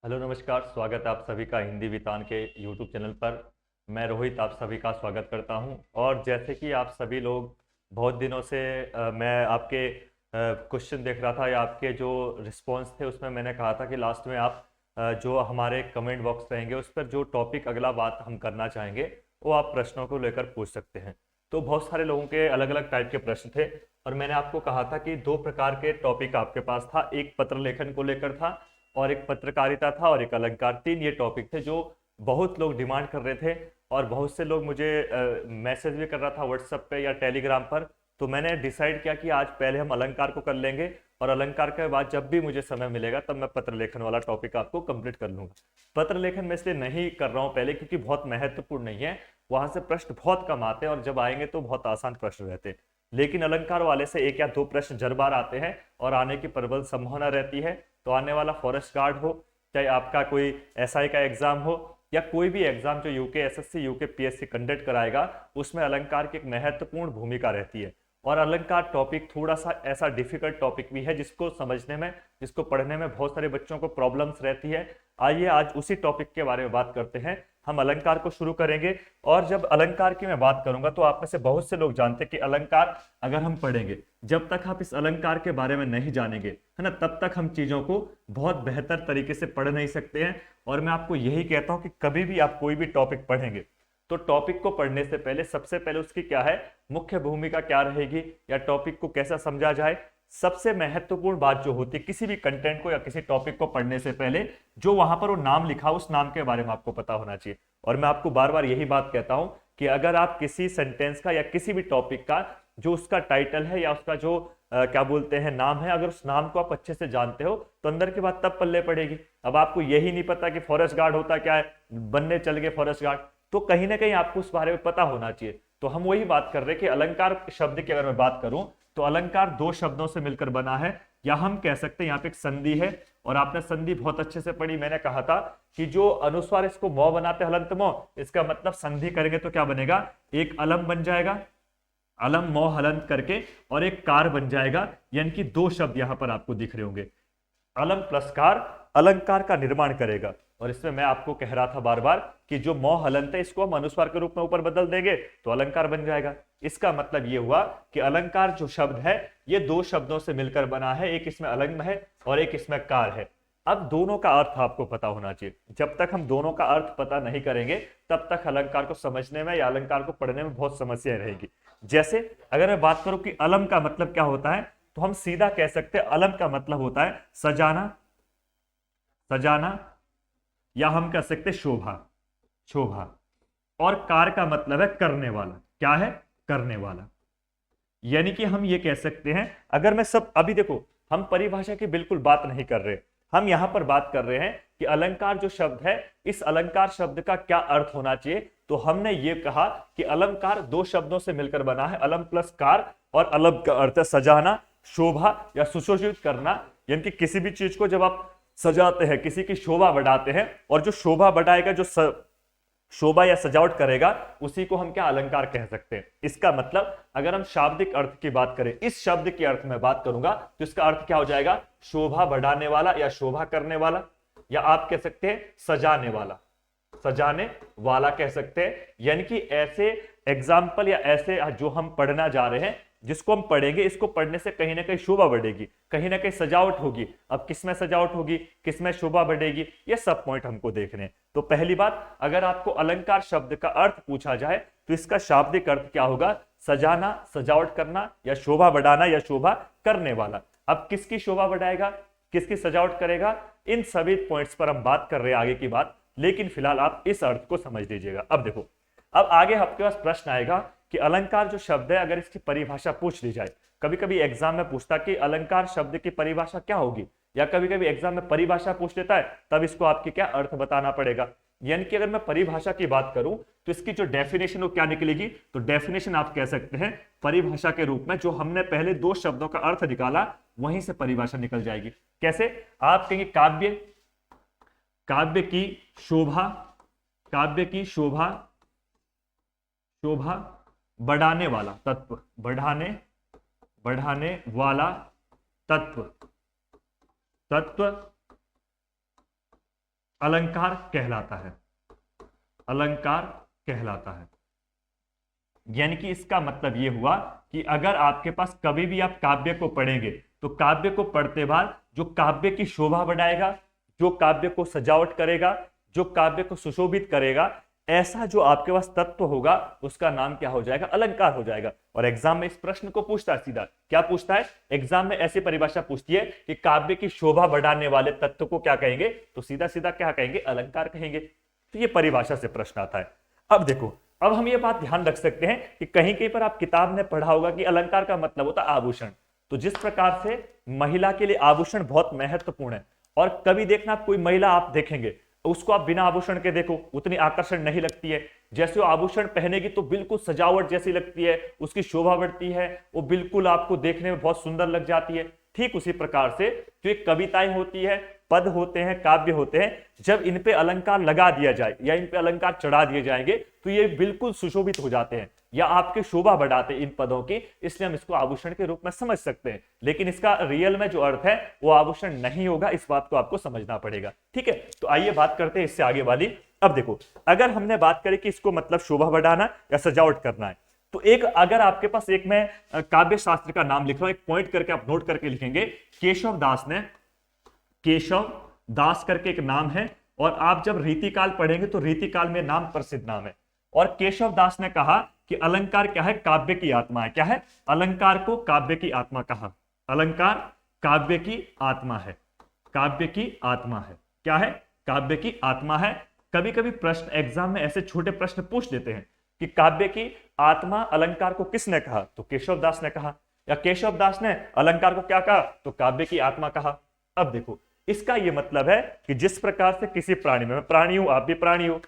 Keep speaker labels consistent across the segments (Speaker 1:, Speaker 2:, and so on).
Speaker 1: Hello नमस्कार। स्वागत है आप सभी का हिंदी वितान के यूट्यूब चैनल पर। मैं रोहित आप सभी का स्वागत करता हूं। और जैसे कि आप सभी लोग बहुत दिनों से मैं आपके क्वेश्चन देख रहा था या आपके जो रिस्पॉन्स थे उसमें मैंने कहा था कि लास्ट में आप जो हमारे कमेंट बॉक्स रहेंगे उस पर जो टॉपिक अगला बात हम करना चाहेंगे वो आप प्रश्नों को लेकर पूछ सकते हैं। तो बहुत सारे लोगों के अलग अलग टाइप के प्रश्न थे और मैंने आपको कहा था कि दो प्रकार के टॉपिक आपके पास था, एक पत्र लेखन को लेकर था और एक पत्रकारिता था और एक अलंकार। तीन ये टॉपिक थे जो बहुत लोग डिमांड कर रहे थे और बहुत से लोग मुझे मैसेज भी कर रहा था व्हाट्सएप पे या टेलीग्राम पर। तो मैंने डिसाइड किया कि आज पहले हम अलंकार को कर लेंगे और अलंकार के बाद जब भी मुझे समय मिलेगा तब मैं पत्र लेखन वाला टॉपिक आपको कंप्लीट कर लूंगा। पत्र लेखन में इसलिए नहीं कर रहा हूँ पहले क्योंकि बहुत महत्वपूर्ण नहीं है, वहां से प्रश्न बहुत कम आते हैं और जब आएंगे तो बहुत आसान प्रश्न रहते हैं। लेकिन अलंकार वाले से एक या दो प्रश्न जर बार आते हैं और आने की प्रबल संभावना रहती है। तो आने वाला फॉरेस्ट गार्ड हो, चाहे आपका कोई एसआई का एग्जाम हो या कोई भी एग्जाम जो UK SSC UK PSC conduct कराएगा, उसमें अलंकार की एक महत्वपूर्ण भूमिका रहती है। और अलंकार टॉपिक थोड़ा सा ऐसा डिफिकल्ट टॉपिक भी है जिसको समझने में, जिसको पढ़ने में बहुत सारे बच्चों को प्रॉब्लम्स रहती है। आइए आज उसी टॉपिक के बारे में बात करते हैं। हम अलंकार को शुरू करेंगे और जब अलंकार की मैं बात करूंगा तो आप में से बहुत से लोग जानते हैं कि अलंकार अगर हम पढ़ेंगे, जब तक आप इस अलंकार के बारे में नहीं जानेंगे है ना, तब तक हम चीजों को बहुत बेहतर तरीके से पढ़ नहीं सकते हैं। और मैं आपको यही कहता हूं कि कभी भी आप कोई भी टॉपिक पढ़ेंगे तो टॉपिक को पढ़ने से पहले सबसे पहले उसकी क्या है, मुख्य भूमिका क्या रहेगी या टॉपिक को कैसा समझा जाए। सबसे महत्वपूर्ण बात जो होती है किसी भी कंटेंट को या किसी टॉपिक को पढ़ने से पहले, जो वहां पर वो नाम लिखा उस नाम के बारे में आपको पता होना चाहिए। और मैं आपको बार बार यही बात कहता हूं कि अगर आप किसी सेंटेंस का या किसी भी टॉपिक का जो उसका टाइटल है या उसका जो क्या बोलते हैं नाम है, अगर उस नाम को आप अच्छे से जानते हो तो अंदर की बात तब पल्ले पड़ेगी। अब आपको यही नहीं पता कि फॉरेस्ट गार्ड होता क्या है, बनने चल गए फॉरेस्ट गार्ड, तो कहीं ना कहीं आपको उस बारे में पता होना चाहिए। तो हम वही बात कर रहे हैं कि अलंकार शब्द की अगर मैं बात करूं तो अलंकार दो शब्दों से मिलकर बना है, या हम कह सकते हैं यहाँ पे एक संधि है। और आपने संधि बहुत अच्छे से पढ़ी, मैंने कहा था कि जो अनुस्वार इसको मौ बनाते हलंत मौ, इसका मतलब संधि करेंगे तो क्या बनेगा, एक अलम बन जाएगा, अलम मौ हलंत करके, और एक कार बन जाएगा। यानी कि दो शब्द यहां पर आपको दिख रहे होंगे, अलम प्लस कार अलंकार का निर्माण करेगा। और इसमें मैं आपको कह रहा था बार बार कि जो मौ हलंत है इसको हम अनुस्वार के रूप में ऊपर बदल देंगे तो अलंकार बन जाएगा। इसका मतलब ये हुआ कि अलंकार जो शब्द है ये दो शब्दों से मिलकर बना है, एक इसमें अलंग है और एक इसमें कार है। अब दोनों का अर्थ आपको पता होना चाहिए। जब तक हम दोनों का अर्थ पता नहीं करेंगे तब तक अलंकार को समझने में या अलंकार को पढ़ने में बहुत समस्या रहेगी। जैसे अगर मैं बात करूं कि अलम का मतलब क्या होता है, तो हम सीधा कह सकते हैं अलम का मतलब होता है सजाना, सजाना, या हम कह सकते हैं शोभा, शोभा। और कार का मतलब है करने वाला, क्या है, करने वाला। यानी कि हम ये कह सकते हैं, अगर मैं सब अभी देखो हम परिभाषा की बिल्कुल बात नहीं कर रहे, हम यहां पर बात कर रहे हैं कि अलंकार जो शब्द है इस अलंकार शब्द का क्या अर्थ होना चाहिए। तो हमने ये कहा कि अलंकार दो शब्दों से मिलकर बना है, अलम प्लस कार, और अलम का अर्थ है सजाना, शोभा या सुशोभित करना। यानी कि किसी भी चीज को जब आप सजाते हैं, किसी की शोभा बढ़ाते हैं, और जो शोभा बढ़ाएगा, जो शोभा या सजावट करेगा, उसी को हम क्या अलंकार कह सकते हैं। इसका मतलब अगर हम शाब्दिक अर्थ की बात करें, इस शब्द के अर्थ में बात करूंगा तो इसका अर्थ क्या हो जाएगा, शोभा बढ़ाने वाला या शोभा करने वाला, या आप कह सकते हैं सजाने वाला, सजाने वाला कह सकते हैं। यानी कि ऐसे एग्जाम्पल या ऐसे जो हम पढ़ना जा रहे हैं, जिसको हम पढ़ेंगे, इसको पढ़ने से कहीं ना कहीं शोभा बढ़ेगी, कहीं ना कहीं सजावट होगी। अब किसमें सजावट होगी, किसमें शोभा बढ़ेगी, ये सब पॉइंट हमको देखने हैं। तो पहली बात, अगर आपको अलंकार शब्द का अर्थ पूछा जाए तो इसका शाब्दिक अर्थ क्या होगा, सजाना, सजावट करना, या शोभा बढ़ाना या शोभा करने वाला। अब किसकी शोभा बढ़ाएगा, किसकी सजावट करेगा, इन सभी पॉइंट्स पर हम बात कर रहे हैं आगे की बात। लेकिन फिलहाल आप इस अर्थ को समझ लीजिएगा। अब देखो, अब आगे आपके पास प्रश्न आएगा कि अलंकार जो शब्द है अगर इसकी परिभाषा पूछ ली जाए, कभी कभी एग्जाम में पूछता कि अलंकार शब्द की परिभाषा क्या होगी, या कभी कभी एग्जाम में परिभाषा पूछ लेता है, तब इसको आपकी क्या अर्थ बताना पड़ेगा। यानी कि अगर मैं परिभाषा की बात करूं तो इसकी जो डेफिनेशन वो क्या निकलेगी, तो डेफिनेशन आप कह सकते हैं परिभाषा के रूप में जो हमने पहले दो शब्दों का अर्थ निकाला वहीं से परिभाषा निकल जाएगी। कैसे, आप कहेंगे काव्य, काव्य की शोभा, काव्य की शोभा, शोभा बढ़ाने वाला तत्व, बढ़ाने, बढ़ाने वाला तत्व, तत्व अलंकार कहलाता है, अलंकार कहलाता है। यानी कि इसका मतलब यह हुआ कि अगर आपके पास कभी भी आप काव्य को पढ़ेंगे तो काव्य को पढ़ते बाद जो काव्य की शोभा बढ़ाएगा, जो काव्य को सजावट करेगा, जो काव्य को सुशोभित करेगा, ऐसा जो आपके पास तत्व होगा उसका नाम क्या हो जाएगा? अलंकार हो जाएगा। और एग्जाम में इस प्रश्न को पूछता है, सीधा क्या पूछता है एग्जाम में? ऐसी परिभाषा पूछती है कि काव्य की शोभा बढ़ाने वाले तत्व को क्या कहेंगे? तो सीधा सीधा क्या कहेंगे? अलंकार कहेंगे। तो ये परिभाषा से प्रश्न आता है। अब देखो, अब हम ये बात ध्यान रख सकते हैं कि कहीं कहीं पर आप किताब में पढ़ा होगा कि अलंकार का मतलब होता है आभूषण। तो जिस प्रकार से महिला के लिए आभूषण बहुत महत्वपूर्ण है, और कभी देखना कोई महिला आप देखेंगे उसको आप बिना आभूषण के देखो उतनी आकर्षण नहीं लगती है, जैसे वो आभूषण पहनेगी तो बिल्कुल सजावट जैसी लगती है, उसकी शोभा बढ़ती है, वो बिल्कुल आपको देखने में बहुत सुंदर लग जाती है। ठीक उसी प्रकार से जो एक कविताएं होती है, पद होते हैं, काव्य होते हैं, जब इन पे अलंकार लगा दिया जाए या इन पे अलंकार चढ़ा दिए जाएंगे तो ये बिल्कुल सुशोभित हो जाते हैं या आपकी शोभा बढ़ाते हैं इन पदों की, इसलिए हम इसको आभूषण के रूप में समझ सकते हैं। लेकिन इसका रियल में जो अर्थ है वो आभूषण नहीं होगा, इस बात को आपको समझना पड़ेगा। ठीक है, तो आइए बात करते हैं इससे आगे वाली। अब देखो, अगर हमने बात करें कि इसको मतलब शोभा बढ़ाना या सजावट करना है, तो एक अगर आपके पास एक मैं काव्य शास्त्र का नाम लिख रहा हूं, एक पॉइंट करके आप नोट करके लिखेंगे, केशव दास ने, केशव दास करके एक नाम है, और आप जब रीतिकाल पढ़ेंगे तो रीतिकाल में नाम प्रसिद्ध नाम है। और केशव दास ने कहा कि अलंकार क्या है? काव्य की आत्मा है। क्या है? अलंकार को काव्य की आत्मा कहा। अलंकार काव्य की आत्मा है, काव्य की आत्मा है। क्या है? काव्य की आत्मा है। कभी कभी प्रश्न एग्जाम में ऐसे छोटे प्रश्न पूछ देते हैं कि काव्य की आत्मा अलंकार को किसने कहा? तो केशव दास ने कहा। या केशव दास ने अलंकार को क्या कहा? तो काव्य की आत्मा कहा। अब देखो, इसका यह मतलब है कि जिस प्रकार से किसी प्राणी में, मैं प्राणी हूं, आप भी प्राणी हो,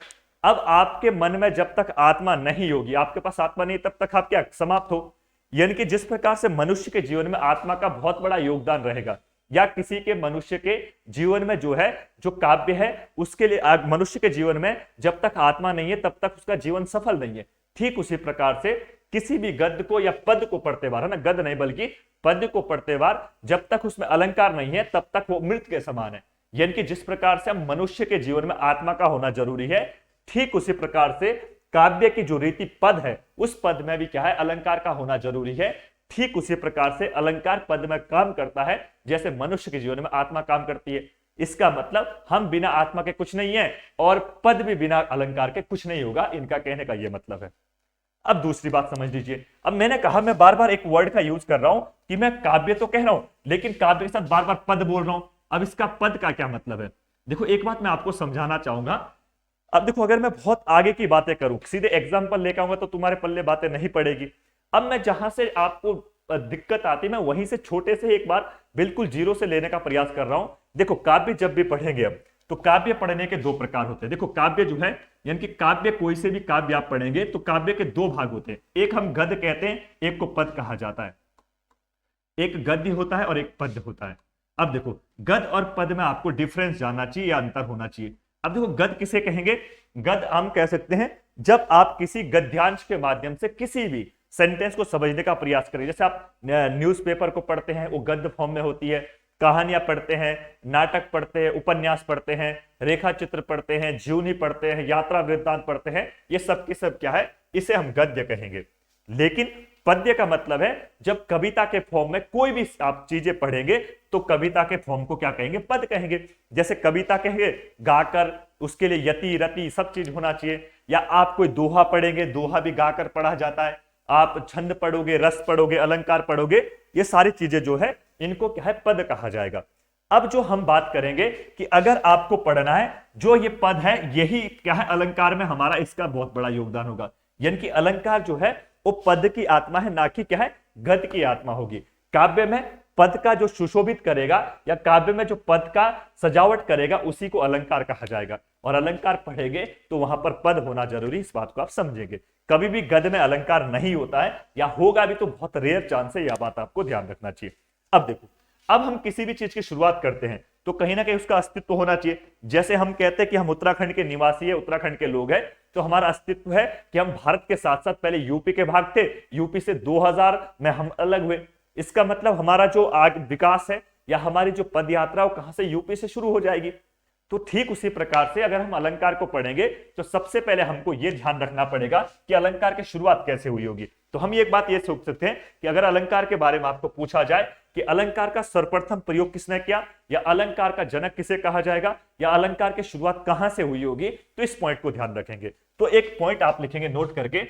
Speaker 1: अब आपके मन में जब तक आत्मा नहीं होगी, आपके पास आत्मा नहीं, तब तक आप क्या? समाप्त हो। यानी कि जिस प्रकार से मनुष्य के जीवन में आत्मा का बहुत बड़ा योगदान रहेगा, या किसी के मनुष्य के जीवन में जो है, जो काव्य है, उसके लिए मनुष्य के जीवन में जब तक आत्मा नहीं है तब तक उसका जीवन सफल नहीं है। ठीक उसी प्रकार से किसी भी गद्य को या पद को पढ़ते बार, है ना, गद्य नहीं बल्कि पद को पढ़ते बार जब तक उसमें अलंकार नहीं है तब तक वो मृत के समान है। यानी कि जिस प्रकार से हम मनुष्य के जीवन में आत्मा का होना जरूरी है, ठीक उसी प्रकार से काव्य की जो रीति पद है उस पद में भी क्या है? अलंकार का होना जरूरी है। ठीक उसी प्रकार से अलंकार पद में काम करता है जैसे मनुष्य के जीवन में आत्मा काम करती है। इसका मतलब हम बिना आत्मा के कुछ नहीं है और पद भी बिना अलंकार के कुछ नहीं होगा, इनका कहने का यह मतलब है। अब दूसरी बात समझ लीजिए। अब मैंने कहा, मैं बार बार एक वर्ड का यूज कर रहा हूं कि मैं काव्य तो कह रहा हूं लेकिन काव्य के साथ बार बार पद बोल रहा हूं। अब इसका पद का क्या मतलब है? देखो, एक बात मैं आपको समझाना चाहूंगा। अब देखो, अगर मैं बहुत आगे की बातें करूं, सीधे एग्जाम्पल लेकर आऊंगा तो तुम्हारे पल्ले बातें नहीं पड़ेगी। अब मैं जहां से आपको दिक्कत आती है, मैं वहीं से छोटे से एक बार बिल्कुल जीरो से लेने का प्रयास कर रहा हूं। देखो, काव्य जब भी पढ़ेंगे अब, तो काव्य पढ़ने के दो प्रकार होते हैं। देखो, काव्य जो है, यानी कि काव्य, कोई से भी काव्य आप पढ़ेंगे तो काव्य के दो भाग होते हैं। एक हम गद्य कहते हैं, एक को पद कहा जाता है। एक गद्य होता है और एक पद्य होता है। अब देखो, गद्य और पद में आपको डिफरेंस जानना चाहिए या अंतर होना चाहिए। अब देखो, गद्य किसे कहेंगे? गद्य हम कह सकते हैं जब आप किसी गद्यांश के माध्यम से किसी भी सेंटेंस को समझने का प्रयास करें। जैसे आप न्यूज़पेपर को पढ़ते हैं, वो गद्य फॉर्म में होती है। कहानियां पढ़ते हैं, नाटक पढ़ते हैं, उपन्यास पढ़ते हैं, रेखा चित्र पढ़ते हैं, जीवनी पढ़ते हैं, यात्रा वृत्तांत पढ़ते हैं, ये सब की सब क्या है? इसे हम गद्य कहेंगे। लेकिन पद्य का मतलब है जब कविता के फॉर्म में कोई भी आप चीजें पढ़ेंगे तो कविता के फॉर्म को क्या कहेंगे? पद कहेंगे। जैसे कविता कहेंगे गाकर, उसके लिए यति रति सब चीज होना चाहिए। या आप कोई दोहा पढ़ेंगे, दोहा भी गाकर पढ़ा जाता है। आप छंद पढ़ोगे, रस पढ़ोगे, अलंकार पढ़ोगे, ये सारी चीजें जो है इनको क्या है? पद कहा जाएगा। अब जो हम बात करेंगे कि अगर आपको पढ़ना है, जो ये पद है यही क्या है? अलंकार में हमारा इसका बहुत बड़ा योगदान होगा। यानी कि अलंकार जो है वो पद की आत्मा है, ना कि क्या है? गद्य की आत्मा होगी। काव्य में पद का जो सुशोभित करेगा या काव्य में जो पद का सजावट करेगा उसी को अलंकार कहा जाएगा। और अलंकार पढ़ेंगे तो वहां पर पद होना जरूरी, इस बात को आप समझेंगे। कभी भी गद्य में अलंकार नहीं होता है, या होगा भी तो बहुत रेयर चांस है, यह बात आपको ध्यान रखना चाहिए। अब देखो, अब हम किसी भी चीज की शुरुआत करते हैं तो कहीं ना कहीं उसका अस्तित्व होना चाहिए। जैसे हम कहते हैं कि हम उत्तराखंड के निवासी है, उत्तराखंड के लोग हैं, तो हमारा अस्तित्व है कि हम भारत के साथ साथ पहले यूपी के भाग थे, यूपी से 2000 में हम अलग हुए। इसका मतलब हमारा जो आगे विकास है या हमारी जो पद यात्रा वो कहां से? यूपी से शुरू हो जाएगी। तो ठीक उसी प्रकार से अगर हम अलंकार को पढ़ेंगे तो सबसे पहले हमको यह ध्यान रखना पड़ेगा कि अलंकार की शुरुआत कैसे हुई होगी। तो हम एक बात ये सोच सकते हैं कि अगर अलंकार के बारे में आपको पूछा जाए कि अलंकार का सर्वप्रथम प्रयोग किसने किया, या अलंकार का जनक किसे कहा जाएगा, या अलंकार की शुरुआत कहां से हुई होगी, तो इस पॉइंट को ध्यान रखेंगे। तो एक पॉइंट आप लिखेंगे, नोट करके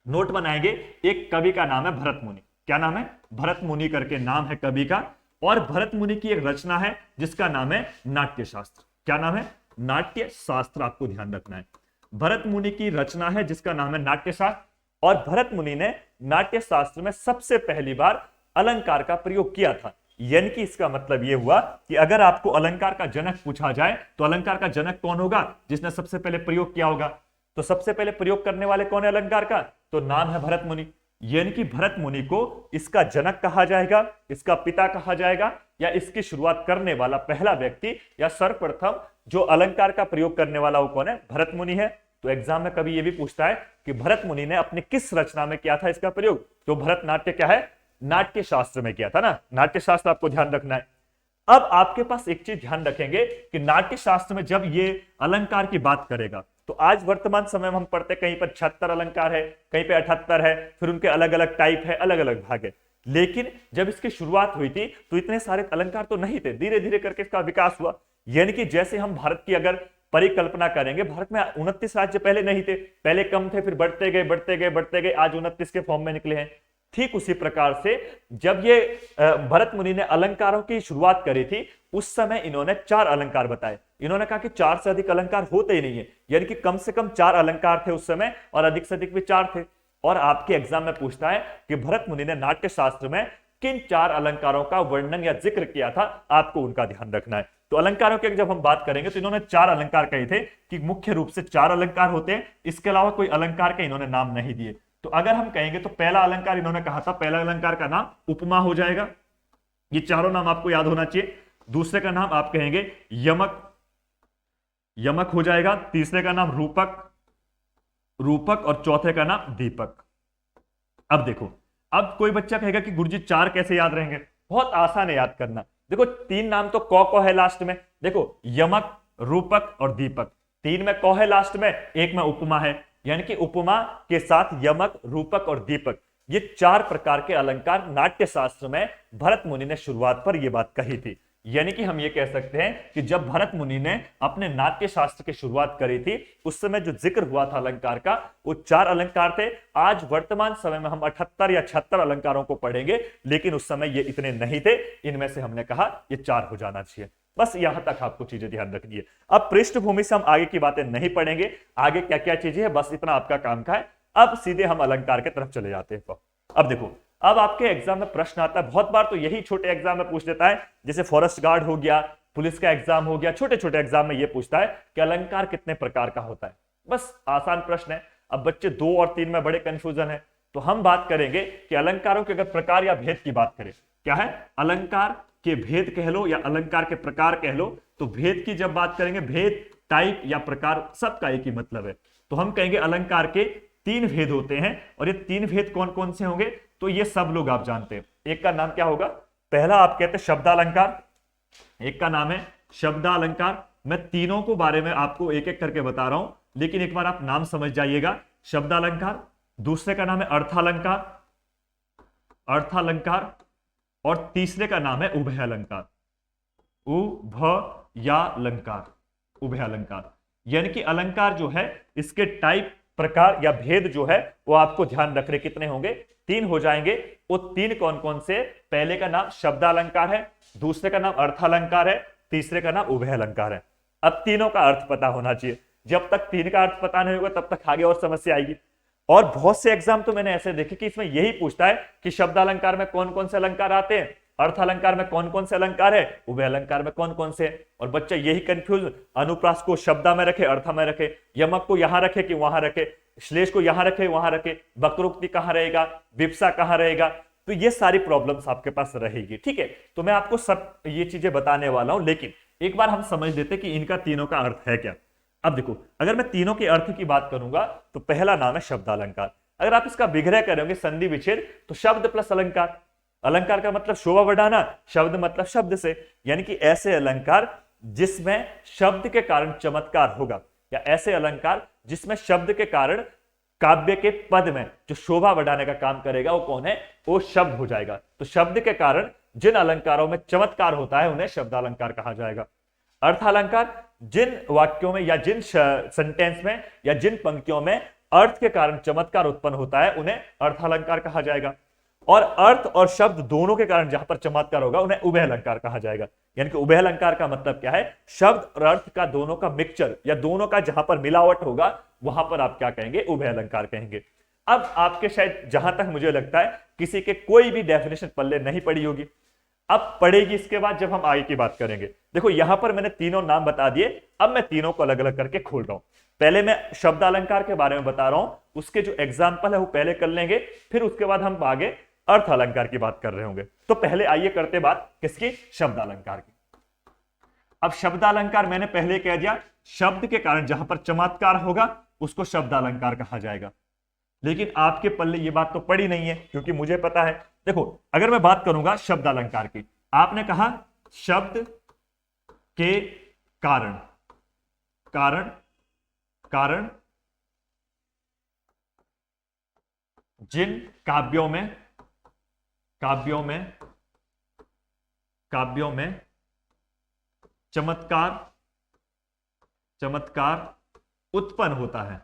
Speaker 1: नोट बनाएंगे। एक कवि का नाम है भरत मुनि। क्या नाम है? भरत मुनि करके नाम है कवि का। और भरत मुनि की एक रचना है जिसका नाम है नाट्य शास्त्र। क्या नाम है? नाट्य शास्त्र। आपको ध्यान रखना है, भरत मुनि की रचना है जिसका नाम है नाट्य शास्त्र। और भरत मुनि ने नाट्य शास्त्र में सबसे पहली बार अलंकार का प्रयोग किया था। यानी कि इसका मतलब यह हुआ कि अगर आपको अलंकार का जनक पूछा जाए तो अलंकार का जनक कौन होगा? जिसने सबसे पहले प्रयोग किया होगा। तो सबसे पहले प्रयोग करने वाले कौन है अलंकार का? तो नाम है भरत मुनि। यानी कि भरत मुनि को इसका जनक कहा जाएगा, इसका पिता कहा जाएगा, या इसकी शुरुआत करने वाला पहला व्यक्ति या सर्वप्रथम जो अलंकार का प्रयोग करने वाला वो कौन है? भरत मुनि है। तो एग्जाम में कभी यह भी पूछता है कि भरत मुनि ने अपने किस रचना में किया था इसका प्रयोग? तो भरत नाट्य क्या है? नाट्य शास्त्र में किया था ना। नाट्य शास्त्र आपको ध्यान रखना है। अब आपके पास एक चीज ध्यान रखेंगे कि नाट्य शास्त्र में जब ये अलंकार की बात करेगा तो आज वर्तमान समय में हम पढ़ते कहीं पर 76 अलंकार है, कहीं पे 78 है, फिर उनके अलग अलग टाइप है, अलग अलग भाग है। लेकिन जब इसकी शुरुआत हुई थी तो इतने सारे अलंकार तो नहीं थे, धीरे धीरे करके इसका विकास हुआ। यानी कि जैसे हम भारत की अगर परिकल्पना करेंगे, भारत में 29 राज्य पहले नहीं थे, पहले कम थे, फिर बढ़ते गए बढ़ते गए बढ़ते गए, आज 29 के फॉर्म में निकले हैं। ठीक उसी प्रकार से जब ये भरत मुनि ने अलंकारों की शुरुआत करी थी उस समय इन्होंने 4 अलंकार बताए। इन्होंने कहा कि 4 से अधिक अलंकार होते ही नहीं है, यानी कि कम से कम 4 अलंकार थे उस समय और अधिक से अधिक भी 4 थे। और आपके एग्जाम में पूछता है कि भरत मुनि ने नाट्य शास्त्र में किन 4 अलंकारों का वर्णन या जिक्र किया था, आपको उनका ध्यान रखना है। तो अलंकारों की जब हम बात करेंगे तो इन्होंने 4 अलंकार कहे थे कि मुख्य रूप से 4 अलंकार होते हैं, इसके अलावा कोई अलंकार के इन्होंने नाम नहीं दिए। तो अगर हम कहेंगे तो पहला अलंकार इन्होंने कहा था, पहला अलंकार का नाम उपमा हो जाएगा। ये चारों नाम आपको याद होना चाहिए। दूसरे का नाम आप कहेंगे यमक, यमक हो जाएगा। तीसरे का नाम रूपक, रूपक, और चौथे का नाम दीपक। अब देखो, अब कोई बच्चा कहेगा कि गुरुजी 4 कैसे याद रहेंगे? बहुत आसान है याद करना। देखो 3 नाम तो कौ है लास्ट में। देखो यमक, रूपक और दीपक, 3 में कौ है लास्ट में, 1 में उपमा है। यानी कि उपमा के साथ यमक, रूपक और दीपक, ये 4 प्रकार के अलंकार नाट्य शास्त्र में भरत मुनि ने शुरुआत पर यह बात कही थी। यानी कि हम ये कह सकते हैं कि जब भरत मुनि ने अपने नाट्य शास्त्र की शुरुआत करी थी उस समय जो जिक्र हुआ था अलंकार का वो 4 अलंकार थे। आज वर्तमान समय में हम 78 या 76 अलंकारों को पढ़ेंगे, लेकिन उस समय ये इतने नहीं थे। इनमें से हमने कहा ये 4 हो जाना चाहिए। बस यहां तक आपको चीजें ध्यान रखनी है। अब पृष्ठभूमि से हम आगे की बातें नहीं पढ़ेंगे, आगे क्या क्या चीजें हैं बस इतना आपका काम का है। अब सीधे हम अलंकार की तरफ चले जाते हैं। अब देखो, अब आपके एग्जाम में प्रश्न आता है, बहुत बार तो यही छोटे एग्जाम में पूछ देता है, जैसे फॉरेस्ट गार्ड हो गया, पुलिस का एग्जाम हो गया, छोटे छोटे एग्जाम में यह पूछता है कि अलंकार कितने प्रकार का होता है। बस आसान प्रश्न है। अब बच्चे 2 और 3 में बड़े कंफ्यूजन है, तो हम बात करेंगे कि अलंकारों के अगर प्रकार या भेद की बात करें, क्या है अलंकार के भेद कह लो या अलंकार के प्रकार कह लो, तो भेद की जब बात करेंगे, भेद टाइप या प्रकार सबका एक ही मतलब है। तो हम कहेंगे अलंकार के 3 भेद होते हैं, और ये 3 भेद कौन कौन से होंगे? तो ये सब लोग आप जानते हैं। एक का नाम क्या होगा? पहला आप कहते हैं शब्दालंकार, एक का नाम है शब्दालंकार। मैं तीनों को बारे में आपको एक एक करके बता रहा हूं, लेकिन एक बार आप नाम समझ जाइएगा। शब्दालंकार, दूसरे का नाम है अर्थालंकार, अर्थालंकार, और तीसरे का नाम है उभय अलंकार, उभयालंकार, उभय अलंकार। यानी कि अलंकार जो है इसके टाइप, प्रकार या भेद जो है वो आपको ध्यान रखने कितने होंगे? 3 हो जाएंगे। वो 3 कौन कौन से? पहले का नाम शब्दालंकार है, दूसरे का नाम अर्थालंकार है, तीसरे का नाम उभय अलंकार है। अब तीनों का अर्थ पता होना चाहिए। जब तक 3 का अर्थ पता नहीं होगा तब तक आगे और समस्या आएगी। और बहुत से एग्जाम तो मैंने ऐसे देखे कि इसमें यही पूछता है कि शब्दालंकार में कौन कौन से अलंकार आते हैं, अर्थ अलंकार में कौन कौन से अलंकार है, उभय अलंकार में कौन कौन से। और बच्चा यही कंफ्यूज, अनुप्रास को शब्दा में रखे, अर्थ में रखे, यमक को यहां रखे कि वहां रखे, श्लेष को यहां रखे वहां रखे, वक्रोक्ति कहां रहेगा, विप्सा कहां रहेगा। तो ये सारी प्रॉब्लम्स आपके पास रहेगी। ठीक है, तो मैं आपको सब ये चीजें बताने वाला हूं, लेकिन एक बार हम समझ लेते कि इनका तीनों का अर्थ है क्या। अब देखो, अगर मैं तीनों के अर्थ की बात करूंगा तो पहला नाम है शब्दालंकार। अगर आप इसका विग्रह करेंगे, संधि विच्छेद, तो शब्द प्लस अलंकार। अलंकार का मतलब शोभा बढ़ाना, शब्द मतलब शब्द से, यानी कि ऐसे अलंकार जिसमें शब्द के कारण चमत्कार होगा, या ऐसे अलंकार जिसमें शब्द के कारण काव्य के पद में जो शोभा बढ़ाने का काम करेगा वो कौन है? वो शब्द हो जाएगा। तो शब्द के कारण जिन अलंकारों में चमत्कार होता है उन्हें शब्दालंकार कहा जाएगा। अर्थालंकार जिन वाक्यों में या जिन सेंटेंस में या जिन पंक्तियों में अर्थ के कारण चमत्कार उत्पन्न होता है उन्हें अर्थालंकार कहा जाएगा। और अर्थ और शब्द दोनों के कारण जहां पर चमत्कार होगा उन्हें उभय अलंकार कहा जाएगा। यानी कि उभय अलंकार का मतलब क्या है? शब्द और अर्थ का दोनों का मिक्सचर या दोनों का जहां पर मिलावट होगा वहां पर आप क्या कहेंगे? उभय अलंकार कहेंगे। अब आपके शायद जहां तक मुझे लगता है किसी के कोई भी डेफिनेशन पल्ले नहीं पड़ी होगी, अब पड़ेगी इसके बाद जब हम आगे की बात करेंगे। देखो यहां पर मैंने तीनों नाम बता दिए, अब मैं तीनों को अलग अलग करके खोल रहा हूं। पहले मैं शब्दालंकार के बारे में बता रहा हूं, उसके जो एग्जाम्पल है वो पहले कर लेंगे, फिर उसके बाद हम आगे अर्थ अलंकार की बात कर रहे होंगे। तो पहले आइए करते बात किसकी? शब्दालंकार की। अब शब्दालंकार मैंने पहले कह दिया, शब्द के कारण जहां पर चमत्कार होगा उसको शब्दालंकार कहा जाएगा। लेकिन आपके पल्ले ये बात तो पड़ी नहीं है, क्योंकि मुझे पता है। देखो अगर मैं बात करूंगा शब्दालंकार की, आपने कहा शब्द के कारण, कारण कारण जिन काव्यों में चमत्कार उत्पन्न होता है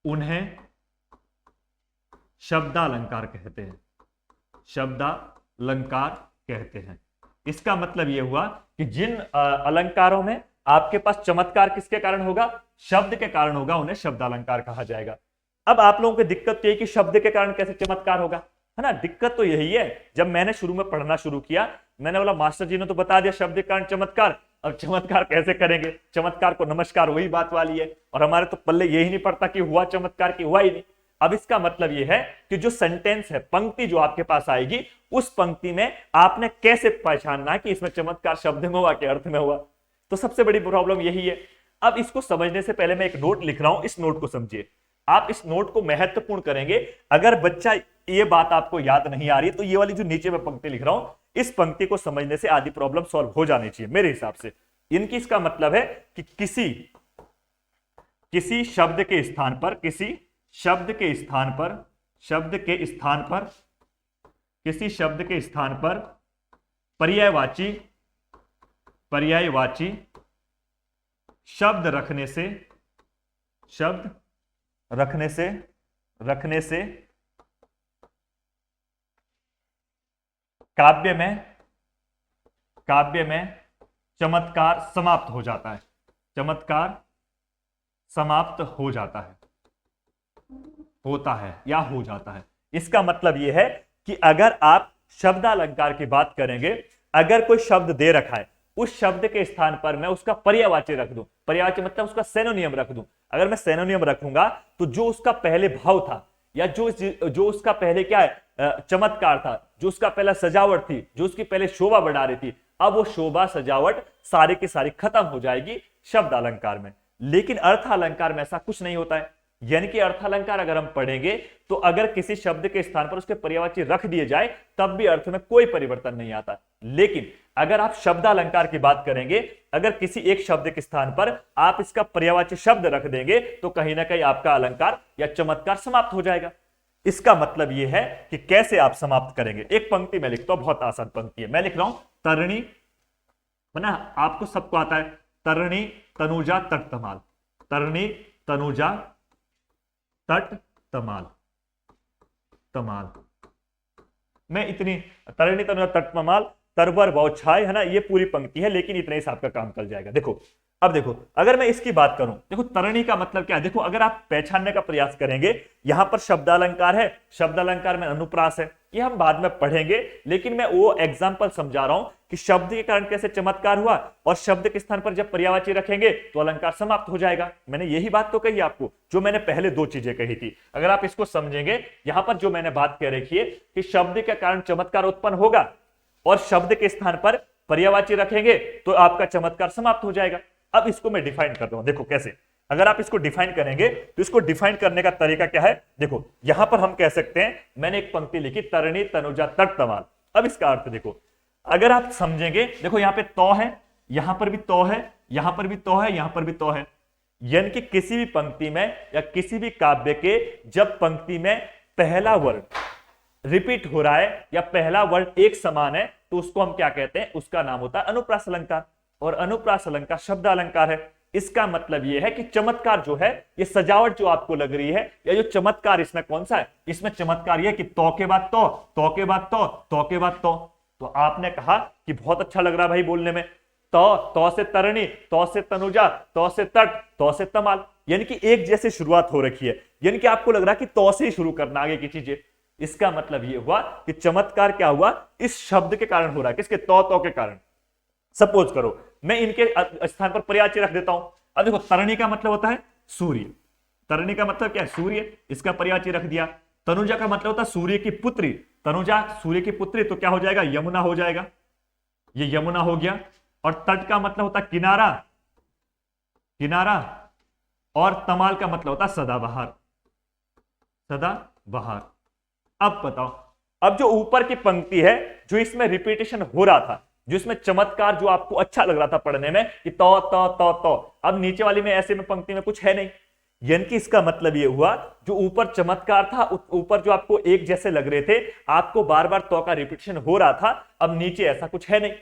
Speaker 1: उन्हें शब्दालंकार कहते हैं। शब्दालंकार कहते हैं। इसका मतलब यह हुआ कि जिन अलंकारों में आपके पास चमत्कार किसके कारण होगा? शब्द के कारण होगा, उन्हें शब्दालंकार कहा जाएगा। अब आप लोगों की दिक्कत तो यह कि शब्द के कारण कैसे चमत्कार होगा, है ना? दिक्कत तो यही है। जब मैंने शुरू में पढ़ना शुरू किया मैंने बोला मास्टर जी ने तो बता दिया शब्द के कारण चमत्कार, अब चमत्कार कैसे करेंगे? चमत्कार को नमस्कार, वही बात वाली है। और हमारे तो पल्ले यही नहीं पड़ता कि हुआ चमत्कार की हुआ ही नहीं। अब इसका मतलब यह है कि जो सेंटेंस है, पंक्ति जो आपके पास आएगी, उस पंक्ति में आपने कैसे पहचानना है कि इसमें चमत्कार शब्द में हुआ कि अर्थ में हुआ। तो सबसे बड़ी प्रॉब्लम यही है। अब इसको समझने से पहले मैं एक नोट लिख रहा हूं, इस नोट को समझिए। आप इस नोट को महत्वपूर्ण करेंगे। अगर बच्चा ये बात आपको याद नहीं आ रही तो ये वाली जो नीचे में पंक्ति लिख रहा हूं, इस पंक्ति को समझने से आधी प्रॉब्लम सॉल्व हो जानी चाहिए मेरे हिसाब से। इनकी इसका मतलब है कि किसी शब्द के स्थान पर, किसी शब्द के स्थान पर पर्यायवाची शब्द रखने से काव्य में चमत्कार समाप्त हो जाता है। चमत्कार समाप्त हो जाता है, होता है या हो जाता है। इसका मतलब यह है कि अगर आप शब्दालंकार की बात करेंगे, अगर कोई शब्द दे रखा है, उस शब्द के स्थान पर मैं उसका पर्यायवाची रख दूं। पर्यायवाची मतलब उसका सिनोनियम रख दूं। अगर मैं सिनोनियम रखूंगा तो जो उसका पहले भाव था या जो उसका पहले क्या है चमत्कार था, जो उसका पहला सजावट थी, जो उसकी पहले शोभा बढ़ा रही थी, अब वो शोभा सजावट सारी की सारी खत्म हो जाएगी शब्द अलंकार में। लेकिन अर्थ अलंकार में ऐसा कुछ नहीं होता है। यानी कि अर्थालंकार अगर हम पढ़ेंगे तो अगर किसी शब्द के स्थान पर उसके पर्यायवाची रख दिए जाए तब भी अर्थ में कोई परिवर्तन नहीं आता। लेकिन अगर आप शब्दालंकार की बात करेंगे, अगर किसी एक शब्द के स्थान पर आप इसका पर्यायवाची शब्द रख देंगे तो कहीं ना कहीं आपका अलंकार या चमत्कार समाप्त हो जाएगा। इसका मतलब यह है कि कैसे आप समाप्त करेंगे। एक पंक्ति में लिखता हूं, बहुत आसान पंक्ति है, मैं लिख रहा हूं तरणी, ना आपको सबको आता है, तरणी तनुजा तट तमाल, तरणी तनुजा तट तमाल, तमाल। मैं इतनी तरणी तनुजा तट तमाल तरवर बौछाए, है ना, ये पूरी पंक्ति है, लेकिन इतने से आपका काम चल जाएगा। देखो अब देखो, अगर मैं इसकी बात करूं, देखो तरणी का मतलब क्या है। देखो अगर आप पहचानने का प्रयास करेंगे, यहां पर शब्दालंकार है, शब्दालंकार में अनुप्रास है, ये हम बाद में पढ़ेंगे, लेकिन मैं वो एग्जांपल समझा रहा हूं कि शब्द के कारण कैसे चमत्कार हुआ और शब्द के स्थान पर जब पर्यायवाची रखेंगे तो अलंकार समाप्त हो जाएगा। मैंने यही बात तो कही आपको, जो मैंने पहले दो चीजें कही थी। अगर आप इसको समझेंगे, यहां पर जो मैंने बात कह रखी है कि शब्द के कारण चमत्कार उत्पन्न होगा और शब्द के स्थान पर पर्यायवाची रखेंगे तो आपका चमत्कार समाप्त हो जाएगा। अब इसको मैं डिफाइन कर रहा हूं, देखो कैसे। अगर आप इसको डिफाइन करेंगे तो इसको डिफाइन करने का तरीका क्या है, देखो यहां पर हम कह सकते हैं, मैंने एक पंक्ति लिखी तरणी तनुजा तट तमाल। अब इसका अर्थ देखो, अगर आप समझेंगे, देखो यहां पे तौ है, यहां पर भी तौ है, यहां पर भी तौ है, यहां पर भी तौ है, यानी कि किसी भी पंक्ति में या किसी भी काव्य के जब पंक्ति में पहला वर्ण रिपीट हो रहा है या पहला वर्ण एक समान है तो उसको हम क्या कहते हैं, उसका नाम होता है अनुप्रास अलंकार। और अनुप्रास अलंकार शब्द अलंकार है। इसका मतलब यह है कि चमत्कार जो है, ये सजावट जो आपको लग रही है, या जो चमत्कार इसमें कौन सा है, इसमें चमत्कार यह कि तौ के बाद तौ, तौ के बाद तौ, तौ के बाद तौ। तो आपने कहा कि बहुत अच्छा लग रहा है भाई बोलने में, तौ, तौ से तरणी, तौ से तनुजा, तौ से तट, तौ से तमाल, यानी कि एक जैसे शुरुआत हो रखी है, यानी कि आपको लग रहा है कि तौ से ही शुरू करना आगे की चीजें। इसका मतलब यह हुआ कि चमत्कार क्या हुआ, इस शब्द के कारण हो रहा है, किसके, तौ तौ के कारण। सपोज करो मैं इनके स्थान पर पर्यायवाची रख देता हूं। अब देखो तरणी का मतलब होता है सूर्य, तरणी का मतलब क्या है, सूर्य, इसका पर्यायवाची रख दिया। तनुजा का मतलब होता है सूर्य की पुत्री, तनुजा सूर्य की पुत्री, तो क्या हो जाएगा, यमुना हो जाएगा, ये यमुना हो गया। और तट का मतलब होता है किनारा, किनारा, और तमाल का मतलब होता है सदाबहार, सदाबहार। अब बताओ, अब जो ऊपर की पंक्ति है, जो इसमें रिपीटेशन हो रहा था, जिसमें चमत्कार जो आपको अच्छा लग रहा था पढ़ने में कि तौ तौ तौ तौ, अब नीचे वाली में ऐसे में पंक्ति में कुछ है नहीं, यानी कि इसका मतलब ये हुआ जो ऊपर चमत्कार था, ऊपर जो आपको एक जैसे लग रहे थे, आपको बार बार तौ का रिपीटेशन हो रहा था, अब नीचे ऐसा कुछ है नहीं।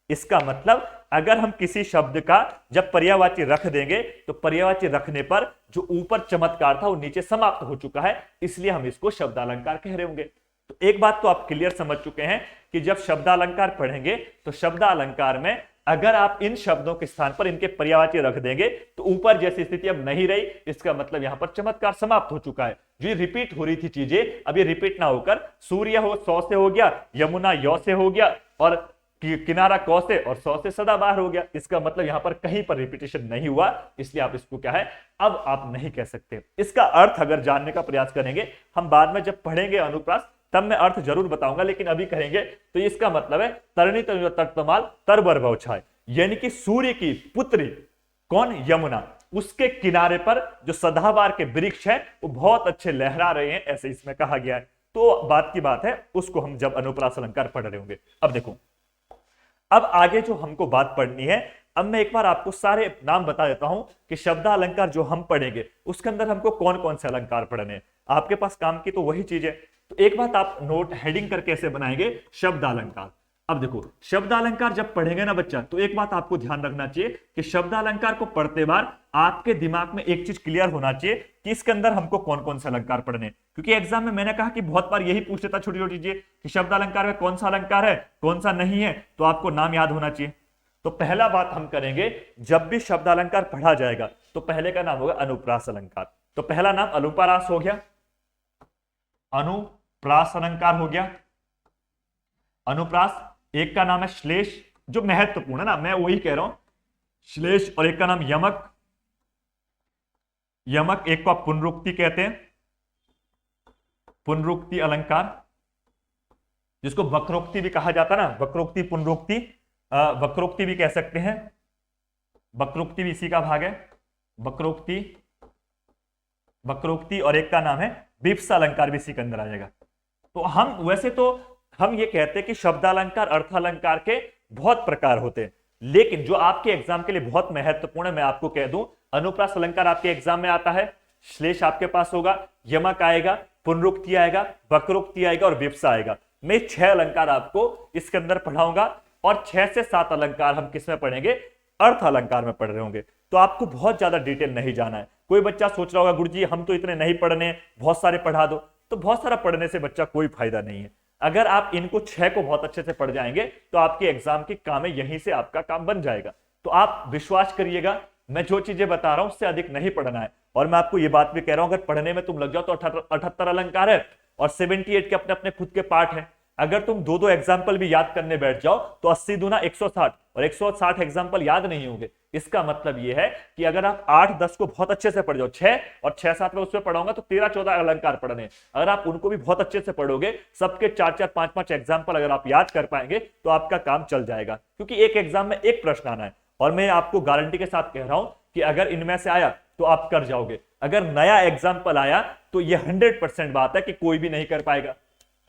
Speaker 1: इसका मतलब अगर हम किसी शब्द का जब पर्यायवाची रख देंगे तो पर्यायवाची रखने पर जो ऊपर चमत्कार था वो नीचे समाप्त हो चुका है, इसलिए हम इसको शब्दालंकार कह रहे होंगे। तो एक बात तो आप क्लियर समझ चुके हैं कि जब शब्दालंकार पढ़ेंगे तो शब्दालंकार में अगर आप इन शब्दों के स्थान पर इनके पर्यायवाची रख देंगे तो ऊपर जैसी स्थिति अब नहीं रही, इसका मतलब यहां पर चमत्कार समाप्त हो चुका है। जो रिपीट हो रही थी चीजें अब ये रिपीट ना होकर सूर्य हो सौ से हो गया, यमुना यौ से हो गया, और किनारा कौ से, और सौ से सदाबहार हो गया। इसका मतलब यहां पर कहीं पर रिपीटेशन नहीं हुआ, इसलिए आप इसको क्या है, अब आप नहीं कह सकते। इसका अर्थ अगर जानने का प्रयास करेंगे, हम बाद में जब पढ़ेंगे अनुप्रास तब मैं अर्थ जरूर बताऊंगा, लेकिन अभी कहेंगे तो इसका मतलब है तरणी तनुजा तट तमाल तरबर भवछाय, यानी कि सूर्य की पुत्री कौन, यमुना, उसके किनारे पर जो सदाबहार के वृक्ष है वो बहुत अच्छे लहरा रहे हैं, ऐसे इसमें कहा गया है। तो बात की बात है, उसको हम जब अनुप्रास अलंकार पढ़ रहे होंगे। अब देखो, अब आगे जो हमको बात पढ़नी है, अब मैं एक बार आपको सारे नाम बता देता हूं कि शब्दालंकार जो हम पढ़ेंगे उसके अंदर हमको कौन कौन से अलंकार पढ़ने हैं। आपके पास काम की तो वही चीज है, तो एक बात आप नोट हेडिंग करके कैसे बनाएंगे, शब्दालंकार। अब देखो शब्दालंकार जब पढ़ेंगे ना बच्चा, तो एक बात आपको ध्यान रखना चाहिए कि शब्दालंकार को पढ़ते बार आपके दिमाग में एक चीज क्लियर होना चाहिए कि इसके अंदर हमको कौन कौन से अलंकार पढ़ने, क्योंकि एग्जाम में मैंने कहा कि बहुत बार यही पूछ लेता छोटी छोटी चीजें कि शब्दालंकार में कौन सा अलंकार है कौन सा नहीं है, तो आपको नाम याद होना चाहिए। तो पहला बात हम करेंगे, जब भी शब्दालंकार पढ़ा जाएगा तो पहले का नाम होगा अनुप्रास अलंकार। तो पहला नाम अनुप्रास हो गया, अनुप्रास अलंकार हो गया। अनुप्रास, एक का नाम है श्लेष, जो महत्वपूर्ण है ना, मैं वही कह रहा हूं श्लेष, और एक का नाम यमक, यमक, एक को आप पुनरुक्ति कहते हैं, पुनरुक्ति अलंकार, जिसको वक्रोक्ति भी कहा जाता है ना, वक्रोक्ति पुनरुक्ति, वक्रोक्ति भी कह सकते हैं, वक्रोक्ति भी इसी का भाग है, वक्रोक्ति, वक्रोक्ति, और एक का नाम है विप्स अलंकार भी इसी के अंदर आ जाएगा। तो हम वैसे तो हम ये कहते हैं कि शब्दालंकार अर्थालंकार के बहुत प्रकार होते हैं, लेकिन जो आपके एग्जाम के लिए बहुत महत्वपूर्ण है, मैं आपको कह दूं, अनुप्रास अलंकार आपके एग्जाम में आता है, श्लेष आपके पास होगा, यमक आएगा, पुनरुक्ति आएगा, वक्रोक्ति आएगा और विप्सा आएगा। मैं 6 अलंकार आपको इसके अंदर पढ़ाऊंगा, और 6 से 7 अलंकार हम किस में पढ़ेंगे, अर्थ अलंकार में पढ़ रहे होंगे। तो आपको बहुत ज्यादा डिटेल नहीं जाना है। कोई बच्चा सोच रहा होगा गुरुजी हम तो इतने नहीं पढ़ने, बहुत सारे पढ़ा दो, तो बहुत सारा पढ़ने से बच्चा कोई फायदा नहीं है। अगर आप इनको 6 को बहुत अच्छे से पढ़ जाएंगे तो आपके एग्जाम की काम है, यहीं से आपका काम बन जाएगा। तो आप विश्वास करिएगा, मैं जो चीजें बता रहा हूं उससे अधिक नहीं पढ़ना है। और मैं आपको ये बात भी कह रहा हूं, अगर पढ़ने में तुम लग जाओ तो 78 अलंकार है और 78 के अपने अपने खुद के पार्ट है। अगर तुम 2-2 एग्जाम्पल भी याद करने बैठ जाओ तो 80 दूना 160, और 160 एग्जाम्पल याद नहीं होंगे। इसका मतलब यह है कि अगर आप 8-10 को बहुत अच्छे से पढ़ जाओ, 6 और 6-7 में उसमें पढ़ाऊंगा तो 13-14 अलंकार पढ़ने, अगर आप उनको भी बहुत अच्छे से पढ़ोगे, सबके 4-4, 5-5 एग्जाम्पल अगर आप याद कर पाएंगे तो आपका काम चल जाएगा। क्योंकि एक एग्जाम में एक प्रश्न आना है, और मैं आपको गारंटी के साथ कह रहा हूं कि अगर इनमें से आया तो आप कर जाओगे। अगर नया एग्जाम्पल आया तो यह 100% बात है कि कोई भी नहीं कर पाएगा।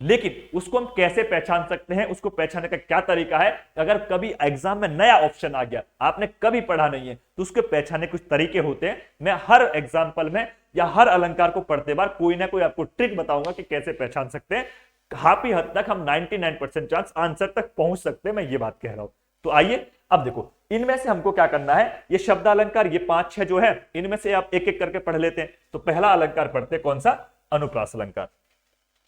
Speaker 1: लेकिन उसको हम कैसे पहचान सकते हैं, उसको पहचानने का क्या तरीका है? अगर कभी एग्जाम में नया ऑप्शन आ गया, आपने कभी पढ़ा नहीं है, तो उसके पहचानने कुछ तरीके होते हैं। मैं हर एग्जाम्पल में या हर अलंकार को पढ़ते बार कोई ना कोई आपको ट्रिक बताऊंगा कि कैसे पहचान सकते हैं। काफी हद तक हम 99% चांस आंसर तक पहुंच सकते हैं, मैं ये बात कह रहा हूं। तो आइए अब देखो, इनमें से हमको क्या करना है, ये शब्द अलंकार ये 5-6 जो है, इनमें से आप एक एक करके पढ़ लेते हैं। तो पहला अलंकार पढ़ते हैं, कौन सा? अनुप्रास अलंकार।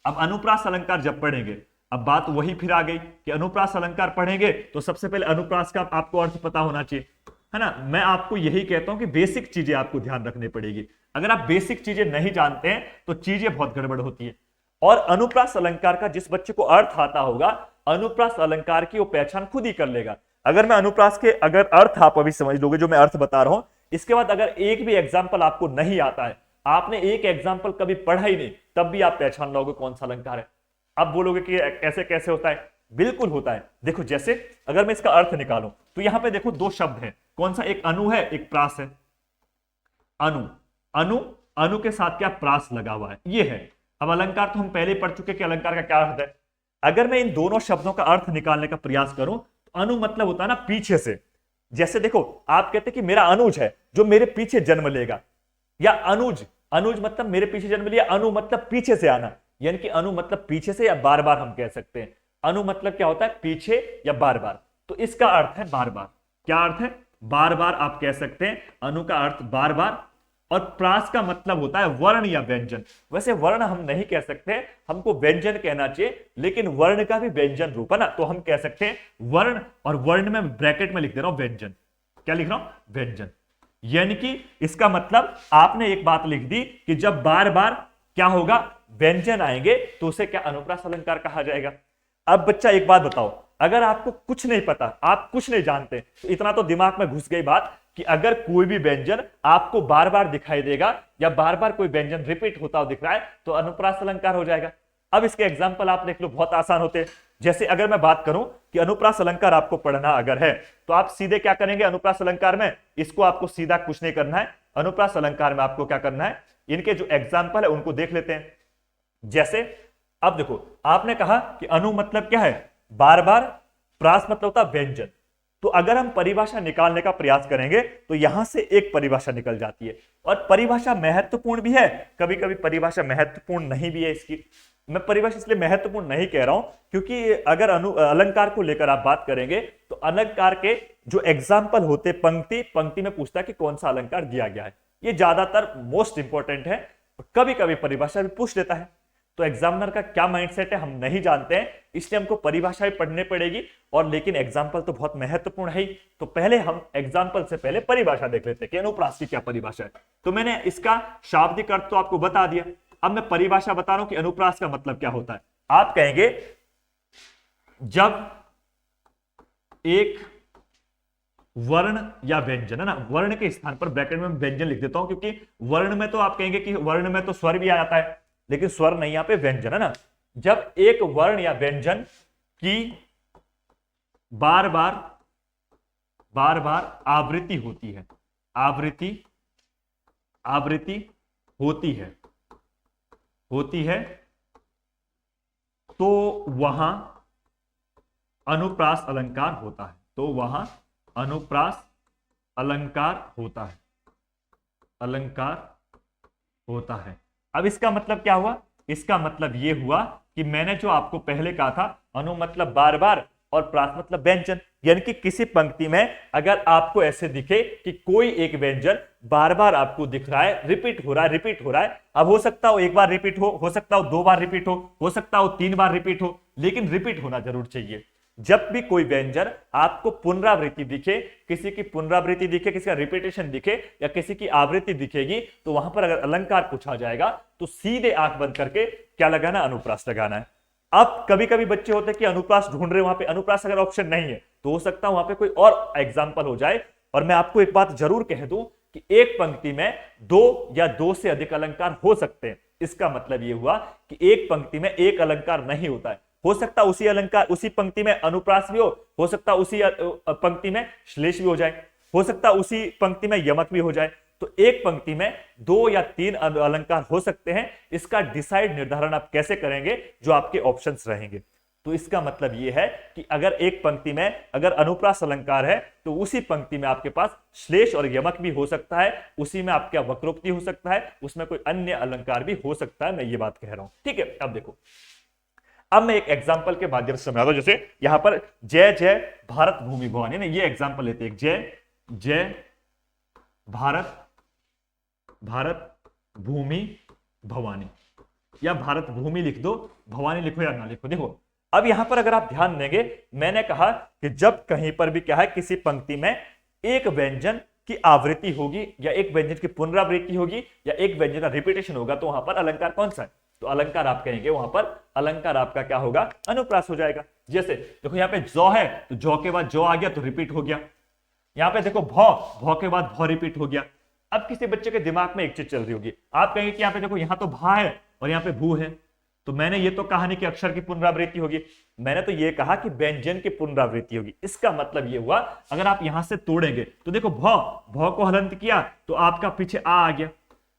Speaker 1: अब अनुप्रास अलंकार जब पढ़ेंगे, अब बात वही फिर आ गई कि अनुप्रास अलंकार पढ़ेंगे तो सबसे पहले अनुप्रास का आपको अर्थ पता होना चाहिए, है ना। मैं आपको यही कहता हूं कि बेसिक चीजें आपको ध्यान रखनी पड़ेगी। अगर आप बेसिक चीजें नहीं जानते हैं तो चीजें बहुत गड़बड़ होती है। और अनुप्रास अलंकार का जिस बच्चे को अर्थ आता होगा, अनुप्रास अलंकार की वो पहचान खुद ही कर लेगा। अगर मैं अनुप्रास के अगर अर्थ आप अभी समझ लोगे, जो मैं अर्थ बता रहा हूं, इसके बाद अगर एक भी एग्जाम्पल आपको नहीं आता है, आपने एक एग्जाम्पल कभी पढ़ा ही नहीं, तब भी आप पहचान लोगे कौन सा अलंकार है। अब बोलोगे कि ऐसे कैसे होता है? बिल्कुल होता है। देखो, जैसे अगर मैं इसका अर्थ निकालूं तो यहां पे देखो 2 शब्द है, कौन सा? एक अनु है, एक प्रास है। अनु, अनु, अनु के साथ क्या? प्रास लगा हुआ है, ये है। अब अलंकार तो हम पहले पढ़ चुके कि अलंकार का क्या अर्थ है। अगर मैं इन दोनों शब्दों का अर्थ निकालने का प्रयास करूं तो अनु मतलब होता है ना पीछे से। जैसे देखो, आप कहते कि मेरा अनुज है जो मेरे पीछे जन्म लेगा, या अनुज, अनुज मतलब मेरे पीछे जन्म लिया, अनु मतलब पीछे से आना, यानी कि अनु मतलब पीछे से या बार बार हम कह सकते हैं। अनु मतलब क्या होता है? पीछे या बार बार। तो इसका अर्थ है बार बार। क्या अर्थ है? बार बार आप कह सकते हैं। अनु का अर्थ बार बार। और प्रास का मतलब होता है वर्ण या व्यंजन। वैसे वर्ण हम नहीं कह सकते, हमको व्यंजन कहना चाहिए, लेकिन वर्ण का भी व्यंजन रूप है ना, तो हम कह सकते हैं वर्ण। और वर्ण में ब्रैकेट में लिख दे रहा हूं व्यंजन। क्या लिख रहा हूं? व्यंजन। यानी कि इसका मतलब आपने एक बात लिख दी कि जब बार बार क्या होगा? व्यंजन आएंगे, तो उसे क्या? अनुप्रास अलंकार कहा जाएगा। अब बच्चा एक बात बताओ, अगर आपको कुछ नहीं पता, आप कुछ नहीं जानते, तो इतना तो दिमाग में घुस गई बात कि अगर कोई भी व्यंजन आपको बार बार दिखाई देगा या बार बार कोई व्यंजन रिपीट होता हुआ दिख रहा है, तो अनुप्रास अलंकार हो जाएगा। अब इसके एग्जाम्पल आप देख लो, बहुत आसान होते हैं। जैसे अगर मैं बात करूं कि अनुप्रास अलंकार आपको पढ़ना अगर है, तो आप सीधे क्या करेंगे? अनुप्रास अलंकार में इसको आपको सीधा कुछ नहीं करना है। अनुप्रास अलंकार में आपको क्या करना है? इनके जो एग्जाम्पल है उनको देख लेते हैं। जैसे अब देखो, आपने कहा कि अनु मतलब क्या है? बार बार। प्रास मतलब होता है व्यंजन। तो अगर हम परिभाषा निकालने का प्रयास करेंगे तो यहां से एक परिभाषा निकल जाती है, और परिभाषा महत्वपूर्ण भी है, कभी कभी परिभाषा महत्वपूर्ण नहीं भी है। इसकी मैं परिभाषा इसलिए महत्वपूर्ण नहीं कह रहा हूं क्योंकि अगर अलंकार को लेकर आप बात करेंगे तो अलंकार के जो एग्जाम्पल होते, पंक्ति पंक्ति में पूछता है कि कौन सा अलंकार दिया गया है। ये ज्यादातर मोस्ट इंपॉर्टेंट है। कभी कभी परिभाषा भी पूछ लेता है, तो एग्जामिनर का क्या माइंडसेट है हम नहीं जानते हैं, इसलिए हमको परिभाषा भी पढ़नी पड़ेगी। और लेकिन एग्जाम्पल तो बहुत महत्वपूर्ण है ही, तो पहले हम एग्जाम्पल से पहले परिभाषा देख लेते हैं कि अनुप्रास की क्या परिभाषा है। तो मैंने इसका शाब्दिक अर्थ तो आपको बता दिया, अब मैं परिभाषा बता रहा हूं कि अनुप्रास का मतलब क्या होता है। आप कहेंगे जब एक वर्ण या व्यंजन, है ना, वर्ण के स्थान पर ब्रैकेट में व्यंजन लिख देता हूं, क्योंकि वर्ण में तो आप कहेंगे कि वर्ण में तो स्वर भी आ जाता है, लेकिन स्वर नहीं, यहां पे व्यंजन है ना। जब एक वर्ण या व्यंजन की बार बार आवृत्ति होती है, आवृत्ति होती है, तो वहां अनुप्रास अलंकार होता है। तो वहां अनुप्रास अलंकार होता है। अब इसका मतलब क्या हुआ? इसका मतलब यह हुआ कि मैंने जो आपको पहले कहा था, अनु मतलब बार बार और प्रास मतलब व्यंजन, यानी कि किसी पंक्ति में अगर आपको ऐसे दिखे कि कोई एक व्यंजन बार बार आपको दिख रहा है, रिपीट हो रहा है। अब हो सकता हो एक बार रिपीट हो सकता हो 2 बार रिपीट हो सकता हो 3 बार रिपीट हो, लेकिन रिपीट होना जरूर चाहिए। जब भी कोई व्यंजन आपको पुनरावृत्ति दिखे, किसी की पुनरावृत्ति दिखे, किसी का रिपीटेशन दिखे या किसी की आवृत्ति दिखेगी, तो वहां पर अगर अलंकार पूछा जाएगा तो सीधे आंख बंद करके क्या लगाना? अनुप्रास लगाना है। अब कभी कभी बच्चे होते हैं कि अनुप्रास ढूंढ रहे, वहां पे अनुप्रास अगर ऑप्शन नहीं है तो हो सकता है वहां पे कोई और एग्जाम्पल हो जाए। और मैं आपको एक बात जरूर कह दूं कि एक पंक्ति में 2 या 2 से अधिक अलंकार हो सकते हैं। इसका मतलब यह हुआ कि एक पंक्ति में एक अलंकार नहीं होता है। हो सकता उसी अलंकार, उसी पंक्ति में अनुप्रास भी हो सकता उसी पंक्ति में श्लेष भी हो जाए, हो सकता उसी पंक्ति में यमक भी हो जाए। तो एक पंक्ति में 2 या 3 अलंकार हो सकते हैं। इसका डिसाइड निर्धारण आप कैसे करेंगे, जो आपके ऑप्शंस रहेंगे। तो इसका मतलब यह है कि अगर एक पंक्ति में अगर अनुप्रास अलंकार है तो उसी पंक्ति में आपके पास श्लेष और यमक भी हो सकता है, उसी में आपका वक्रोक्ति हो सकता है, उसमें कोई अन्य अलंकार भी हो सकता है। मैं ये बात कह रहा हूं, ठीक है। अब देखो, अब मैं एक एग्जांपल के माध्यम से समझाता हूं। जैसे यहां पर जय जय भारत भूमि भवानी ना, ये एग्जांपल लेते हैं। जय जय भारत भारत भूमि भवानी, या भारत भूमि लिख दो, भवानी लिखो या ना लिखो। देखो अब यहां पर अगर आप ध्यान देंगे, मैंने कहा कि जब कहीं पर भी क्या है, किसी पंक्ति में एक व्यंजन की आवृत्ति होगी या एक व्यंजन की पुनरावृत्ति होगी या एक व्यंजन का रिपीटेशन होगा, तो वहां पर अलंकार कौन सा है? तो अलंकार आप कहेंगे वहां पर अलंकार आपका क्या होगा? अनुप्रास हो जाएगा। जैसे देखो यहां पे जौ है तो जौ के बाद जौ आ गया तो रिपीट हो गया। यहां पे देखो भौ, भौ के बाद भौ रिपीट हो गया। अब किसी बच्चे के दिमाग में एक चीज चल रही होगी, आप कहेंगे कि यहां पे देखो यहां तो भा है और यहां पे भू है, तो मैंने ये तो कहा नहीं कि अक्षर की पुनरावृत्ति होगी, मैंने तो ये कहा कि व्यंजन की पुनरावृत्ति होगी। इसका मतलब ये हुआ, अगर आप यहां से तोड़ेंगे तो देखो भौ, भौ को हलंत किया तो आपका पीछे आ गया,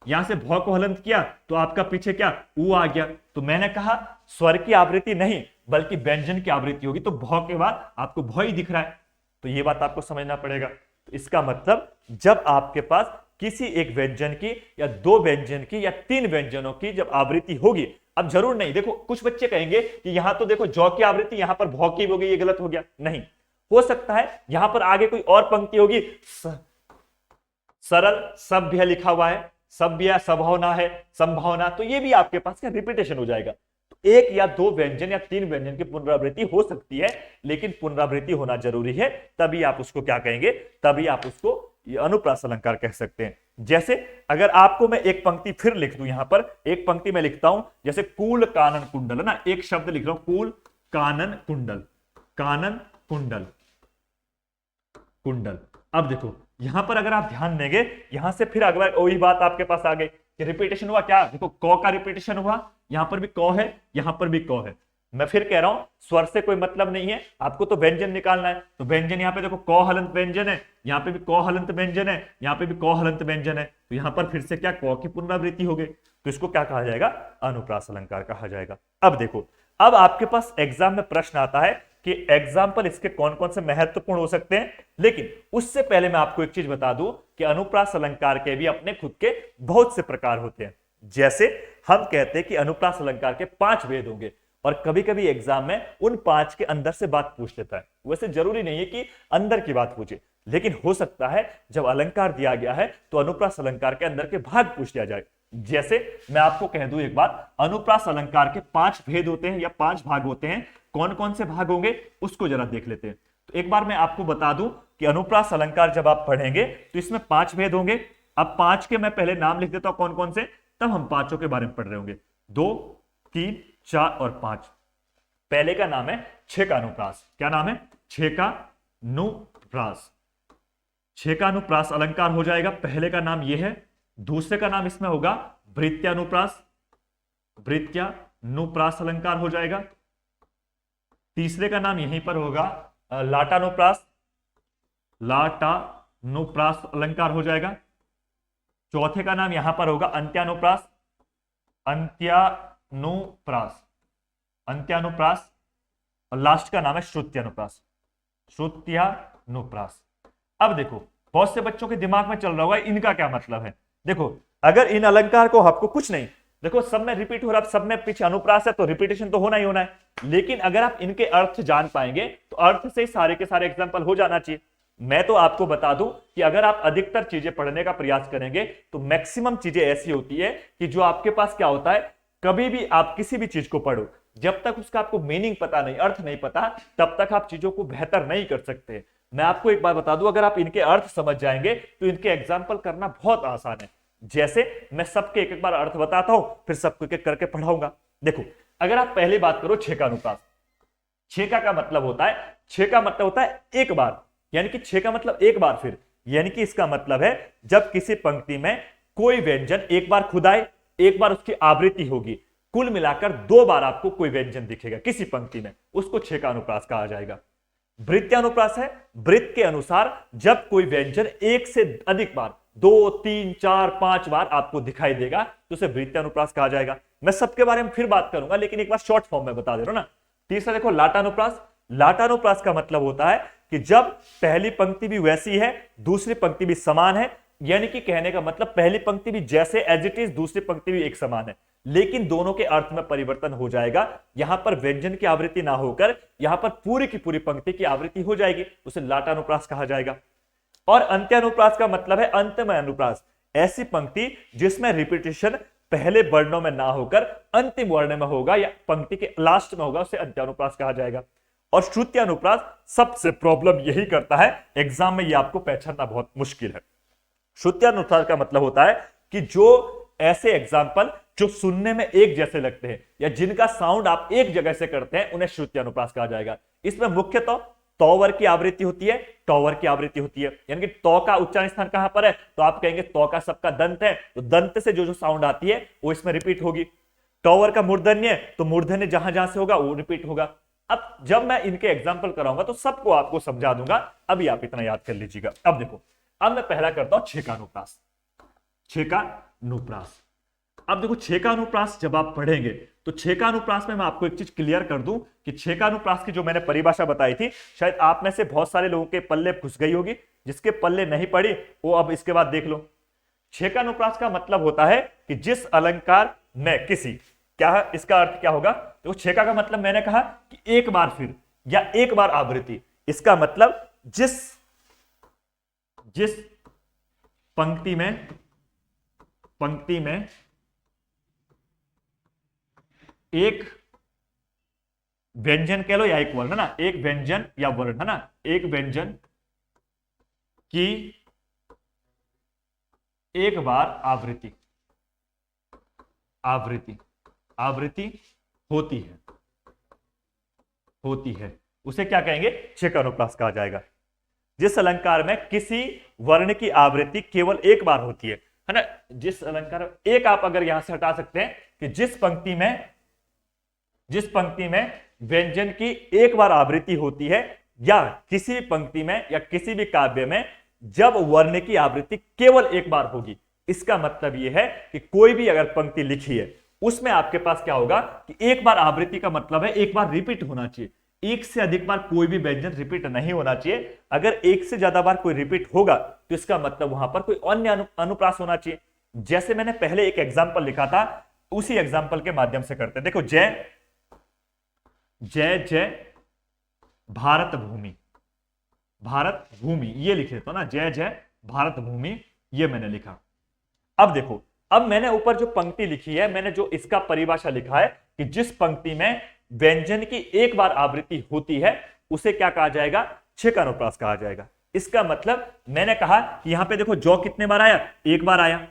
Speaker 1: यहां से भौ को हलंत किया तो आपका पीछे क्या? ऊ आ गया। तो मैंने कहा स्वर की आवृत्ति नहीं बल्कि व्यंजन की आवृत्ति होगी, तो भौ के बाद आपको भौ ही दिख रहा है, तो ये बात आपको समझना पड़ेगा। तो इसका मतलब जब आपके पास किसी एक व्यंजन की या 2 व्यंजन की या 3 व्यंजनों की जब आवृत्ति होगी, अब जरूर नहीं, देखो कुछ बच्चे कहेंगे कि यहां तो देखो जौ की आवृत्ति यहां पर भौ की हो गई, ये गलत हो गया। नहीं, हो सकता है यहां पर आगे कोई और पंक्ति होगी, सरल सभ्य लिखा हुआ है, सभ्य संभावना है, संभावना, तो ये भी आपके पास क्या रिपीटेशन हो जाएगा। तो 1 या 2 व्यंजन या 3 व्यंजन की पुनरावृत्ति हो सकती है, लेकिन पुनरावृत्ति होना जरूरी है, तभी आप उसको क्या कहेंगे? तभी आप उसको अनुप्रास अलंकार कह सकते हैं। जैसे अगर आपको मैं एक पंक्ति फिर लिख दूं, यहां पर एक पंक्ति में लिखता हूं, जैसे कूल कानन कुंडल है ना, एक शब्द लिख रहा हूं, कूल कानन कुंडल, कानन कुंडल, कुंडल। अब देखो यहां पर अगर आप ध्यान देंगे, यहां से फिर अगला वही बात आपके पास आ गई कि रिपीटेशन हुआ क्या? देखो कौ का रिपीटेशन हुआ, यहां पर भी कौ है, यहां पर भी कौ है। मैं फिर कह रहा हूं स्वर से कोई मतलब नहीं है, आपको तो व्यंजन निकालना है। तो व्यंजन यहां पे देखो कौ हलंत व्यंजन है, यहां पे भी कौ हलंत व्यंजन है, यहां पे भी कौ हलंत व्यंजन है, तो यहां पर फिर से क्या? कौ की पुनरावृत्ति हो गई, तो इसको क्या कहा जाएगा? अनुप्रास अलंकार कहा जाएगा। अब देखो, अब आपके पास एग्जाम में प्रश्न आता है कि एग्जाम्पल इसके कौन कौन से महत्वपूर्ण हो सकते हैं, लेकिन उससे पहले मैं आपको एक चीज बता दूं कि अनुप्रास अलंकार के भी अपने खुद के बहुत से प्रकार होते हैं। जैसे हम कहते हैं कि अनुप्रास अलंकार के 5 भेद होंगे, और कभी कभी एग्जाम में उन 5 के अंदर से बात पूछ लेता है। वैसे जरूरी नहीं है कि अंदर की बात पूछे, लेकिन हो सकता है जब अलंकार दिया गया है तो अनुप्रास अलंकार के अंदर के भाग पूछ लिया जाए। जैसे मैं आपको कह दूं एक बात, अनुप्रास अलंकार के 5 भेद होते हैं या 5 भाग होते हैं। कौन कौन से भाग होंगे उसको जरा देख लेते हैं। तो एक बार मैं आपको बता दूं कि अनुप्रास अलंकार जब आप पढ़ेंगे तो इसमें 5 भेद होंगे। अब 5 के मैं पहले नाम लिख देता हूं कौन कौन से, तब हम 5 के बारे में पढ़ रहे होंगे। 2, 3, 4 और 5। पहले का नाम है छेकानुप्रास। क्या नाम है? छेकानुप्रास। छेकानुप्रास अलंकार हो जाएगा, पहले का नाम यह है। दूसरे का नाम इसमें होगा भृत्यानुप्रास, भृत्यानुप्रास अलंकार हो जाएगा। तीसरे का नाम यहीं पर होगा लाटानुप्रास, लाटानुप्रास अलंकार हो जाएगा। चौथे का नाम यहां पर होगा अंत्यानुप्रास, अंत्यानुप्रास, अंत्यानुप्रास। और लास्ट का नाम है श्रुत्यानुप्रास, श्रुत्यानुप्रास। अब देखो बहुत से बच्चों के दिमाग में चल रहा होगा इनका क्या मतलब है। देखो अगर इन अलंकार को आपको कुछ नहीं, देखो सब में रिपीट हो रहा है, सब में पीछे अनुप्रास है तो रिपीटेशन तो होना ही होना है, लेकिन अगर आप इनके अर्थ जान पाएंगे तो अर्थ से सारे के सारे एग्जांपल हो जाना चाहिए। मैं तो आपको बता दूं कि अगर आप अधिकतर चीजें पढ़ने का प्रयास करेंगे तो मैक्सिमम चीजें ऐसी होती है कि जो आपके पास क्या होता है, कभी भी आप किसी भी चीज को पढ़ो, जब तक उसका आपको मीनिंग पता नहीं, अर्थ नहीं पता, तब तक आप चीजों को बेहतर नहीं कर सकते। मैं आपको एक बात बता दूं, अगर आप इनके अर्थ समझ जाएंगे तो इनके एग्जाम्पल करना बहुत आसान है। जैसे मैं सबके एक एक बार अर्थ बताता हूं, फिर सबको एक एक करके पढ़ाऊंगा। देखो अगर आप पहले बात करो छेकानुप्रास, छेका का मतलब होता है, छेका मतलब होता है एक बार, यानी कि छे का मतलब एक बार फिर, यानी कि इसका मतलब है जब किसी पंक्ति में कोई व्यंजन एक बार खुद आए, एक बार उसकी आवृत्ति होगी, कुल मिलाकर 2 बार आपको कोई व्यंजन दिखेगा किसी पंक्ति में, उसको छेकानुप्रास कहा जाएगा। भृत्यानुप्रास है, वृत्त के अनुसार जब कोई व्यंजन एक से अधिक बार 2 3 4 5 बार आपको दिखाई देगा तो उसे वृत्तानुप्रास कहा जाएगा। मैं सबके बारे में फिर बात करूंगा, लेकिन एक बार शॉर्ट फॉर्म में बता दे रहा हूं ना। तीसरा देखो लाटानुप्रास। लाटानुप्रास का मतलब होता है कि जब पहली पंक्ति भी वैसी है, दूसरी पंक्ति भी समान है, यानी कि कहने का मतलब पहली पंक्ति भी जैसे एज इट इज, दूसरी पंक्ति भी एक समान है, लेकिन दोनों के अर्थ में परिवर्तन हो जाएगा। यहां पर व्यंजन की आवृत्ति ना होकर यहां पर पूरी की पूरी पंक्ति की आवृत्ति हो जाएगी, उसे लाटानुप्रास कहा जाएगा। और अंत्यानुप्रास का मतलब है अंतमय अनुप्रास, ऐसी पंक्ति जिसमें रिपीटेशन पहले वर्णों में ना होकर अंतिम वर्ण में होगा या पंक्ति के लास्ट में होगा, उसे अंत्यानुप्रास कहा जाएगा। और श्रुत्यानुप्रास सबसे प्रॉब्लम यही करता है, एग्जाम में ये आपको पहचानना बहुत मुश्किल है। श्रुत्यानुप्रास का मतलब होता है कि जो ऐसे एग्जाम्पल जो सुनने में एक जैसे लगते हैं या जिनका साउंड आप एक जगह से करते हैं, उन्हें श्रुत्यानुप्रास कहा जाएगा। इसमें मुख्यतः तौवर की आवृत्ति होती है, टॉवर की आवृत्ति होती है, यानी कि तौ का उच्चारण स्थान कहां पर है, तो आप कहेंगे तौ का सबका दंत है, तो दंत से जो जो साउंड आती है वो इसमें रिपीट होगी। टॉवर का मूर्धन्य, तो मूर्धन्य जहां जहां से होगा वो रिपीट होगा। अब जब मैं इनके एग्जाम्पल कराऊंगा तो सबको आपको समझा दूंगा, अभी आप इतना याद कर लीजिएगा। अब देखो, अब मैं पहला करता हूं छेकानुप्रास। छेकानुप्रास, अब देखो छेकानुप्रास जब आप पढ़ेंगे तो छेकानुप्रास में मैं आपको एक चीज क्लियर कर दूं कि छेकानुप्रास की जो मैंने परिभाषा बताई थी, शायद आप में से बहुत सारे लोगों के पल्ले घुस गई होगी, जिसके पल्ले नहीं पड़ी वो अब इसके बाद देख लो। छेकानुप्रास का मतलब होता है कि जिस अलंकार में किसी, क्या है इसका अर्थ क्या होगा, तो छेका का मतलब मैंने कहा कि एक बार फिर या एक बार आवृत्ति। इसका मतलब जिस पंक्ति में एक व्यंजन कह लो या एक वर्ण, है ना, एक व्यंजन या वर्ण, है ना, एक व्यंजन की एक बार आवृत्ति होती है, उसे क्या कहेंगे, छेकानुप्रास कहा जाएगा। जिस अलंकार में किसी वर्ण की आवृत्ति केवल एक बार होती है ना, जिस अलंकार एक आप अगर यहां से हटा सकते हैं कि जिस पंक्ति में व्यंजन की एक बार आवृत्ति होती है, या किसी भी पंक्ति में या किसी भी काव्य में जब वर्ण की आवृत्ति केवल एक बार होगी। इसका मतलब यह है कि कोई भी अगर पंक्ति लिखी है उसमें आपके पास क्या होगा कि एक बार आवृत्ति का मतलब है एक बार रिपीट होना चाहिए, एक से अधिक बार कोई भी व्यंजन रिपीट नहीं होना चाहिए। अगर एक से ज्यादा बार कोई रिपीट होगा तो इसका मतलब वहां पर कोई अन्य अनुप्रास होना चाहिए। जैसे मैंने पहले एक एग्जाम्पल लिखा था, उसी एग्जाम्पल के माध्यम से करते हैं। देखो, जय जय जय भारत भूमि ये लिखे तो ना, जय जय भारत भूमि, ये मैंने लिखा। अब देखो, अब मैंने ऊपर जो पंक्ति लिखी है, मैंने जो इसका परिभाषा लिखा है कि जिस पंक्ति में व्यंजन की एक बार आवृत्ति होती है उसे क्या कहा जाएगा, छेकानुप्रास कहा जाएगा। इसका मतलब मैंने कहा कि यहां पे देखो, जौ कितने बार आया, एक बार आया,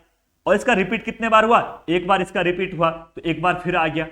Speaker 1: और इसका रिपीट कितने बार हुआ, एक बार इसका रिपीट हुआ, तो एक बार फिर आ गया।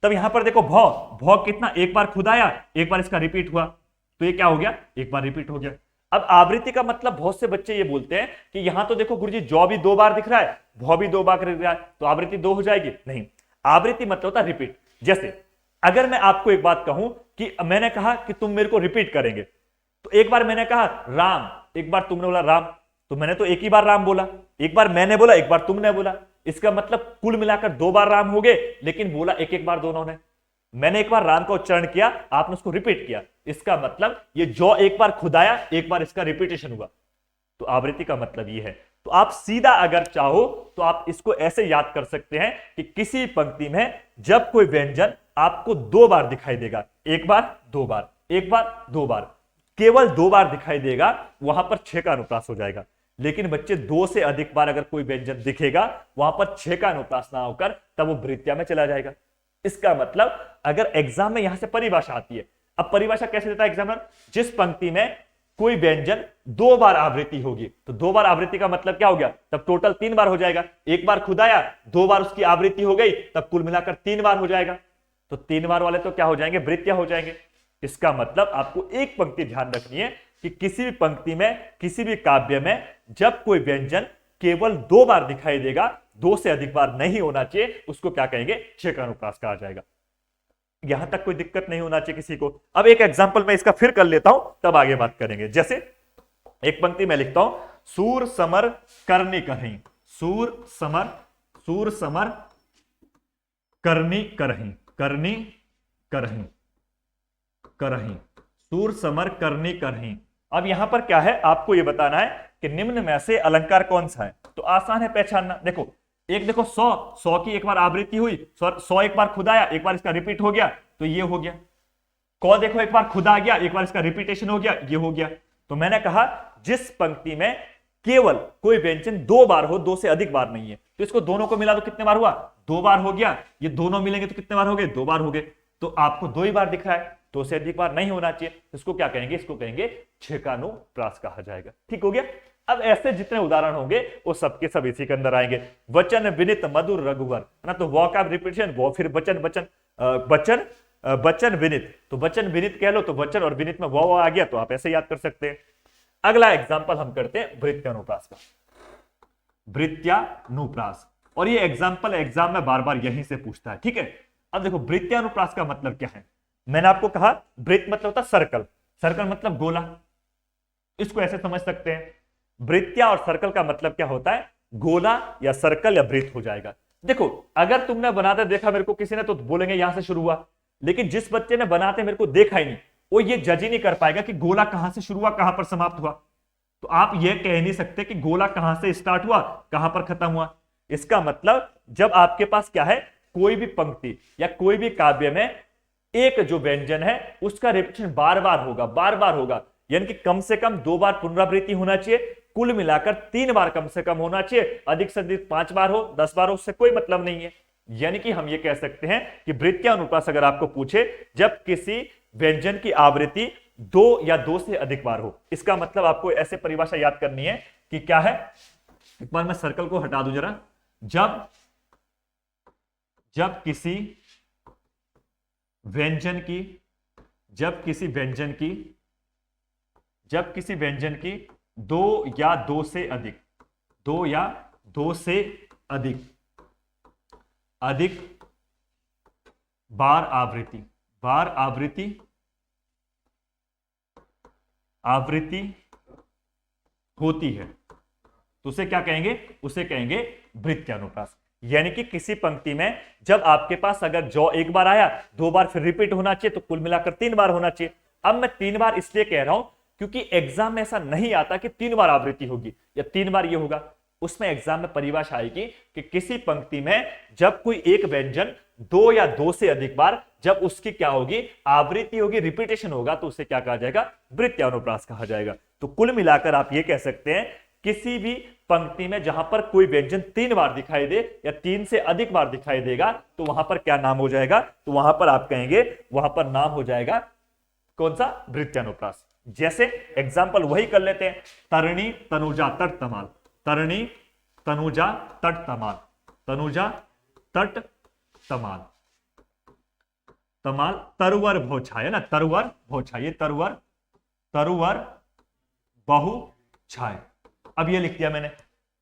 Speaker 1: तब यहां पर देखो भौ कितना, एक बार खुद आया, एक बार इसका रिपीट हुआ, तो ये क्या हो गया, एक बार रिपीट हो गया। अब आवृत्ति का मतलब बहुत से बच्चे ये बोलते हैं कि यहां तो देखो गुरुजी, जौ भी 2 बार दिख रहा है, भौ भी 2 बार दिख रहा है, तो आवृत्ति 2 हो जाएगी। नहीं, आवृत्ति मतलब होता है रिपीट। जैसे अगर मैं आपको एक बात कहूं कि मैंने कहा कि तुम मेरे को रिपीट करेंगे, तो एक बार मैंने कहा राम, एक बार तुमने बोला राम, तो मैंने तो एक ही बार राम बोला, एक बार मैंने बोला, एक बार तुमने बोला। इसका मतलब कुल मिलाकर 2 बार राम हो गए, लेकिन बोला एक एक बार दोनों ने। मैंने एक बार राम का उच्चारण किया, आपने उसको रिपीट किया, इसका मतलब ये जो एक बार खुद आया, एक बार इसका रिपीटेशन हुआ, तो आवृत्ति का मतलब ये है। तो आप सीधा अगर चाहो तो आप इसको ऐसे याद कर सकते हैं कि किसी पंक्ति में जब कोई व्यंजन आपको 2 बार दिखाई देगा, एक बार 2 बार, एक बार 2 बार, केवल 2 बार दिखाई देगा, वहां पर छेकानुप्रास हो जाएगा। लेकिन बच्चे 2 से अधिक बार अगर कोई व्यंजन दिखेगा, वहां पर छेकानुप्रास ना होकर तब वो वृत्त्या में चला जाएगा। इसका मतलब अगर एग्जाम में यहां से परिभाषा आती है, अब परिभाषा कैसे देता है एग्जामिनर, जिस पंक्ति में कोई व्यंजन 2 बार आवृत्ति होगी, तो 2 बार आवृत्ति का मतलब क्या हो गया, तब टोटल 3 बार हो जाएगा। एक बार खुद आया, 2 बार उसकी आवृत्ति हो गई, तब कुल मिलाकर 3 बार हो जाएगा। तो 3 बार वाले तो क्या हो जाएंगे, वृत्तियां हो जाएंगे। इसका मतलब आपको एक पंक्ति ध्यान रखनी है कि किसी भी पंक्ति में, किसी भी काव्य में जब कोई व्यंजन केवल 2 बार दिखाई देगा, 2 से अधिक बार नहीं होना चाहिए, उसको क्या कहेंगे, छेकानुप्रास कहा जाएगा। यहां तक कोई दिक्कत नहीं होना चाहिए किसी को। अब एक एग्जांपल मैं इसका फिर कर लेता हूं, तब आगे बात करेंगे। जैसे एक पंक्ति में लिखता हूं, सूर समर करनी करही, सूर समर करनी करही, करनी करही, करही, सूर समर करनी करही। अब यहां पर क्या है, आपको यह बताना है कि निम्न में से अलंकार कौन सा है। तो आसान है पहचानना। देखो एक देखो 100 की एक बार आवृत्ति हुई, 100 एक बार खुद आया, एक बार इसका रिपीट हो गया, तो ये हो गया। देखो एक बार खुद आ गया, एक बार इसका रिपीटेशन हो गया, ये हो गया। तो मैंने कहा जिस पंक्ति में केवल कोई व्यंजन 2 बार हो, 2 से अधिक बार नहीं है, तो इसको दोनों को मिला तो कितने बार हुआ, 2 बार हो गया। ये दोनों मिलेंगे तो कितने बार हो गए, 2 बार हो गए। तो आपको 2 ही बार दिख रहा है, 2 से अधिक बार नहीं होना चाहिए। इसको क्या कहेंगे, इसको कहेंगे छेकानुप्रास कहा जाएगा। ठीक हो गया। अब ऐसे जितने उदाहरण होंगे वो सबके सब इसी के अंदर आएंगे। वचन विनित मधुर रघुवर, ना तो वॉ का रिपीटेशन, वो फिर वचन वचन वचन वचन विनित, तो वचन विनित कह लो तो वचन और विनित में वो आ गया, तो आप ऐसे याद कर सकते हैं। अगला एग्जाम्पल हम करते हैं वृत्यानुप्रास का, वृत्यानुप्रास। और ये एग्जाम्पल एग्जाम में बार बार यहीं से पूछता है। ठीक है। अब देखो वृत्यानुप्रास का मतलब क्या है। मैंने आपको कहा वृत्त मतलब होता सर्कल, सर्कल मतलब गोला, इसको ऐसे समझ सकते हैं। वृत्या और सर्कल का मतलब क्या होता है, गोला या सर्कल या वृत्त हो जाएगा। देखो अगर तुमने बनाते देखा मेरे को किसी ने, तो बोलेंगे यहां से शुरू हुआ, लेकिन जिस बच्चे ने बनाते मेरे को देखा ही नहीं, वो ये जज ही नहीं कर पाएगा कि गोला कहां से शुरू हुआ, कहां पर समाप्त हुआ। तो आप ये कह नहीं सकते कि गोला कहां से स्टार्ट हुआ, कहां पर खत्म हुआ। इसका मतलब जब आपके पास क्या है, कोई भी पंक्ति या कोई भी काव्य में एक जो व्यंजन है उसका रिपीटेशन बार बार होगा, बार बार होगा, यानी कि कम से कम 2 बार पुनरावृत्ति होना चाहिए, कुल मिलाकर 3 बार कम से कम होना चाहिए। अधिक से अधिक 5 बार हो, 10 बार हो, उससे कोई मतलब नहीं है। यानी कि हम ये कह सकते हैं कि वृत्यानुप्रास अगर आपको पूछे जब किसी व्यंजन की आवृत्ति 2 या 2 से अधिक बार हो, इसका मतलब आपको ऐसे परिभाषा याद करनी है कि क्या है। एक बार मैं सर्कल को हटा दूं जरा। जब किसी व्यंजन की 2 या 2 से अधिक, 2 या 2 से अधिक बार आवृत्ति होती है, तो उसे क्या कहेंगे, उसे कहेंगे वृत्यानुप्रास। यानी कि किसी पंक्ति में जब आपके पास अगर जो एक बार आया, 2 बार फिर रिपीट होना चाहिए, तो कुल मिलाकर 3 बार होना चाहिए। अब मैं 3 बार इसलिए कह रहा हूं क्योंकि एग्जाम में ऐसा नहीं आता कि 3 बार आवृत्ति होगी या 3 बार ये होगा। उसमें एग्जाम में परिभाषा आएगी कि किसी पंक्ति में जब कोई एक व्यंजन 2 या 2 से अधिक बार जब उसकी क्या होगी, आवृत्ति होगी, रिपीटेशन होगा, तो उसे क्या कहा जाएगा, वृत्यानुप्रास कहा जाएगा। तो कुल मिलाकर आप ये कह सकते हैं किसी भी पंक्ति में जहां पर कोई व्यंजन 3 बार दिखाई दे या 3 से अधिक बार दिखाई देगा, तो वहां पर क्या नाम हो जाएगा, तो वहां पर आप कहेंगे, वहां पर नाम हो जाएगा कौन सा, वृत्यानुप्रास। जैसे एग्जाम्पल वही कर लेते हैं, तरणी तनुजा तट तमाल, तरणी तनुजा तट तमाल, तनुजा तट तमाल, तमाल तरुवर भौछाय है ना, तरुवर भौछाय, ये तरुवर बहु छाय। अब ये लिख दिया मैंने।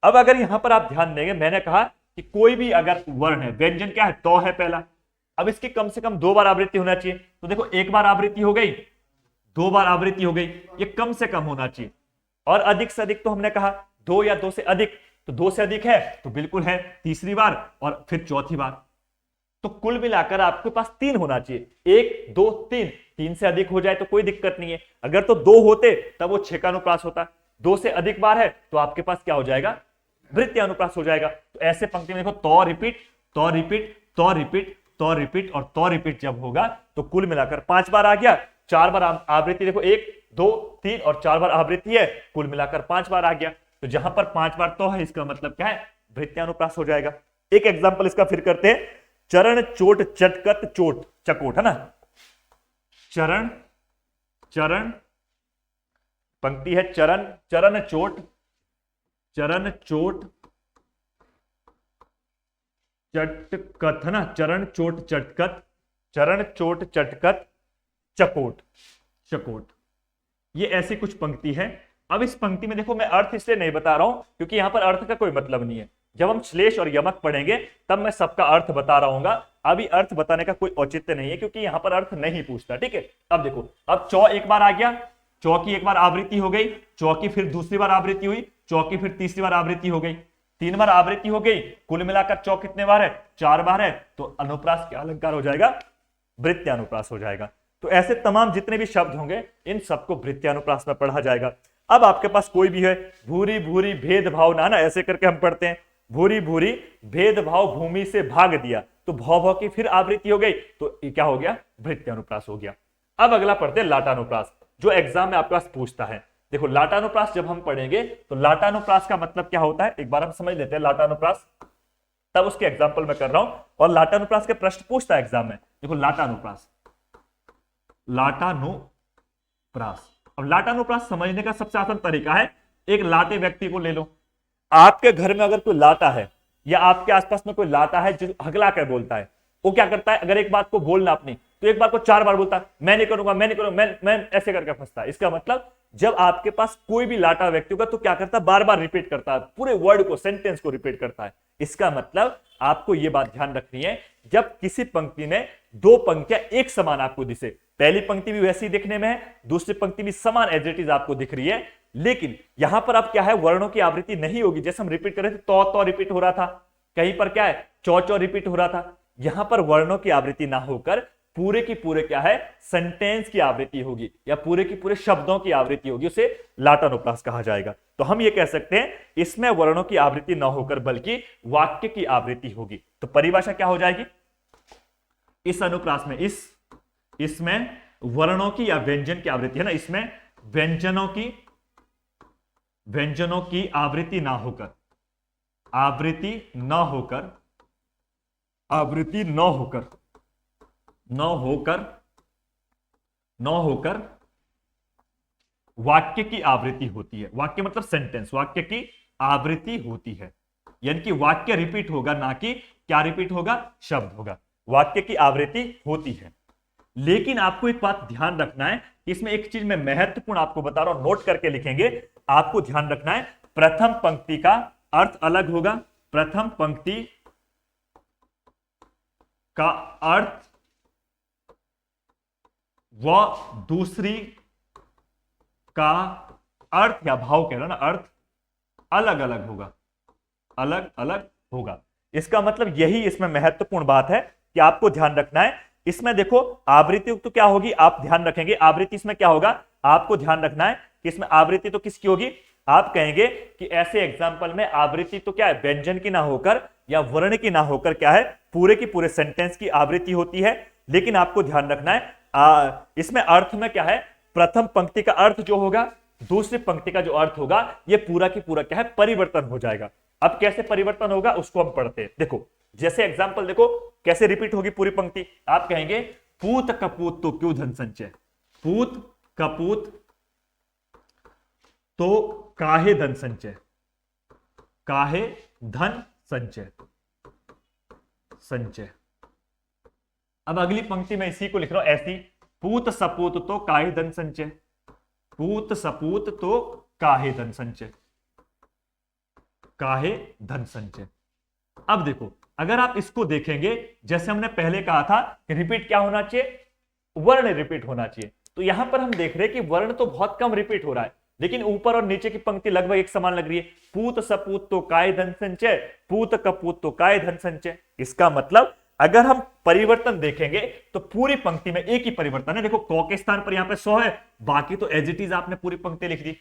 Speaker 1: अब अगर यहां पर आप ध्यान देंगे, मैंने कहा कि कोई भी अगर वर्ण है, व्यंजन क्या है, तो है पहला, अब इसकी कम से कम 2 बार आवृत्ति होना चाहिए। तो देखो 1 बार आवृत्ति हो गई, 2 बार आवृत्ति हो गई, ये कम से कम होना चाहिए। और अधिक से अधिक तो हमने कहा 2 या 2 से अधिक, तो 2 से अधिक है तो बिल्कुल है, तीसरी बार और फिर चौथी बार। तो कुल मिलाकर आपके पास 3 होना चाहिए, 1 2 3, 3 से अधिक हो जाए तो कोई दिक्कत नहीं है। अगर तो 2 होते तब वो छेकानुप्रास होता, 2 से अधिक बार है तो आपके पास क्या हो जाएगा, वृत्यानुप्रास हो जाएगा। तो ऐसे पंक्ति में देखो तो रिपीट, तो रिपीट, तो रिपीट, तो रिपीट और तो रिपीट जब होगा तो कुल मिलाकर 5 बार आ गया। 4 बार आवृत्ति, देखो 1 2 3 और 4 बार आवृत्ति है, कुल मिलाकर 5 बार आ गया। तो जहां पर 5 बार तो है, इसका मतलब क्या है, वृत्यानुप्रास हो जाएगा। एक एग्जांपल इसका फिर करते हैं, चरण चोट चटकत चोट चकोट, है ना, चरण पंक्ति है, चरण चोट चटकत, है ना, चरण चोट चटकत चकोट। ये ऐसी कुछ पंक्ति है। अब इस पंक्ति में देखो मैं अर्थ इसलिए नहीं बता रहा हूं क्योंकि यहां पर अर्थ का कोई मतलब नहीं है। जब हम श्लेष और यमक पढ़ेंगे तब मैं सबका अर्थ बता रहा हूंगा, अभी अर्थ बताने का कोई औचित्य नहीं है क्योंकि यहां पर अर्थ नहीं पूछता। ठीक है। अब देखो, अब चौ एक बार आ गया, चौ की एक बार आवृत्ति हो गई, चौ की फिर दूसरी बार आवृत्ति हुई, चौकी फिर तीसरी बार आवृत्ति हो गई, 3 बार आवृत्ति हो गई, कुल मिलाकर चौक कितने बार है, 4 बार है, तो अनुप्रास क्या अलंकार हो जाएगा, वृत्त्यानुप्रास हो जाएगा। तो ऐसे तमाम जितने भी शब्द होंगे इन सबको वृत्त्यानुप्रास में पढ़ा जाएगा। अब आपके पास कोई भी है, भूरी भूरी भेदभाव ना, ऐसे करके हम पढ़ते हैं, भूरी भूरी भेदभाव भूमि से भाग दिया, तो भाव भाव की फिर आवृत्ति हो गई, तो ये क्या हो गया, वृत्त्यानुप्रास हो गया। अब अगला पढ़ते हैं लाटानुप्रास, जो एग्जाम में आपके पास पूछता है। देखो लाटानुप्रास जब हम पढ़ेंगे तो लाटानुप्रास का मतलब क्या होता है एक बार हम समझ लेते हैं। लाटानुप्रास तब उसके एग्जाम्पल में कर रहा हूं, और लाटानुप्रास के प्रश्न पूछता है एग्जाम में। देखो लाटानुप्रास, लाटानुप्रास, अब लाटानुप्रास समझने का सबसे आसान तरीका है, एक लाटे व्यक्ति को ले लो। आपके घर में अगर कोई लाटा है या आपके आसपास में कोई लाटा है जो हगला कर बोलता है, वो क्या करता है, अगर एक बात को बोलना अपनी तो एक बात को 4 बार बोलता है, मैं नहीं करूंगा, मैं नहीं करूंगा, मैं ऐसे करके फंसता है। इसका मतलब जब आपके पास कोई भी लाटा व्यक्ति होगा तो क्या करता है, बार बार रिपीट करता है, पूरे वर्ड को, सेंटेंस को रिपीट करता है। इसका मतलब आपको यह बात ध्यान रखनी है, जब किसी पंक्ति में 2 पंक्तियां एक समान आपको दिसे, पहली पंक्ति भी वैसी दिखने में है, दूसरी पंक्ति भी समान एज इट इज आपको दिख रही है, लेकिन यहां पर अब क्या है, वर्णों की आवृत्ति नहीं होगी। जैसे हम रिपीट कर रहे थे, तो रिपीट हो रहा था, कहीं पर क्या है, चौ रिपीट हो रहा था। यहां पर वर्णों की आवृत्ति ना होकर पूरे की पूरे क्या है, सेंटेंस की आवृत्ति होगी या पूरे की पूरे शब्दों की आवृत्ति होगी, उसे लाटानुप्रास कहा जाएगा। तो हम ये कह सकते हैं इसमें वर्णों की आवृत्ति ना होकर बल्कि वाक्य की आवृत्ति होगी। तो परिभाषा क्या हो जाएगी इस अनुप्रास में, इसमें वर्णों की या व्यंजन की आवृत्ति है ना, इसमें व्यंजनों की आवृत्ति ना होकर, न होकर वाक्य की आवृत्ति होती है। वाक्य मतलब सेंटेंस, वाक्य की आवृत्ति होती है, यानी कि वाक्य रिपीट होगा, ना कि क्या रिपीट होगा, शब्द होगा, वाक्य की आवृत्ति होती है। लेकिन आपको एक बात ध्यान रखना है, इसमें एक चीज मैं महत्वपूर्ण आपको बता रहा हूं, नोट करके लिखेंगे, आपको ध्यान रखना है, प्रथम पंक्ति का अर्थ अलग होगा, प्रथम पंक्ति का अर्थ व दूसरी का अर्थ या भाव कह रहा ना, अर्थ अलग अलग होगा। इसका मतलब यही इसमें महत्वपूर्ण बात है कि आपको ध्यान रखना है। इसमें देखो आवृत्ति तो क्या होगी, आप ध्यान रखेंगे, आवृत्ति इसमें क्या होगा, आपको ध्यान रखना है कि इसमें आवृत्ति तो किसकी होगी, आप कहेंगे कि ऐसे एग्जाम्पल में आवृत्ति तो क्या है, व्यंजन की ना होकर या वर्ण की ना होकर क्या है, पूरे की पूरे सेंटेंस की आवृत्ति होती है। लेकिन आपको ध्यान रखना है इसमें अर्थ में क्या है, प्रथम पंक्ति का अर्थ जो होगा, दूसरी पंक्ति का जो अर्थ होगा, ये पूरा की पूरा क्या है, परिवर्तन हो जाएगा। अब कैसे परिवर्तन होगा उसको हम पढ़ते हैं। देखो जैसे एग्जाम्पल देखो कैसे रिपीट होगी पूरी पंक्ति, आप कहेंगे पूत कपूत तो क्यों धन संचय, पूत कपूत तो काहे धन संचय, काहे धन संचय। अब अगली पंक्ति में इसी को लिख रहा हूं ऐसी, पूत सपूत तो काहे धन संचय, पूत सपूत तो काहे धन संचय, काहे धन संचय। अब देखो अगर आप इसको देखेंगे, जैसे हमने पहले कहा था कि रिपीट क्या होना चाहिए, वर्ण रिपीट होना चाहिए, तो यहां पर हम देख रहे हैं कि वर्ण तो बहुत कम रिपीट हो रहा है, लेकिन ऊपर और नीचे की पंक्ति लगभग एक समान लग रही है, पूत सपूत तो काय धन संचय, पूत कपूत तो काय धन संचय। इसका मतलब अगर हम परिवर्तन देखेंगे तो पूरी पंक्ति में एक ही परिवर्तन है। देखो क के स्थान पर यहां पे 100 है, बाकी तो एज इट इज आपने पूरी पंक्ति लिख दी।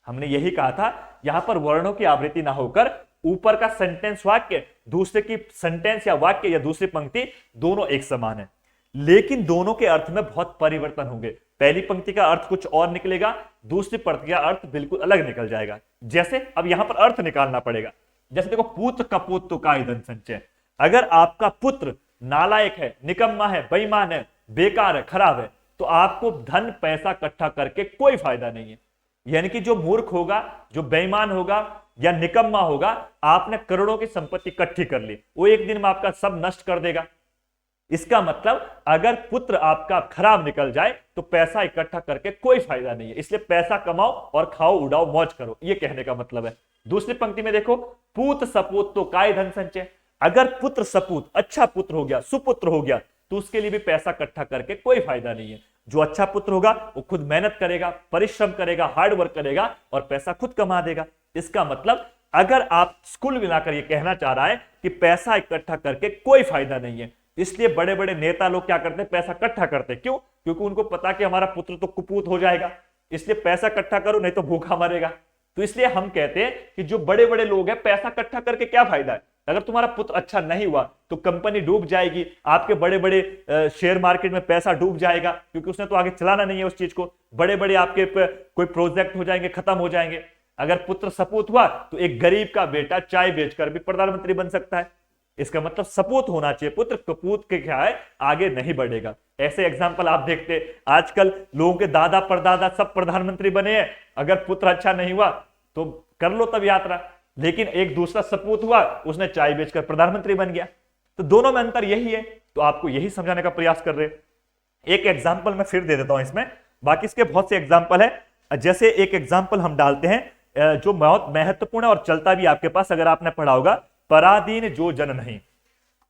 Speaker 1: हमने यही कहा था यहां पर वर्णों की आवृत्ति ना होकर ऊपर का सेंटेंस वाक्य, दूसरे की सेंटेंस या वाक्य या दूसरी पंक्ति दोनों एक समान है, लेकिन दोनों के अर्थ में बहुत परिवर्तन होंगे। पहली पंक्ति का अर्थ कुछ और निकलेगा, दूसरी पंक्ति का अर्थ बिल्कुल अलग निकल जाएगा। जैसे अब यहां पर अर्थ निकालना पड़ेगा, जैसे देखो पूत कपूत तो काय धन संचय, अगर आपका पुत्र नालायक है, निकम्मा है, बेईमान है, बेकार है, खराब है, तो आपको धन पैसा इकट्ठा करके कोई फायदा नहीं है। यानी कि जो मूर्ख होगा, जो बेईमान होगा या निकम्मा होगा, आपने करोड़ों की संपत्ति इकट्ठी कर ली, वो एक दिन में आपका सब नष्ट कर देगा। इसका मतलब अगर पुत्र आपका खराब निकल जाए तो पैसा इकट्ठा करके कोई फायदा नहीं है, इसलिए पैसा कमाओ और खाओ, उड़ाओ, मौज करो, ये कहने का मतलब है। दूसरी पंक्ति में देखो पूत सपूत तो काय धन संचय, अगर पुत्र सपूत अच्छा पुत्र हो गया, सुपुत्र हो गया, तो उसके लिए भी पैसा इकट्ठा करके कोई फायदा नहीं है। जो अच्छा पुत्र होगा वो खुद मेहनत करेगा, परिश्रम करेगा, हार्ड वर्क करेगा और पैसा खुद कमा देगा। इसका मतलब अगर आप कुल मिलाकर ये कहना चाह रहा है कि पैसा इकट्ठा करके कोई फायदा नहीं है, इसलिए बड़े बड़े नेता लोग क्या करते हैं, पैसा इकट्ठा करते हैं। क्यों? क्योंकि उनको पता कि हमारा पुत्र तो कुपूत हो जाएगा, इसलिए पैसा इकट्ठा करो नहीं तो भूखा मरेगा। तो इसलिए हम कहते हैं कि जो बड़े बड़े लोग हैं, पैसा इकट्ठा करके क्या फायदा है? अगर तुम्हारा पुत्र अच्छा नहीं हुआ तो कंपनी डूब जाएगी, आपके बड़े बड़े शेयर मार्केट में पैसा डूब जाएगा, क्योंकि उसने तो आगे चलाना नहीं है उस चीज को। बड़े बड़े आपके कोई प्रोजेक्ट हो जाएंगे, खत्म हो जाएंगे। अगर पुत्र सपूत हुआ तो एक गरीब का बेटा चाय बेचकर भी प्रधानमंत्री बन सकता है। इसका मतलब सपूत होना चाहिए, पुत्र कपूत के क्या है, आगे नहीं बढ़ेगा। ऐसे एग्जाम्पल आप देखते, आजकल लोगों के दादा परदादा सब प्रधानमंत्री बने हैं। अगर पुत्र अच्छा नहीं हुआ तो कर लो तब यात्रा, लेकिन एक दूसरा सपूत हुआ, उसने चाय बेचकर प्रधानमंत्री बन गया। तो दोनों में अंतर यही है, तो आपको यही समझाने का प्रयास कर रहे हैं। एक एग्जाम्पल मैं फिर दे देता हूं इसमें, बाकी इसके बहुत से एग्जाम्पल है। जैसे एक एग्जाम्पल हम डालते हैं जो बहुत महत्वपूर्ण है और चलता भी आपके पास, अगर आपने पढ़ा होगा, पराधीन जो जन नहीं।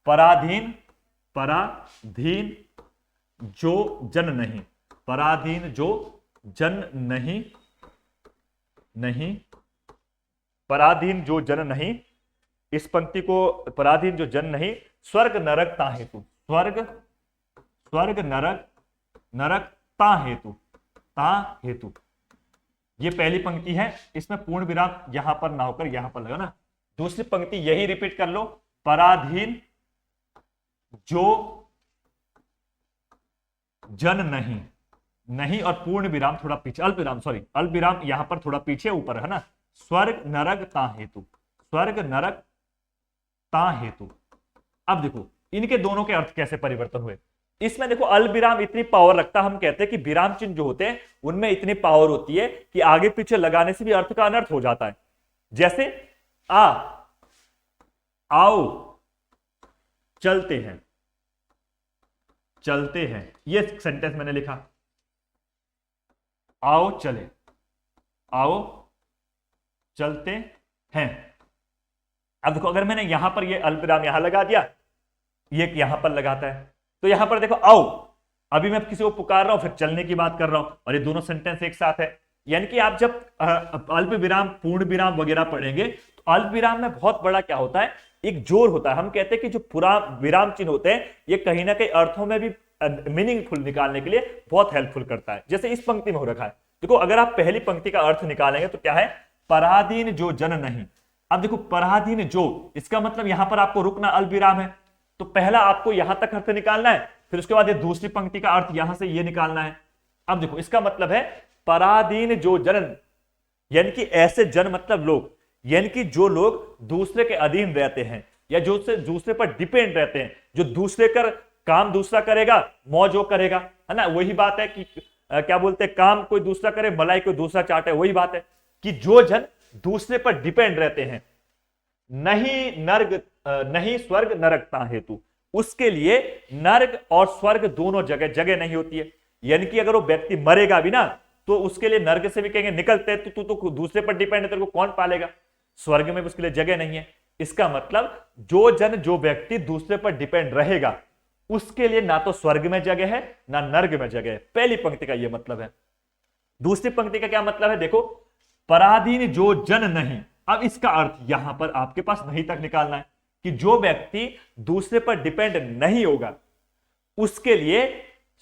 Speaker 1: पराधीन जो जन नहीं, पराधीन जो जन नहीं, पराधीन जो जन नहीं, इस पंक्ति को, पराधीन जो जन नहीं, स्वर्ग नरक ता हेतु, स्वर्ग नरक ता हेतु, ये पहली पंक्ति है। इसमें पूर्ण विराम यहां पर ना होकर यहां पर लगा ना। दूसरी पंक्ति यही रिपीट कर लो, पराधीन जो जन नहीं और पूर्ण विराम थोड़ा पीछे, अल्प विराम, सॉरी अल्प विराम यहां पर थोड़ा पीछे, ऊपर है ना, स्वर्ग नरक ता हेतु, स्वर्ग नरक ता हेतु। अब देखो इनके दोनों के अर्थ कैसे परिवर्तन हुए। इसमें देखो अल्प विराम इतनी पावर रखता, हम कहते हैं कि विराम चिन्ह जो होते हैं उनमें इतनी पावर होती है कि आगे पीछे लगाने से भी अर्थ का अनर्थ हो जाता है। जैसे आओ चलते हैं, ये सेंटेंस मैंने लिखा, आओ चलते हैं। अब देखो अगर मैंने यहां पर ये अल्पविराम यहां लगा दिया, ये यहां पर लगाता है, तो यहां पर देखो आओ, अभी मैं किसी को पुकार रहा हूं, फिर चलने की बात कर रहा हूं, और ये दोनों सेंटेंस एक साथ है। यानी कि आप जब अल्प विराम, पूर्ण विराम वगैरह पढ़ेंगे तो अल्प विराम में बहुत बड़ा क्या होता है, एक जोर होता है। हम कहते हैं कि जो पूरा विराम चिन्ह होते हैं ये कहीं ना कहीं अर्थों में भी मीनिंगफुल निकालने के लिए बहुत हेल्पफुल करता है। जैसे इस पंक्ति में हो रखा है, देखो अगर आप पहली पंक्ति का अर्थ निकालेंगे तो क्या है, पराधीन जो जन नहीं। अब देखो पराधीन जो, इसका मतलब यहां पर आपको रुकना, अल्प विराम है, तो पहला आपको यहां तक अर्थ निकालना है, फिर उसके बाद ये दूसरी पंक्ति का अर्थ यहां से ये निकालना है। अब देखो इसका मतलब है पराधीन जो जन, यानी कि ऐसे जन मतलब लोग, यानी कि जो लोग दूसरे के अधीन रहते हैं या जो से दूसरे पर डिपेंड रहते हैं, जो दूसरे का काम दूसरा करेगा मौज वो करेगा, है ना। वही बात है कि क्या बोलते हैं, काम कोई दूसरा करे मलाई कोई दूसरा चाटे, वही बात है कि जो जन दूसरे पर डिपेंड रहते हैं, नहीं स्वर्ग नरकता हेतु, उसके लिए नर्क और स्वर्ग दोनों जगह नहीं होती है। यानी कि अगर वो व्यक्ति मरेगा भी ना तो उसके लिए नर्क से भी कहेंगे निकलते, तो तू तो दूसरे पर डिपेंड है, तेरे को कौन पालेगा, स्वर्ग में भी उसके लिए जगह नहीं है। इसका मतलब जो व्यक्ति दूसरे पर डिपेंड रहेगा उसके लिए ना तो स्वर्ग में जगह है ना नर्क में जगह है। पहली पंक्ति का यह मतलब है। दूसरी पंक्ति का क्या मतलब है, देखो पराधीन जो जन नहीं। अब इसका अर्थ यहां पर आपके पास नहीं तक निकालना है कि जो व्यक्ति दूसरे पर डिपेंड नहीं होगा उसके लिए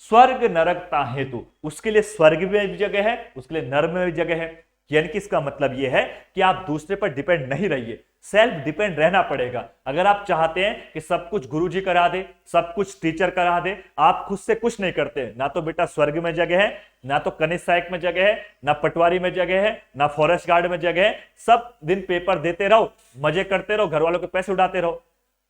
Speaker 1: स्वर्ग नरकता हेतु, उसके लिए स्वर्ग में भी जगह है, उसके लिए नर्क में भी जगह है। यानी कि इसका मतलब यह है कि आप दूसरे पर डिपेंड नहीं रहिए, सेल्फ डिपेंड रहना पड़ेगा। अगर आप चाहते हैं कि सब कुछ गुरुजी करा दे, सब कुछ टीचर करा दे, आप खुद से कुछ नहीं करते, ना तो बेटा स्वर्ग में जगह है, ना तो कनिष्ठ सहायक में जगह है, ना पटवारी में जगह है, ना फॉरेस्ट गार्ड में जगह है। सब दिन पेपर देते रहो, मजे करते रहो, घर वालों के पैसे उड़ाते रहो।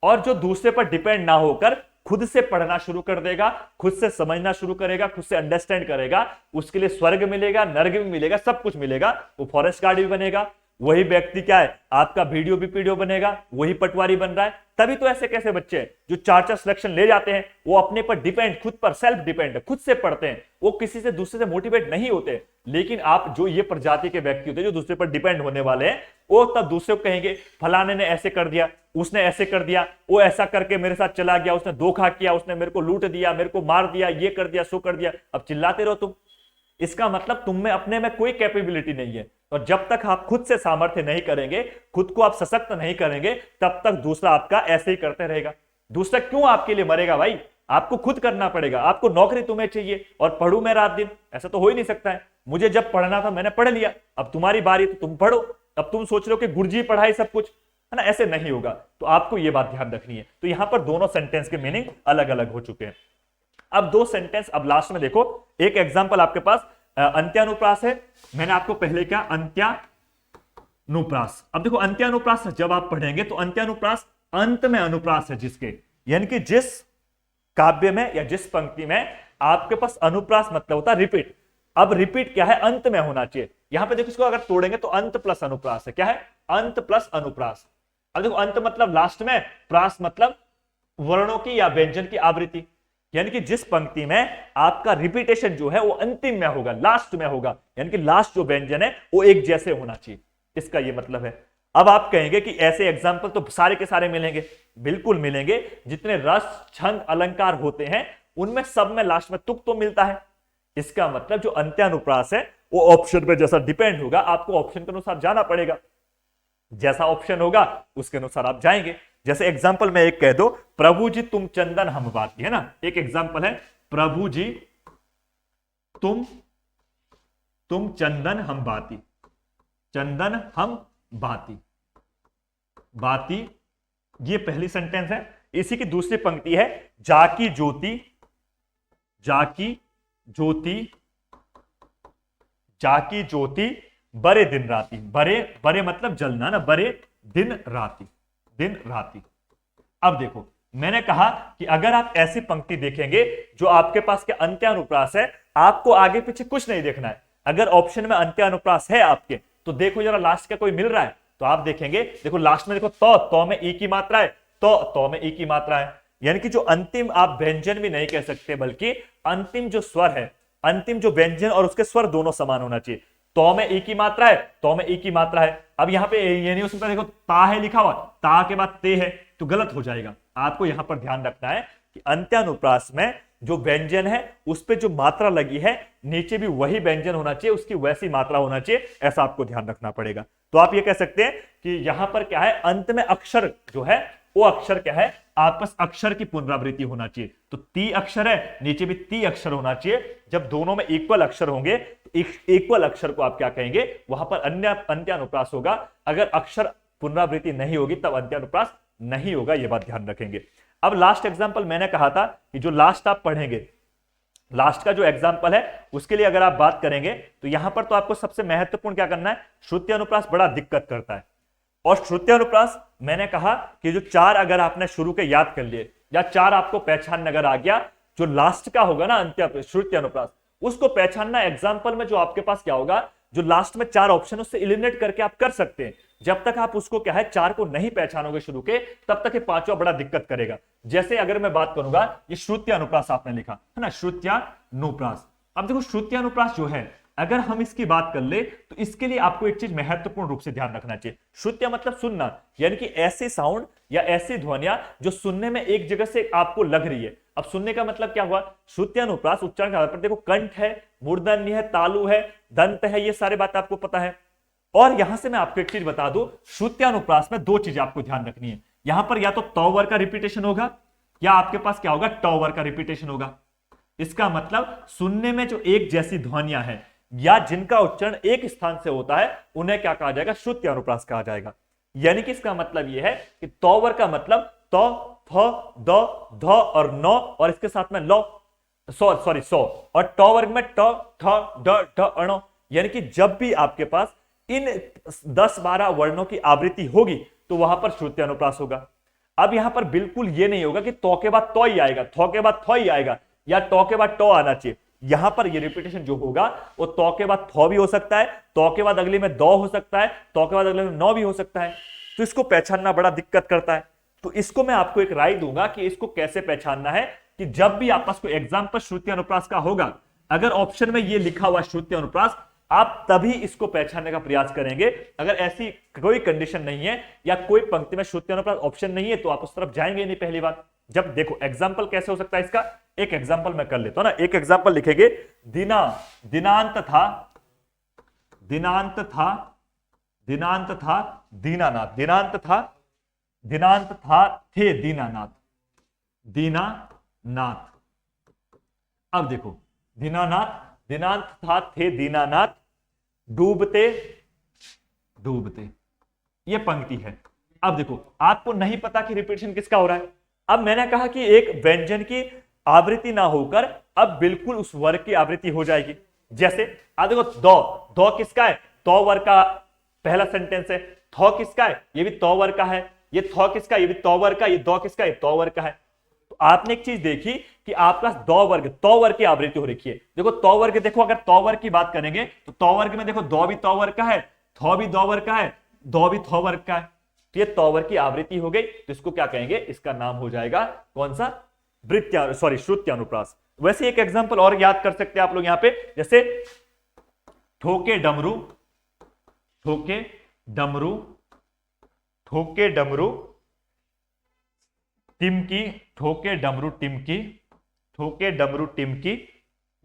Speaker 1: और जो दूसरे पर डिपेंड ना होकर खुद से पढ़ना शुरू कर देगा, खुद से समझना शुरू करेगा, खुद से अंडरस्टैंड करेगा, उसके लिए स्वर्ग मिलेगा, नर्क भी मिलेगा, सब कुछ मिलेगा। वो फॉरेस्ट गार्ड भी बनेगा, वही व्यक्ति क्या है आपका वीडियो भी पीडियो बनेगा, वही पटवारी बन रहा है। तभी तो ऐसे कैसे बच्चे हैं जो 4-4 सिलेक्शन ले जाते हैं, वो अपने पर डिपेंड, खुद पर सेल्फ डिपेंड, खुद से पढ़ते हैं, वो किसी से दूसरे से मोटिवेट नहीं होते। लेकिन आप जो ये प्रजाति के व्यक्ति होते हैं जो दूसरे पर डिपेंड होने वाले हैं, वो तब दूसरे को कहेंगे फलाने ने ऐसे कर दिया, उसने ऐसे कर दिया, वो ऐसा करके मेरे साथ चला गया, उसने धोखा किया, उसने मेरे को लूट दिया, मेरे को मार दिया, ये कर दिया, सो कर दिया। अब चिल्लाते रहो तुम। इसका मतलब तुम में अपने में कोई कैपेबिलिटी नहीं है, और जब तक आप खुद से सामर्थ्य नहीं करेंगे, खुद को आप सशक्त नहीं करेंगे, तब तक दूसरा आपका ऐसे ही करते रहेगा। दूसरा क्यों आपके लिए मरेगा भाई? आपको खुद करना पड़ेगा। आपको नौकरी तुम्हें चाहिए और पढ़ूं मैं रात दिन, ऐसा तो हो ही नहीं सकता है। मुझे जब पढ़ना था मैंने पढ़ लिया, अब तुम्हारी बारी तो तुम पढ़ो। अब तुम सोच रहे हो कि गुरुजी पढ़ाई सब कुछ, है ना? ऐसे नहीं होगा। तो आपको यह बात ध्यान रखनी है। तो यहां पर दोनों सेंटेंस के मीनिंग अलग अलग हो चुके हैं। अब दो सेंटेंस, अब लास्ट में देखो एक एग्जाम्पल आपके पास अंत्यानुप्रास है। मैंने आपको पहले क्या अंत्यानुप्रास, अब देखो अंत्यानुप्रास जब आप पढ़ेंगे तो अंत्यानुप्रास अंत में अनुप्रास है जिसके, यानी कि जिस काव्य में या जिस पंक्ति में आपके पास अनुप्रास मतलब होता है रिपीट। अब रिपीट क्या है? अंत में होना चाहिए। यहां पे देखो इसको अगर तोड़ेंगे तो अंत प्लस अनुप्रास है। क्या है? अंत प्लस अनुप्रास। अब देखो अंत मतलब लास्ट में, प्रास मतलब वर्णों की या व्यंजन की आवृत्ति, यानी कि जिस पंक्ति में आपका रिपीटेशन जो है वो अंतिम में होगा, लास्ट में होगा, यानी कि लास्ट जो व्यंजन है वो एक जैसे होना चाहिए, इसका ये मतलब है। अब आप कहेंगे कि ऐसे एग्जाम्पल तो सारे के सारे मिलेंगे, बिल्कुल मिलेंगे। जितने रस छंद अलंकार होते हैं उनमें सब में लास्ट में तुक तो मिलता है। इसका मतलब जो अंत्यानुप्रास है वो ऑप्शन पे जैसा डिपेंड होगा, आपको ऑप्शन के अनुसार जाना पड़ेगा। जैसा ऑप्शन होगा उसके अनुसार आप जाएंगे। जैसे एग्जाम्पल में एक कह दो, प्रभु जी तुम चंदन हम बाती, है ना? एक एग्जाम्पल है, प्रभु जी तुम चंदन हम बाती, चंदन हम बाती, बाती ये पहली सेंटेंस है। इसी की दूसरी पंक्ति है, जाकी ज्योति, जाकी ज्योति, जाकी ज्योति बरे दिन राती, बरे बरे मतलब जलना ना, बरे दिन राती, दिन राती। अब देखो मैंने कहा कि अगर आप ऐसी पंक्ति देखेंगे जो आपके पास के अंत्यानुप्रास है, आपको आगे पीछे कुछ नहीं देखना है। अगर ऑप्शन में अंत्यानुप्रास है आपके तो देखो जरा लास्ट का कोई मिल रहा है तो आप देखेंगे, देखो लास्ट में देखो तो में ई की मात्रा है, तो में ई की मात्रा है, यानी कि जो अंतिम आप व्यंजन भी नहीं कह सकते बल्कि अंतिम जो स्वर है, अंतिम जो व्यंजन और उसके स्वर दोनों समान होना चाहिए। तो में ई की मात्रा है, तो में ई की मात्रा है। अब यहां पे ये नहीं हो सकता, देखो ता है लिखा हुआ, ता के बाद ते है तो गलत हो जाएगा। आपको यहां पर ध्यान रखना है कि अंत्यानुप्रास में जो व्यंजन है उस पर जो मात्रा लगी है नीचे भी वही व्यंजन होना चाहिए, उसकी वैसी मात्रा होना चाहिए, ऐसा आपको ध्यान रखना पड़ेगा। तो आप ये कह सकते हैं कि यहां पर क्या है, अंत में अक्षर जो है वो अक्षर क्या है, आपस अक्षर की पुनरावृत्ति होना चाहिए। तो ती अक्षर है, नीचे भी ती अक्षर होना चाहिए। जब दोनों में इक्वल अक्षर होंगे तो इक्वल अक्षर को आप क्या कहेंगे, वहां पर अन्य अंत्यानुप्रास होगा। अगर अक्षर पुनरावृत्ति नहीं होगी तब अंत्यानुप्रास नहीं होगा, यह बात ध्यान रखेंगे। अब लास्ट एग्जांपल मैंने कहा था कि जो लास्ट आप पढ़ेंगे, लास्ट का जो एग्जांपल है उसके लिए अगर आप बात करेंगे तो यहां पर तो आपको सबसे महत्वपूर्ण क्या करना है, श्रुति अनुप्रास बड़ा दिक्कत करता है। और श्रुति अनुप्रास मैंने कहा कि जो चार अगर आपने शुरू के याद कर लिए या चार आपको पहचान नगर आ गया, जो लास्ट का होगा ना अंत्य श्रुति अनुप्रास, उसको पहचानना एग्जाम्पल में जो आपके पास क्या होगा, जो लास्ट में चार ऑप्शन उससे एलिमिनेट करके आप कर सकते हैं। जब तक आप उसको क्या है चार को नहीं पहचानोगे शुरू के, तब तक ये पांचवा बड़ा दिक्कत करेगा। जैसे अगर मैं बात करूंगा, ये श्रुत्यानुप्रास आपने लिखा है ना, श्रुत्यानुप्रास। अब देखो श्रुत्यानुप्रास जो है अगर हम इसकी बात कर ले तो इसके लिए आपको एक चीज महत्वपूर्ण रूप से ध्यान रखना चाहिए। श्रुत्या मतलब सुनना, यानी कि ऐसे साउंड या ऐसी ध्वनियां जो सुनने में एक जगह से आपको लग रही है। अब सुनने का मतलब क्या हुआ, श्रुत्यानुप्रास उच्चारण के आधार पर देखो कंठ है, मूर्धन्य है, तालु है, दंत है, ये सारे बात आपको पता है। और यहां से मैं आपको एक चीज बता दूं, श्रुत्यानुप्रास में दो चीजें आपको ध्यान रखनी है। यहां पर या तो तौवर का रिपीटेशन होगा या आपके पास क्या होगा, टॉवर का रिपीटेशन होगा। इसका मतलब सुनने में जो एक जैसी ध्वनियां हैं या जिनका उच्चारण एक स्थान से होता है उन्हें क्या कहा जाएगा, श्रुत्यानुप्रास कहा जाएगा। यानी कि इसका मतलब यह है कि तौवर का मतलब तो, थ, द, ध और न और इसके साथ में लो, सो और टॉ वर्ग में ट, ठ, ड, ढ, अण। यानी कि जब भी आपके पास इन 10-12 वर्णों की आवृत्ति होगी तो वहां पर श्रुत्यानुप्रास होगा। अब यहां पर बिल्कुल यह नहीं होगा कि तो के बाद तो ही आएगा, थो के बाद थो ही आएगा या टो के बाद टो आना चाहिए। यहां पर ये रिपीटेशन जो होगा वो तो के बाद थो भी हो सकता है, तो के बाद अगले में दो हो सकता है, तो के बाद अगले में नौ भी हो सकता है। तो इसको पहचानना बड़ा दिक्कत करता है। तो इसको मैं आपको एक राय दूंगा कि इसको कैसे पहचानना है, कि जब भी आपस को एग्जाम पर श्रुत्यानुप्रास का होगा, अगर ऑप्शन में ये लिखा हुआ श्रुत्यानुप्रास, आप तभी इसको पहचानने का प्रयास करेंगे। अगर ऐसी कोई कंडीशन नहीं है या कोई पंक्ति में श्रुत्यानुप्रास ऑप्शन नहीं है तो आप उस तरफ जाएंगे नहीं। पहली बात, जब देखो एग्जाम्पल कैसे हो सकता है इसका, एक एग्जाम्पल मैं कर लेता हूं ना। एक एग्जाम्पल लिखेंगे, दिनांत था, दिनांत था, दिनांत था दीनानाथ, दिनांत था, दिनांत था थे दीनानाथ, दीनानाथ। अब देखो दीनानाथ, दिनांत था थे दीनानाथ, डूबते डूबते, ये पंक्ति है। अब देखो आपको नहीं पता कि रिपीटेशन किसका हो रहा है। अब मैंने कहा कि एक व्यंजन की आवृत्ति ना होकर अब बिल्कुल उस वर्ग की आवृत्ति हो जाएगी। जैसे अब देखो दो, दो किसका है, तो वर्ग का पहला सेंटेंस है। थौ किसका है, ये भी तो वर्ग का है। ये थौ किसका, ये भी तो वर्ग का। ये दो किसका, ये तो वर्ग का है। तो आपने एक चीज देखी कि आपका दो वर्ग, तो वर्ग की आवृत्ति हो रखी है। देखो तो वर्ग, देखो अगर तो वर्ग की बात करेंगे तो तो वर्ग में देखो दो भी तो वर्ग का है, थौ भी दो वर्ग का है, दो भी थौ वर्ग का है। तो ये तो वर्ग की आवृत्ति हो गई। तो इसको क्या कहेंगे, इसका नाम हो जाएगा कौन सा, वृत्त्य सॉरी श्रुत्य अनुप्रास। वैसे एक एग्जांपल और याद कर सकते हैं आप लोग यहां पे, जैसे ठोके डमरू, ठोके डमरू, ठोके डमरू टिमकी, ठोके डमरू टिमकी, ठोके डमरू टिमकी,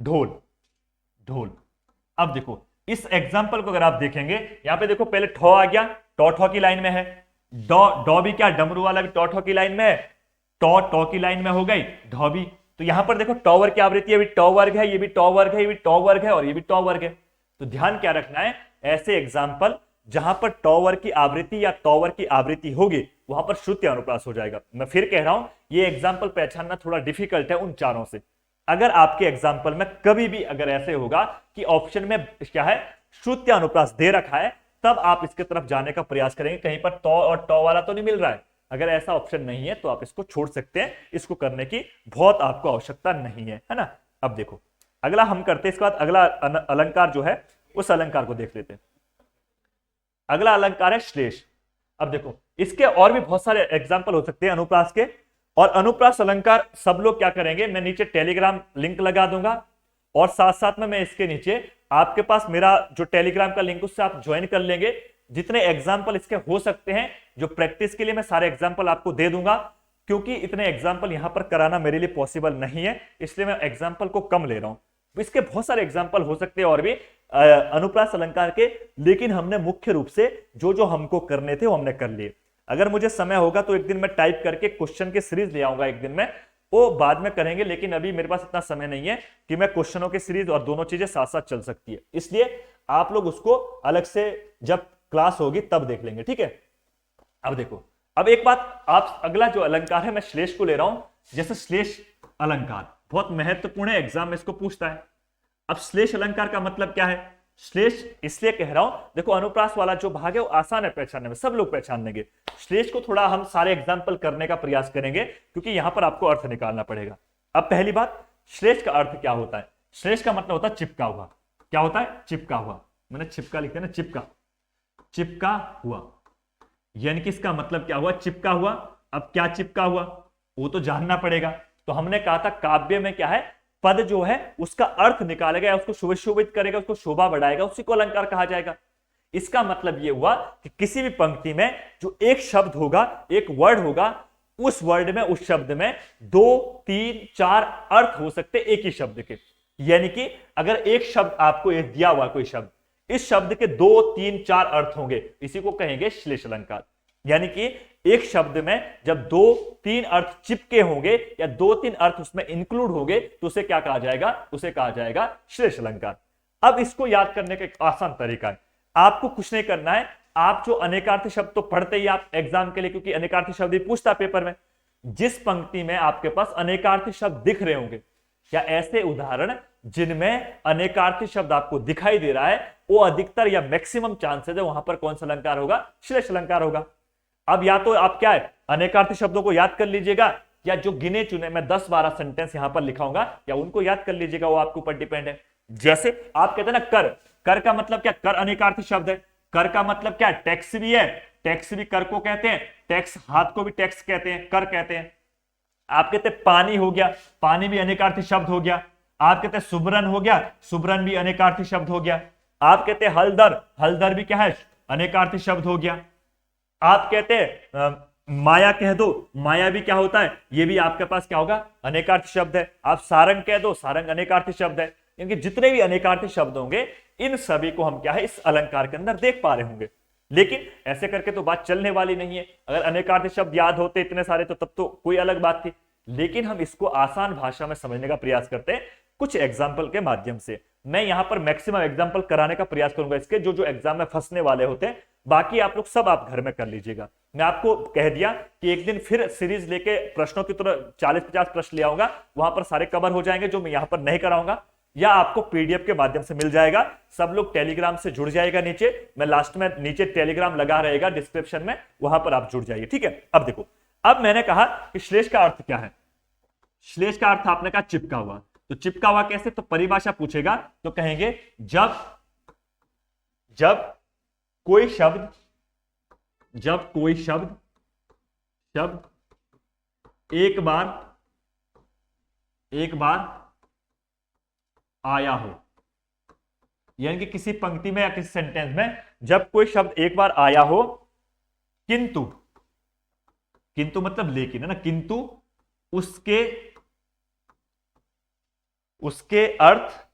Speaker 1: ढोल, ढोल। अब देखो इस एग्जांपल को अगर आप देखेंगे, यहां पे देखो पहले ठो आ गया, टो ठो की लाइन में है, डो डो भी क्या डमरू वाला भी टो ठो की लाइन में है, टो टो की लाइन में हो गई, ढो भी। तो यहां पर देखो टॉवर की आवृत्ति, ये भी टो वर्ग है, ये भी टो वर्ग है, ये भी टो वर्ग है और ये भी टो वर्ग है। तो ध्यान क्या रखना है, ऐसे एग्जाम्पल जहां पर टॉवर की आवृत्ति या टॉवर की आवृत्ति होगी वहां पर श्रुत्य अनुप्रास हो जाएगा। मैं फिर कह रहा हूं ये एग्जाम्पल पहचानना थोड़ा डिफिकल्ट है उन चारों से। अगर आपके एग्जाम्पल में कभी भी अगर ऐसे होगा कि ऑप्शन में क्या है, श्रुत्य अनुप्रास दे रखा है, तब आप इसके तरफ जाने का प्रयास करेंगे। कहीं पर तो और टो वाला तो नहीं मिल रहा है, अगर ऐसा ऑप्शन नहीं है तो आप इसको छोड़ सकते हैं, इसको करने की बहुत आपको आवश्यकता नहीं है ना। अब देखो अगला हम करते हैं, इसके बाद अगला अलंकार जो है उस अलंकार को देख लेते हैं। अगला अलंकार है श्लेष। अब देखो इसके और भी बहुत सारे एग्जाम्पल हो सकते हैं अनुप्रास के, और अनुप्रास अलंकार सब लोग क्या करेंगे, मैं नीचे टेलीग्राम लिंक लगा दूंगा और साथ साथ में मैं इसके नीचे आपके पास मेरा जो टेलीग्राम का लिंक उससे आप ज्वाइन कर लेंगे। जितने एग्जाम्पल इसके हो सकते हैं जो प्रैक्टिस के लिए मैं सारे एग्जाम्पल आपको दे दूंगा, क्योंकि इतने एग्जाम्पल यहां पर कराना मेरे लिए पॉसिबल नहीं है, इसलिए मैं एग्जाम्पल को कम ले रहा हूं। इसके बहुत सारे एग्जाम्पल हो सकते हैं और भी अनुप्रास अलंकार के, लेकिन हमने मुख्य रूप से जो जो हमको करने थे वो हमने कर लिए। अगर मुझे समय होगा तो एक दिन मैं टाइप करके क्वेश्चन की सीरीज ले आऊंगा एक दिन में, वो बाद में करेंगे, लेकिन अभी मेरे पास इतना समय नहीं है कि मैं क्वेश्चनों की सीरीज और दोनों चीजें साथ साथ चल सकती है, इसलिए आप लोग उसको अलग से जब क्लास होगी तब देख लेंगे, ठीक है। अब देखो अब एक बात, आप अगला जो अलंकार है मैं श्लेष को ले रहा हूं। जैसे श्लेष अलंकार बहुत महत्वपूर्ण है, एग्जाम में इसको पूछता है। अब श्लेष अलंकार का मतलब क्या है, श्लेष इसलिए कह रहा हूं, देखो अनुप्रास वाला जो भाग है वो आसान है पहचानने में, सब लोग पहचान लेंगे। श्लेष को थोड़ा हम सारे एग्जाम्पल करने का प्रयास करेंगे क्योंकि यहां पर आपको अर्थ निकालना पड़ेगा। अब पहली बात, श्लेष का अर्थ क्या होता है, श्लेष का मतलब होता है चिपका हुआ। क्या होता है, चिपका हुआ, मैंने चिपका लिखते हैं ना, चिपका, चिपका हुआ, यानी कि इसका मतलब क्या हुआ, चिपका हुआ। अब क्या चिपका हुआ वो तो जानना पड़ेगा। तो हमने कहा था काव्य में क्या है, पद जो है उसका अर्थ निकालेगा, उसको सुशोभित करेगा, उसको शोभा बढ़ाएगा, उसी को अलंकार कहा जाएगा। इसका मतलब यह हुआ कि किसी भी पंक्ति में जो एक शब्द होगा, एक वर्ड होगा, उस वर्ड में, उस शब्द में 2, 3, 4 अर्थ हो सकते एक ही शब्द के। यानी कि अगर एक शब्द आपको ये दिया हुआ कोई शब्द, इस शब्द के 2, 3, 4 अर्थ होंगे, इसी को कहेंगे श्लेष अलंकार। यानी कि एक शब्द में जब 2, 3 अर्थ चिपके होंगे या 2, 3 अर्थ उसमें इंक्लूड होंगे तो उसे क्या कहा जाएगा, उसे कहा जाएगा श्लेष अलंकार। अब इसको याद करने का एक आसान तरीका है, आपको कुछ नहीं करना है, आप जो अनेकार्थी शब्द तो पढ़ते ही आप एग्जाम के लिए, क्योंकि अनेकार्थी शब्द ही पूछता पेपर में। जिस पंक्ति में आपके पास अनेकार्थी शब्द दिख रहे होंगे या ऐसे उदाहरण जिनमें अनेकार्थी शब्द आपको दिखाई दे रहा है, वो अधिकतर या मैक्सिमम चांसेस है वहां पर कौन सा अलंकार होगा, श्लेष अलंकार होगा। अब या तो आप क्या है, अनेकार्थी शब्दों को याद कर लीजिएगा, या जो गिने चुने मैं 10-12 सेंटेंस यहां पर लिखाऊंगा या उनको याद कर लीजिएगा, वो आपके ऊपर डिपेंड है। जैसे आप कहते हैं ना कर, कर का मतलब क्या, कर अनेकार्थी शब्द है। कर का मतलब क्या, टैक्स भी है, टैक्स भी कर को कहते हैं, टैक्स हाथ को भी टैक्स कहते हैं, कर कहते हैं। आप कहते हैं पानी हो गया, पानी भी अनेकार्थी शब्द हो गया। आप कहते हैं सुबरन हो गया, सुबरन भी अनेकार्थी शब्द हो गया। आप कहते हैं हलदर, हलदर भी क्या है, अनेकार्थी शब्द हो गया। आप कहते हैं माया कह दो, माया भी क्या होता है, ये भी आपके पास क्या होगा, अनेकार्थी शब्द है। आप सारंग कह दो, सारंग अनेकार्थी शब्द है। क्योंकि जितने भी अनेकार्थी शब्द होंगे इन सभी को हम क्या है इस अलंकार के अंदर देख पा रहे होंगे। लेकिन ऐसे करके तो बात चलने वाली नहीं है। अगर अनेकार्थी शब्द याद होते इतने सारे तो तब तो कोई अलग बात थी। लेकिन हम इसको आसान भाषा में समझने का प्रयास करते हैं कुछ एग्जाम्पल के माध्यम से। मैं यहां पर मैक्सिमम एग्जाम्पल कराने का प्रयास करूंगा इसके जो जो एग्जाम में फंसने वाले होते हैं। बाकी आप लोग सब आप घर में कर लीजिएगा। मैं आपको कह दिया कि एक दिन फिर सीरीज लेके प्रश्नों की तरह 40-50 प्रश्न ले आऊंगा, वहां पर सारे कवर हो जाएंगे जो मैं यहां पर नहीं कराऊंगा, या आपको पीडीएफ के माध्यम से मिल जाएगा। सब लोग टेलीग्राम से जुड़ जाएगा। नीचे मैं लास्ट में नीचे टेलीग्राम लगा रहेगा डिस्क्रिप्शन में, वहां पर आप जुड़ जाइए, ठीक है। अब देखो, अब मैंने कहा कि श्लेष का अर्थ क्या है। श्लेष का अर्थ आपने कहा चिपका हुआ। तो चिपका हुआ कैसे, तो परिभाषा पूछेगा तो कहेंगे जब कोई शब्द एक बार आया हो, यानी कि किसी पंक्ति में या किसी सेंटेंस में जब कोई शब्द एक बार आया हो, किंतु मतलब लेकिन है ना, किंतु उसके अर्थ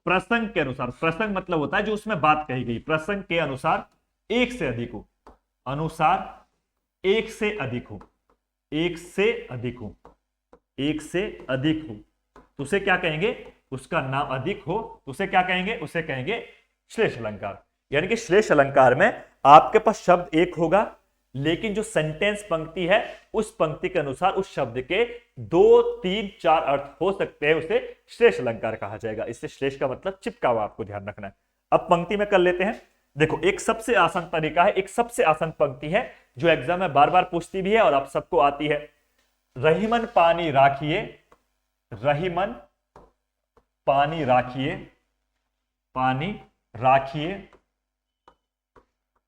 Speaker 1: प्रसंग के अनुसार, प्रसंग मतलब होता है जो उसमें बात कही गई, प्रसंग के अनुसार एक से अधिक हो, एक से अधिक हो तो उसे क्या कहेंगे, उसका नाम अधिक हो तो उसे क्या कहेंगे, उसे कहेंगे श्लेष अलंकार। यानी कि श्लेष अलंकार में आपके पास शब्द एक होगा, लेकिन जो सेंटेंस पंक्ति है उस पंक्ति के अनुसार उस शब्द के 2, 3, 4 अर्थ हो सकते हैं, उसे श्लेष अलंकार कहा जाएगा। इससे श्लेष का मतलब चिपका हुआ, आपको ध्यान रखना है। अब पंक्ति में कर लेते हैं। देखो, एक सबसे आसान तरीका है, एक सबसे आसान पंक्ति है जो एग्जाम में बार बार पूछती भी है और आप सबको आती है। रहीमन पानी राखिए,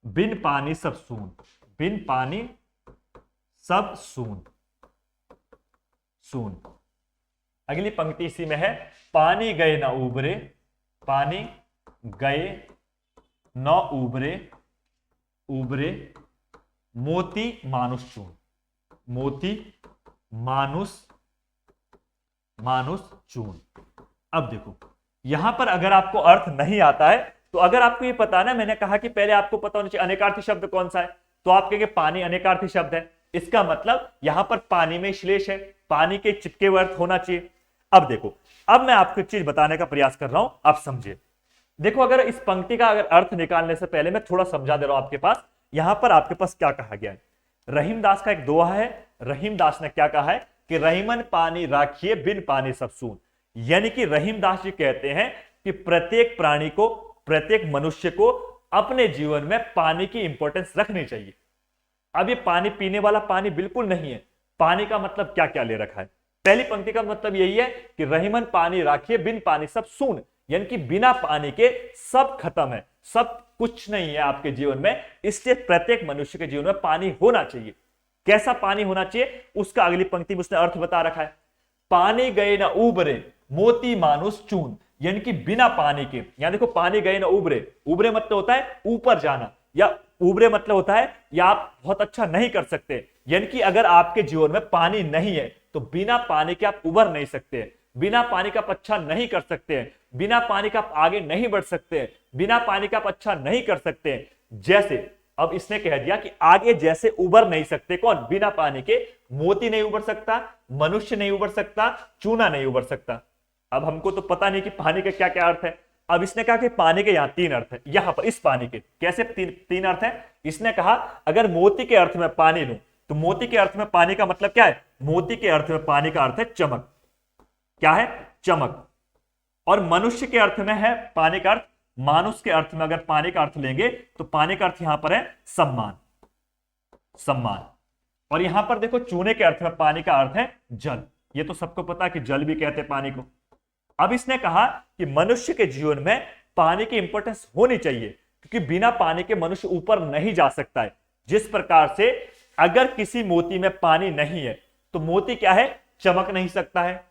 Speaker 1: बिन पानी सब सून। अगली पंक्ति इसी में है, पानी गए न उबरे, मोती मानुष चून। अब देखो, यहां पर अगर आपको अर्थ नहीं आता है तो अगर आपको ये पता ना, मैंने कहा कि पहले आपको पता होना चाहिए अनेकार्थी शब्द कौन सा है, तो आप कहेंगे पानी अनेकार्थी शब्द है, इसका मतलब यहां पर पानी में श्लेष है, पानी के चिपके हुए अर्थ होना चाहिए। अब देखो, अब मैं आपको एक चीज बताने का प्रयास कर रहा हूं, आप समझिए। देखो, अगर इस पंक्ति का अगर अर्थ निकालने से पहले मैं थोड़ा समझा दे रहा हूं आपके पास, यहां पर आपके पास क्या कहा गया है। रहीमदास का एक दोहा है, रहीमदास ने क्या कहा है कि रहीमन पानी राखिए बिन पानी सब सून। यानी कि रहीमदास जी कहते हैं कि प्रत्येक प्राणी को, प्रत्येक मनुष्य को अपने जीवन में पानी की इंपॉर्टेंस रखनी चाहिए। अब ये पानी पीने वाला पानी बिल्कुल नहीं है। पानी का मतलब क्या क्या ले रखा है। पहली पंक्ति का मतलब यही है कि रहीमन पानी राखिए बिन पानी सब सून, यानी कि बिना पानी के सब खत्म है, सब कुछ नहीं है आपके जीवन में। इसलिए प्रत्येक मनुष्य के जीवन में पानी होना चाहिए। कैसा पानी होना चाहिए, उसका अगली पंक्ति में उसने अर्थ बता रखा है। पानी गए ना उबरे, मोती मानुष चून, यानी कि बिना पानी के। यहां देखो, पानी गए ना उबरे, उबरे मतलब होता है ऊपर जाना, या उबरे मतलब होता है या आप बहुत अच्छा नहीं कर सकते। यानी कि अगर आपके जीवन में पानी नहीं है तो बिना पानी के आप उबर नहीं सकते, बिना पानी का आप अच्छा नहीं कर सकते, बिना पानी का आप आगे नहीं बढ़ सकते, बिना पानी का आप अच्छा नहीं कर सकते। जैसे अब इसने कह दिया कि आगे जैसे उबर नहीं सकते, कौन, बिना पानी के मोती नहीं उबर सकता, मनुष्य नहीं उबर सकता, चूना नहीं उबर सकता। अब हमको तो पता नहीं कि पानी के क्या क्या अर्थ है। अब इसने कहा कि पानी के यहां 3 अर्थ है, यहां पर इस पानी के कैसे तीन अर्थ है। इसने कहा अगर मोती के अर्थ में पानी लूं तो मोती के अर्थ में पानी का मतलब क्या है, मोती के अर्थ में पानी का अर्थ है चमक। क्या है, चमक। और मनुष्य के अर्थ में है पानी का अर्थ, मानुष के अर्थ में अगर पानी का अर्थ लेंगे तो पानी का अर्थ यहां पर है सम्मान। और यहां पर देखो, चूने के अर्थ में पानी का अर्थ है जल। ये तो सबको पता है कि जल भी कहते हैं पानी को। अब इसने कहा कि मनुष्य के जीवन में पानी की इंपॉर्टेंस होनी चाहिए, क्योंकि बिना पानी के मनुष्य ऊपर नहीं जा सकता है। जिस प्रकार से अगर किसी मोती में पानी नहीं है तो मोती क्या है, चमक नहीं सकता है।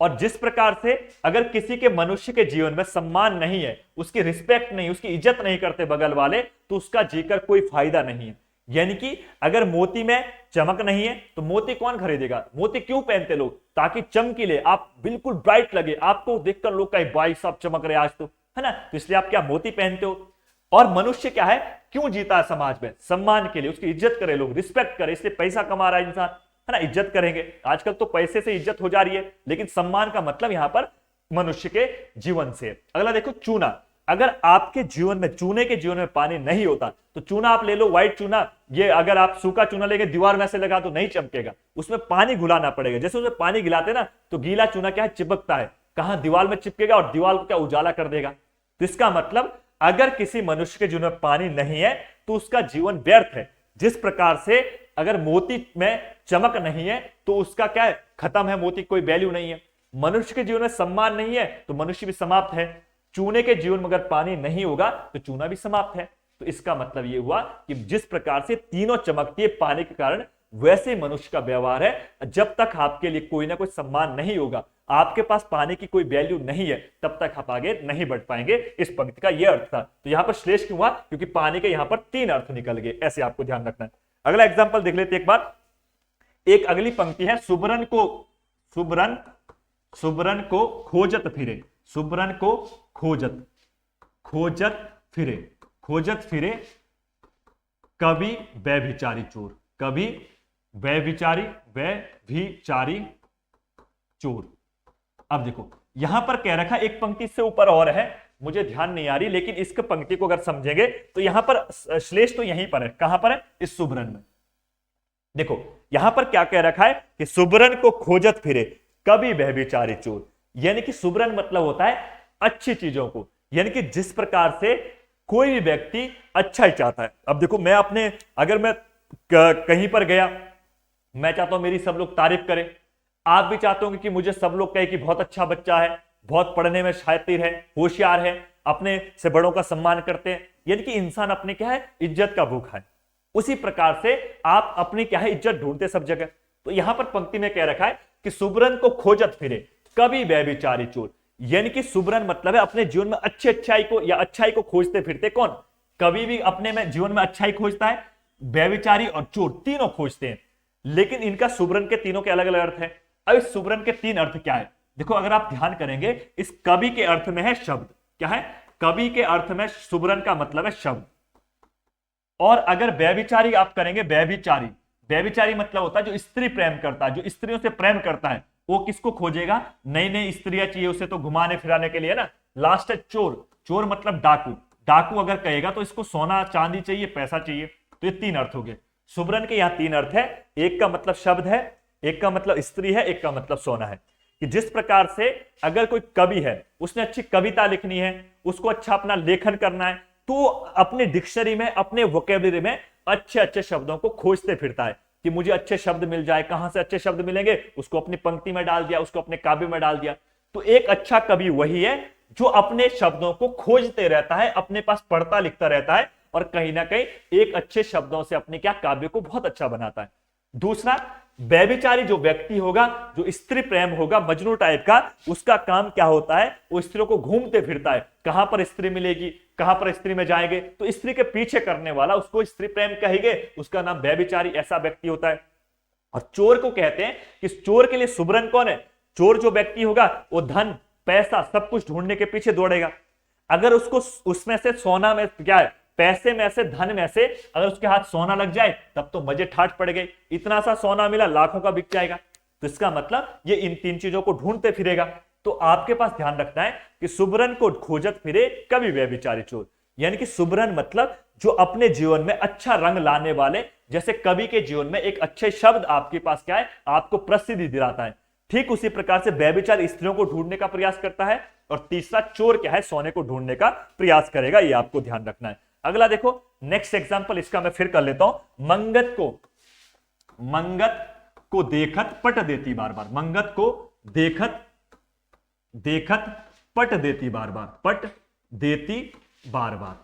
Speaker 1: और जिस प्रकार से अगर किसी के मनुष्य के जीवन में सम्मान नहीं है, उसकी रिस्पेक्ट नहीं, उसकी इज्जत नहीं करते बगल वाले, तो उसका जीकर कोई फायदा नहीं है। यानी कि अगर मोती में चमक नहीं है तो मोती कौन खरीदेगा? मोती क्यों पहनते लोग? ताकि चमकीले, आप बिल्कुल ब्राइट लगे, आपको देखकर लोग कहे भाई साहब चमक रहे आज तो, है ना? तो इसलिए आप क्या मोती पहनते हो। और मनुष्य क्या है, क्यों जीता है समाज में? सम्मान के लिए, उसकी इज्जत करे लोग, रिस्पेक्ट करे, इसलिए पैसा कमा रहा है इंसान, है ना? इज्जत करेंगे। आजकल तो पैसे से इज्जत हो जा रही है, लेकिन सम्मान का मतलब यहां पर मनुष्य के जीवन से। अगला देखो, चूना। अगर आपके जीवन में, चूने के जीवन में पानी नहीं होता तो चूना आप ले लो, व्हाइट चूना, ये अगर आप सूखा चूना लेके दीवार में से लगा तो नहीं चमकेगा, उसमें पानी घुलाना पड़ेगा। जैसे उसमें पानी गिलाते ना तो गीला चूना क्या है, चिपकता है, कहां दीवार में चिपकेगा और दीवार को क्या उजाला कर देगा। तो इसका मतलब अगर किसी मनुष्य के जीवन में पानी नहीं है तो उसका जीवन व्यर्थ है। जिस प्रकार से अगर मोती में चमक नहीं है तो उसका क्या है, खत्म है, मोती कोई वैल्यू नहीं है। मनुष्य के जीवन में सम्मान नहीं है तो मनुष्य भी समाप्त है। चूने के जीवन में अगर पानी नहीं होगा तो चूना भी समाप्त है। तो इसका मतलब यह हुआ कि जिस प्रकार से तीनों चमकती है पानी के कारण, वैसे मनुष्य का व्यवहार है। जब तक आपके लिए कोई ना कोई सम्मान नहीं होगा, आपके पास पानी की कोई वैल्यू नहीं है, तब तक आप आगे नहीं बढ़ पाएंगे। इस पंक्ति का यह अर्थ था। तो यहां पर श्लेष क्यों हुआ? क्योंकि पानी के यहां पर तीन अर्थ निकल गए, ऐसे आपको ध्यान रखना है। अगला एग्जाम्पल देख लेते एक बार। एक अगली पंक्ति है, सुबरन को खोजत फिरे, सुबरन को खोजत फिरे कभी व्यभिचारी चोर, कभी व्यभिचारी चोर। अब देखो यहां पर कह रखा, एक पंक्ति से ऊपर और है, मुझे ध्यान नहीं आ रही, लेकिन इस पंक्ति को अगर समझेंगे तो यहां पर श्लेष तो यहीं पर है। कहां पर है? इस सुबरन में। देखो यहां पर क्या कह रखा है कि सुबरन को खोजत फिरे कभी व्यभिचारी चोर, यानी कि सुबरन मतलब होता है अच्छी चीजों को, यानी कि जिस प्रकार से कोई भी व्यक्ति अच्छा ही चाहता है। अब देखो मैं अपने, अगर मैं कहीं पर गया, मैं चाहता हूं मेरी सब लोग तारीफ करें, आप भी चाहते होंगे कि मुझे सब लोग कहे कि बहुत अच्छा बच्चा है, बहुत पढ़ने में शातिर है, होशियार है, अपने से बड़ों का सम्मान करते हैं, यानी कि इंसान अपने क्या है, इज्जत का भूखा है। उसी प्रकार से आप अपनी क्या है, इज्जत ढूंढते सब जगह। तो यहां पर पंक्ति में कह रखा है कि सुबरन को खोजत फिरे कभी व्यभिचारी चोर, यानी कि सुबरन मतलब है अपने जीवन में अच्छी अच्छाई को या अच्छाई को खोजते फिरते। कौन? कभी भी अपने में जीवन में अच्छाई खोजता है, व्यभिचारी और चोर तीनों खोजते हैं। लेकिन इनका सुबरन के तीनों के अलग अलग अर्थ है। अब इस सुबरन के तीन अर्थ क्या है? देखो अगर आप ध्यान करेंगे, इस कवि के अर्थ में है शब्द। क्या है? कवि के अर्थ में सुबरन का मतलब है शब्द। और अगर व्यभिचारी आप करेंगे, व्यभिचारी मतलब होता है जो स्त्री प्रेम करता है, जो स्त्रियों से प्रेम करता है, वो किसको खोजेगा? नई नई स्त्रियां चाहिए उसे तो घुमाने फिराने के लिए ना। लास्ट है चोर मतलब डाकू अगर कहेगा तो इसको सोना चांदी चाहिए, पैसा चाहिए। तो ये तीन अर्थ हो गए। सुबरन के यहां तीन अर्थ है, एक का मतलब शब्द है, एक का मतलब स्त्री है, एक का मतलब सोना है। कि जिस प्रकार से अगर कोई कवि है, उसने अच्छी कविता लिखनी है, उसको अच्छा अपना लेखन करना है, तो अपने डिक्शनरी में, अपने वोकेबलरी में अच्छे अच्छे शब्दों को खोजते फिरता है कि मुझे अच्छे शब्द मिल जाए। कहां से अच्छे शब्द मिलेंगे? उसको अपनी पंक्ति में डाल दिया, उसको अपने काव्य में डाल दिया। तो एक अच्छा कवि वही है जो अपने शब्दों को खोजते रहता है, अपने पास पढ़ता लिखता रहता है और कहीं ना कहीं एक अच्छे शब्दों से अपने क्या काव्य को बहुत अच्छा बनाता है। दूसरा, व्यभिचारी जो व्यक्ति होगा, जो स्त्री प्रेम होगा, मजनू टाइप का, उसका काम क्या होता है? वो स्त्रियों को घूमते फिरता है, कहां पर स्त्री मिलेगी, कहां पर स्त्री में जाएंगे, तो स्त्री के पीछे करने वाला, उसको स्त्री प्रेम कहेंगे, उसका नाम व्यभिचारी ऐसा व्यक्ति होता है। और चोर को कहते हैं कि चोर के लिए सुबरन कौन है? चोर जो व्यक्ति होगा वो धन, पैसा, सब कुछ ढूंढने के पीछे दौड़ेगा। अगर उसको उसमें से सोना में क्या है, पैसे में से, धन में से अगर उसके हाथ सोना लग जाए तब तो मजे ठाठ पड़ गए। इतना सा सोना मिला, लाखों का बिक जाएगा। तो इसका मतलब ये इन तीन चीजों को ढूंढते फिरेगा। तो आपके पास ध्यान रखना है कि सुबरन को खोजत फिरे कभी व्यभिचारी चोर, यानी कि सुबरन मतलब जो अपने जीवन में अच्छा रंग लाने वाले, जैसे कवि के जीवन में एक अच्छे शब्द आपके पास क्या है, आपको प्रसिद्धि दिलाता है, ठीक उसी प्रकार से व्यभिचार स्त्रियों को ढूंढने का प्रयास करता है। और तीसरा, चोर क्या है, सोने को ढूंढने का प्रयास करेगा। ये आपको ध्यान रखना है। अगला देखो, नेक्स्ट एग्जांपल इसका मैं फिर कर लेता हूं। मंगत को देखत पट देती बार बार, मंगत को देखत पट देती बार बार।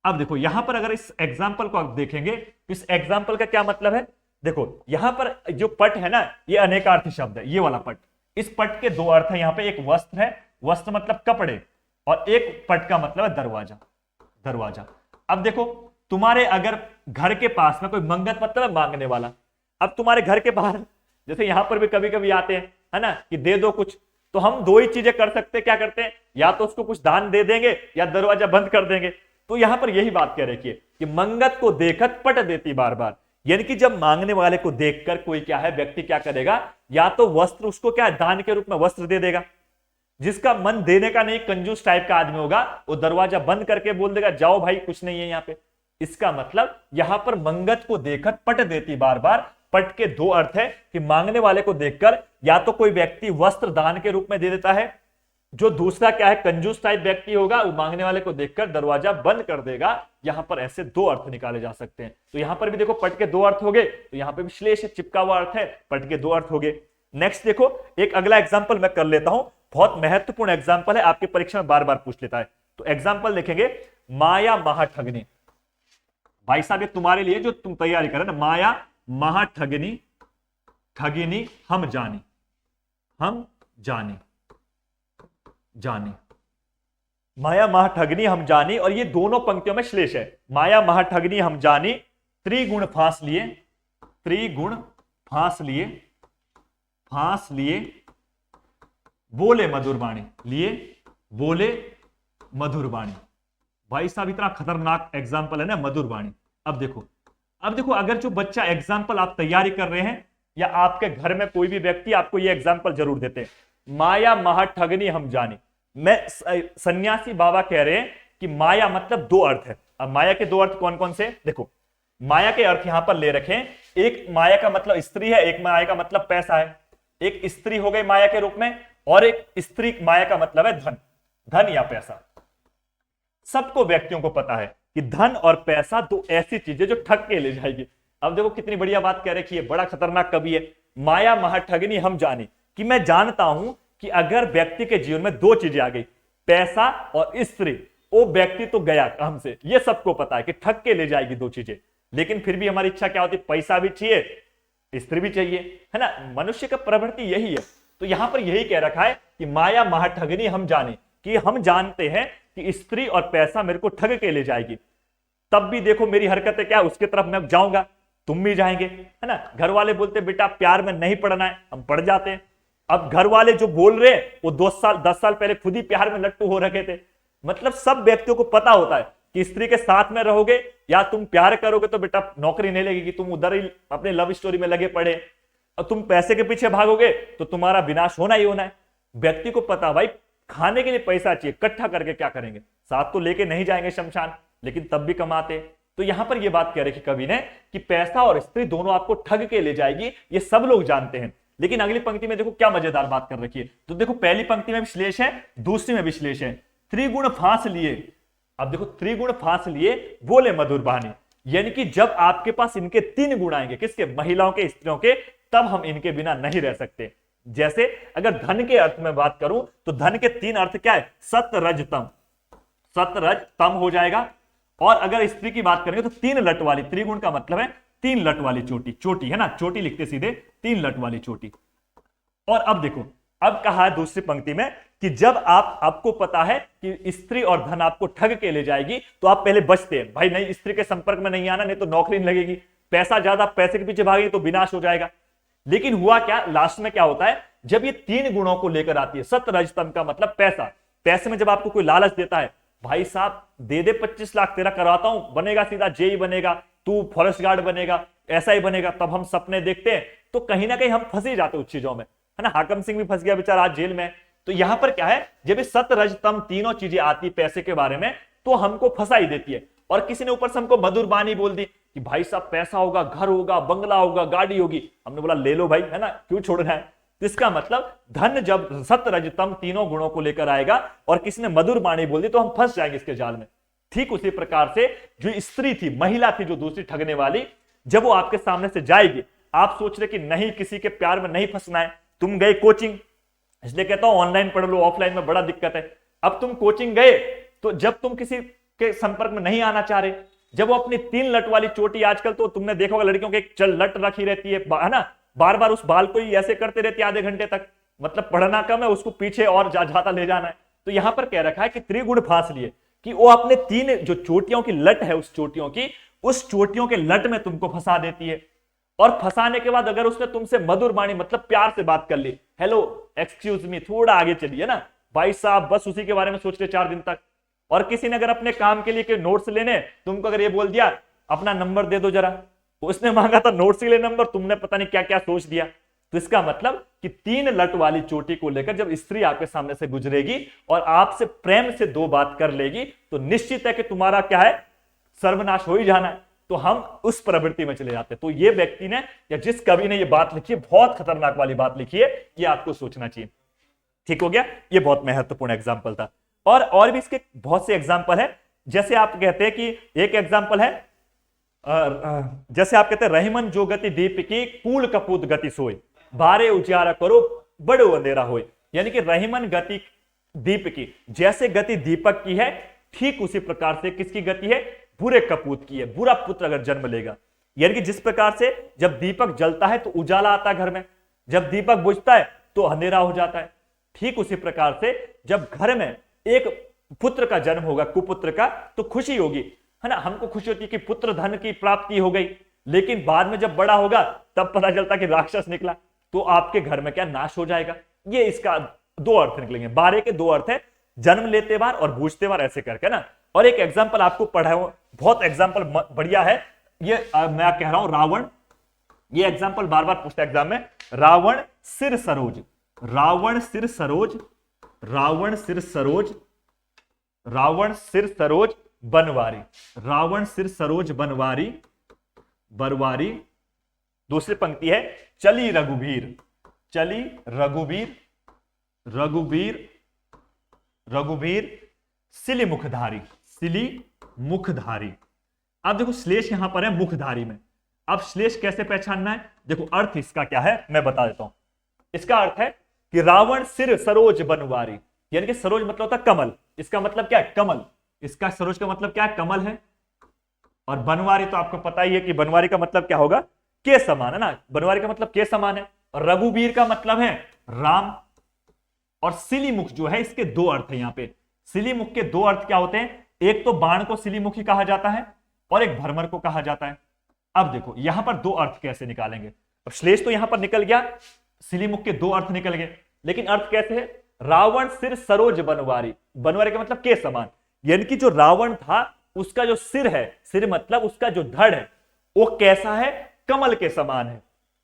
Speaker 1: अब देखो यहां पर अगर इस एग्जांपल को आप देखेंगे तो इस एग्जांपल का क्या मतलब है? देखो यहां पर जो पट है ना, ये अनेकार्थी शब्द है, ये वाला पट। इस पट के दो अर्थ है। यहां पे एक वस्त्र है, वस्त्र मतलब कपड़े, और एक पट का मतलब है दरवाजा। अब देखो तुम्हारे अगर घर के पास में कोई मंगत मतलब है मांगने वाला, अब तुम्हारे घर के बाहर जैसे यहां पर भी कभी कभी आते हैं, है ना, कि दे दो कुछ, तो हम दो ही चीजें कर सकते हैं, क्या करते हैं, या तो उसको कुछ दान दे देंगे या दरवाजा बंद कर देंगे। तो यहां पर यही बात कह रखी है कि मंगत को देखत पट देती बार बार, यानी कि जब मांगने वाले को देखकर कोई क्या है व्यक्ति क्या करेगा, या तो वस्त्र उसको क्या है दान के रूप में वस्त्र दे देगा, जिसका मन देने का नहीं कंजूस टाइप का आदमी होगा वो दरवाजा बंद करके बोल देगा जाओ भाई कुछ नहीं है यहाँ पे। इसका मतलब यहां पर मंगत को देखकर पट देती बार बार, पट के दो अर्थ है कि मांगने वाले को देखकर या तो कोई व्यक्ति वस्त्र दान के रूप में दे देता है, जो दूसरा क्या है कंजूस टाइप व्यक्ति होगा वो मांगने वाले को देखकर दरवाजा बंद कर देगा। यहां पर ऐसे दो अर्थ निकाले जा सकते हैं। तो यहां पर भी देखो पट के दो अर्थ हो गए, तो यहां पे भी श्लेष चिपका हुआ अर्थ है, पट के दो अर्थ हो गए। नेक्स्ट देखो एक अगला एग्जाम्पल मैं कर लेता हूं, बहुत महत्वपूर्ण एग्जाम्पल है, आपके परीक्षा में बार बार पूछ लेता है। तो एग्जाम्पल देखेंगे, माया महाठगनी। भाई साहब ये तुम्हारे लिए जो तुम तैयारी कर रहे ना, माया महाठगनी, ठगिनी हम जानी, हम जानी, जानी, माया महाठगनी हम जानी, और ये दोनों पंक्तियों में श्लेष है। माया महाठगनी हम जानी, त्रिगुण फांस लिए, त्रिगुण फांस लिए, फांस लिए, बोले मधुर वाणी, लिए बोले मधुर वाणी। भाई साहब इतना खतरनाक एग्जाम्पल है ना मधुर वाणी। अब देखो अगर जो बच्चा एग्जाम्पल आप तैयारी कर रहे हैं या आपके घर में कोई भी व्यक्ति आपको ये एग्जाम्पल जरूर देते हैं, माया महाठगनी हम जानी, मैं सन्यासी बाबा कह रहे हैं कि माया मतलब दो अर्थ है। अब माया के दो अर्थ कौन कौन से, देखो माया के अर्थ यहां पर ले रखें, एक माया का मतलब स्त्री है, एक माया का मतलब पैसा है। एक स्त्री हो गई माया के रूप में, और एक स्त्री माया का मतलब है धन, धन या पैसा। सबको व्यक्तियों को पता है कि धन और पैसा दो ऐसी चीजें जो ठग के ले जाएगी। अब देखो कितनी बढ़िया बात कह रखी है, बड़ा खतरनाक कवि है। माया महाठगनी हम जाने, कि मैं जानता हूं कि अगर व्यक्ति के जीवन में दो चीजें आ गई, पैसा और स्त्री, वो व्यक्ति तो गया काम से। ये सबको पता है कि ठग के ले जाएगी दो चीजें, लेकिन फिर भी हमारी इच्छा क्या होती है, पैसा भी चाहिए स्त्री भी चाहिए, है ना, मनुष्य का प्रवृत्ति यही है। तो यहां पर यही कह रखा है कि माया महाठगनी हम जाने, कि हम जानते हैं कि स्त्री और पैसा मेरे को ठग के ले जाएगी, तब भी देखो मेरी हरकतें क्या, उसके तरफ मैं जाऊंगा, तुम भी जाएंगे, है ना। घर वाले बोलते बेटा प्यार में नहीं पड़ना है, हम पड़ जाते हैं। अब घर वाले जो बोल रहे हैं वो 10 साल पहले खुद ही प्यार में लट्टू हो रखे थे। मतलब सब व्यक्तियों को पता होता है कि स्त्री के साथ में रहोगे या तुम प्यार करोगे तो बेटा नौकरी नहीं लगेगी, तुम उधर ही अपने लव स्टोरी में लगे पड़े, और तुम पैसे के पीछे भागोगे तो तुम्हारा विनाश होना ही होना है। व्यक्ति को पता भाई खाने के लिए पैसा चाहिए, इकट्ठा करके क्या करेंगे, साथ तो लेके नहीं जाएंगे शमशान, लेकिन तब भी कमाते। तो यहां पर यह बात कह रखी कवि ने कि पैसा और स्त्री दोनों आपको ठग के ले जाएगी, ये सब लोग जानते हैं। लेकिन अगली पंक्ति में देखो क्या मजेदार बात कर रखी है। तो देखो पहली पंक्ति में विश्लेष है, दूसरी में विश्लेष है, त्रिगुण फांस लिए। अब देखो त्रिगुण फांस लिए बोले मधुर वाणी, यानी कि जब आपके पास इनके तीन गुण आएंगे, किसके, महिलाओं के, स्त्रियों के, तब हम इनके बिना नहीं रह सकते। जैसे अगर धन के अर्थ में बात करूं तो धन के तीन अर्थ क्या है, सत रज तम, सत रज तम हो जाएगा। और अगर स्त्री की बात करेंगे तो तीन लट वाली, त्रिगुण का मतलब है तीन लट वाली चोटी, चोटी है ना, चोटी लिखते सीधे, तीन लट वाली चोटी। और अब देखो अब कहा है दूसरी पंक्ति में कि जब आपको पता है कि स्त्री और धन आपको ठग के ले जाएगी तो आप पहले बचते हैं, भाई नहीं स्त्री के संपर्क में नहीं आना, नहीं तो नौकरी नहीं लगेगी, पैसा ज्यादा, पैसे के पीछे भागेगी तो विनाश हो जाएगा। लेकिन हुआ क्या, लास्ट में क्या होता है, जब ये तीन गुणों को लेकर आती है, सत रजतम का मतलब पैसा, पैसे में जब आपको कोई लालच देता है, भाई साहब दे दे 25 लाख तेरा करवाता हूं, बनेगा सीधा जेई बनेगा, तू फॉरेस्ट गार्ड बनेगा, ऐसा ही बनेगा, तब हम सपने देखते हैं। तो कहीं ना कहीं हम फंस ही जाते उस चीजों में, है ना। हाकम सिंह भी फंस गया बेचारा आज जेल में। तो यहां पर क्या है, जब सत रज तम तीनों चीजें आती पैसे के बारे में तो हमको फंसा ही देती है। और किसी ने ऊपर से हमको मधुर बानी बोल दी कि भाई साहब पैसा होगा, घर होगा, बंगला होगा, गाड़ी होगी, हमने बोला ले लो भाई, है ना, क्यों छोड़ना है। तो इसका मतलब धन जब सत रज तम तीनों गुणों को लेकर आएगा और किसी ने मधुर बानी बोल दी तो हम फंस जाएंगे इसके जाल में। ठीक उसी प्रकार से जो स्त्री थी, महिला थी जो दूसरी ठगने वाली, जब वो आपके सामने से जाएगी, आप सोच रहे कि नहीं किसी के प्यार में नहीं फंसना है, तुम गए कोचिंग, इसलिए कहता हूं ऑनलाइन पढ़ लो, ऑफलाइन में बड़ा दिक्कत है। अब तुम कोचिंग गए तो जब तुम किसी के संपर्क में नहीं आना चाह रहे, जब वो अपनी तीन लट वाली चोटी, आजकल तो तुमने देखा होगा लड़कियों के एक चल लट रखी रहती है ना, बार बार उस बाल को ही ऐसे करते रहती है आधे घंटे तक, मतलब पढ़ना कम है, उसको पीछे और ज्यादा ले जाना है। तो यहां पर कह रखा है कि त्रिगुण फांस लिए, कि वो अपने तीन जो चोटियों की लट है, उस चोटियों के लट में तुमको फंसा देती है। और फंसाने के बाद अगर उसने तुमसे मधुर वाणी मतलब प्यार से बात कर ली, हेलो एक्सक्यूज मी, थोड़ा आगे चलिए ना भाई साहब, बस उसी के बारे में सोच रहे 4 दिन तक। और किसी ने अगर अपने काम के लिए के नोट्स लेने, तुमको अगर ये बोल दिया अपना नंबर दे दो जरा, उसने मांगा था नोट्स के लिए नंबर, तुमने पता नहीं क्या क्या सोच दिया। तो इसका मतलब कि 3 लट वाली चोटी को लेकर जब स्त्री आपके सामने से गुजरेगी और आपसे प्रेम से 2 बात कर लेगी, तो निश्चित है कि तुम्हारा क्या है, सर्वनाश हो ही जाना है। तो हम उस प्रवृत्ति में चले जाते हैं। तो ये व्यक्ति ने या जिस कवि ने ये बात लिखी है, बहुत खतरनाक वाली बात लिखी है, ये आपको सोचना चाहिए। ठीक हो गया, ये बहुत महत्वपूर्ण एग्जाम्पल था। और भी इसके बहुत से एग्जाम्पल है। जैसे आप कहते हैं कि एक एग्जाम्पल है, जैसे आप कहते हैं रहीमन जो गति दीप की कूल कपूत गति सोई, बारे उजियारा करो बड़ो अंधेरा होए। यानी कि रहीमन गति दीप की, जैसे गति दीपक की है, ठीक उसी प्रकार से किसकी गति है, बुरे कपूत की है। बुरा पुत्र अगर जन्म लेगा, यानी कि जिस प्रकार से जब दीपक जलता है तो उजाला आता है घर में, जब दीपक बुझता है तो अंधेरा हो जाता है, ठीक उसी प्रकार से जब घर में एक पुत्र का जन्म होगा, कुपुत्र का, तो खुशी होगी, है ना। हमको खुशी होती है कि पुत्र धन की प्राप्ति हो गई, लेकिन बाद में जब बड़ा होगा तब पता चलता कि राक्षस निकला, तो आपके घर में क्या नाश हो जाएगा। ये इसका 2 अर्थ निकलेंगे। बारे के 2 अर्थ है, जन्म लेते बार और बूझते बार, ऐसे करके ना। और एक एग्जाम्पल आपको पढ़ाऊं, बहुत एग्जाम्पल बढ़िया है ये, मैं कह रहा हूं रावण, ये एग्जाम्पल बार बार पूछता है एग्जाम में। रावण सिर सरोज, रावण सिर सरोज, रावण सिर सरोज, रावण सिर सरोज बनवारी, रावण सिर सरोज बनवारी, बरवारी। दूसरी पंक्ति है चली रघुवीर, चली रघुवीर, रघुवीर, रघुवीर सिली मुखधारी, सिली मुखधारी। अब देखो श्लेष यहां पर है मुखधारी में। अब श्लेष कैसे पहचानना है, देखो अर्थ इसका क्या है मैं बता देता हूं। इसका अर्थ है कि रावण सिर सरोज बनवारी, यानी कि सरोज मतलब होता है कमल, इसका मतलब क्या है, कमल। इसका सरोज का मतलब क्या है, कमल है। और बनवारी तो आपको पता ही है कि बनवारी का मतलब क्या होगा, के समान, है ना। बनवारी का मतलब के समान है। और रघुवीर का मतलब है राम। और सिलीमुख जो है, इसके 2 अर्थ है यहां पे। सिलीमुख के 2 अर्थ क्या होते हैं, एक तो बाण को सिलीमुखी कहा जाता है और एक भ्रमर को कहा जाता है। अब देखो यहां पर 2 अर्थ कैसे निकालेंगे। अब श्लेष तो यहां पर निकल गया, सिलीमुख के 2 अर्थ निकल गए, लेकिन अर्थ कैसे है, रावण सिर सरोज बनवारी, बनवारी का मतलब के समान, यानी कि जो रावण था उसका जो सिर है, सिर मतलब उसका जो धड़ है, वो कैसा है, कमल के समान है।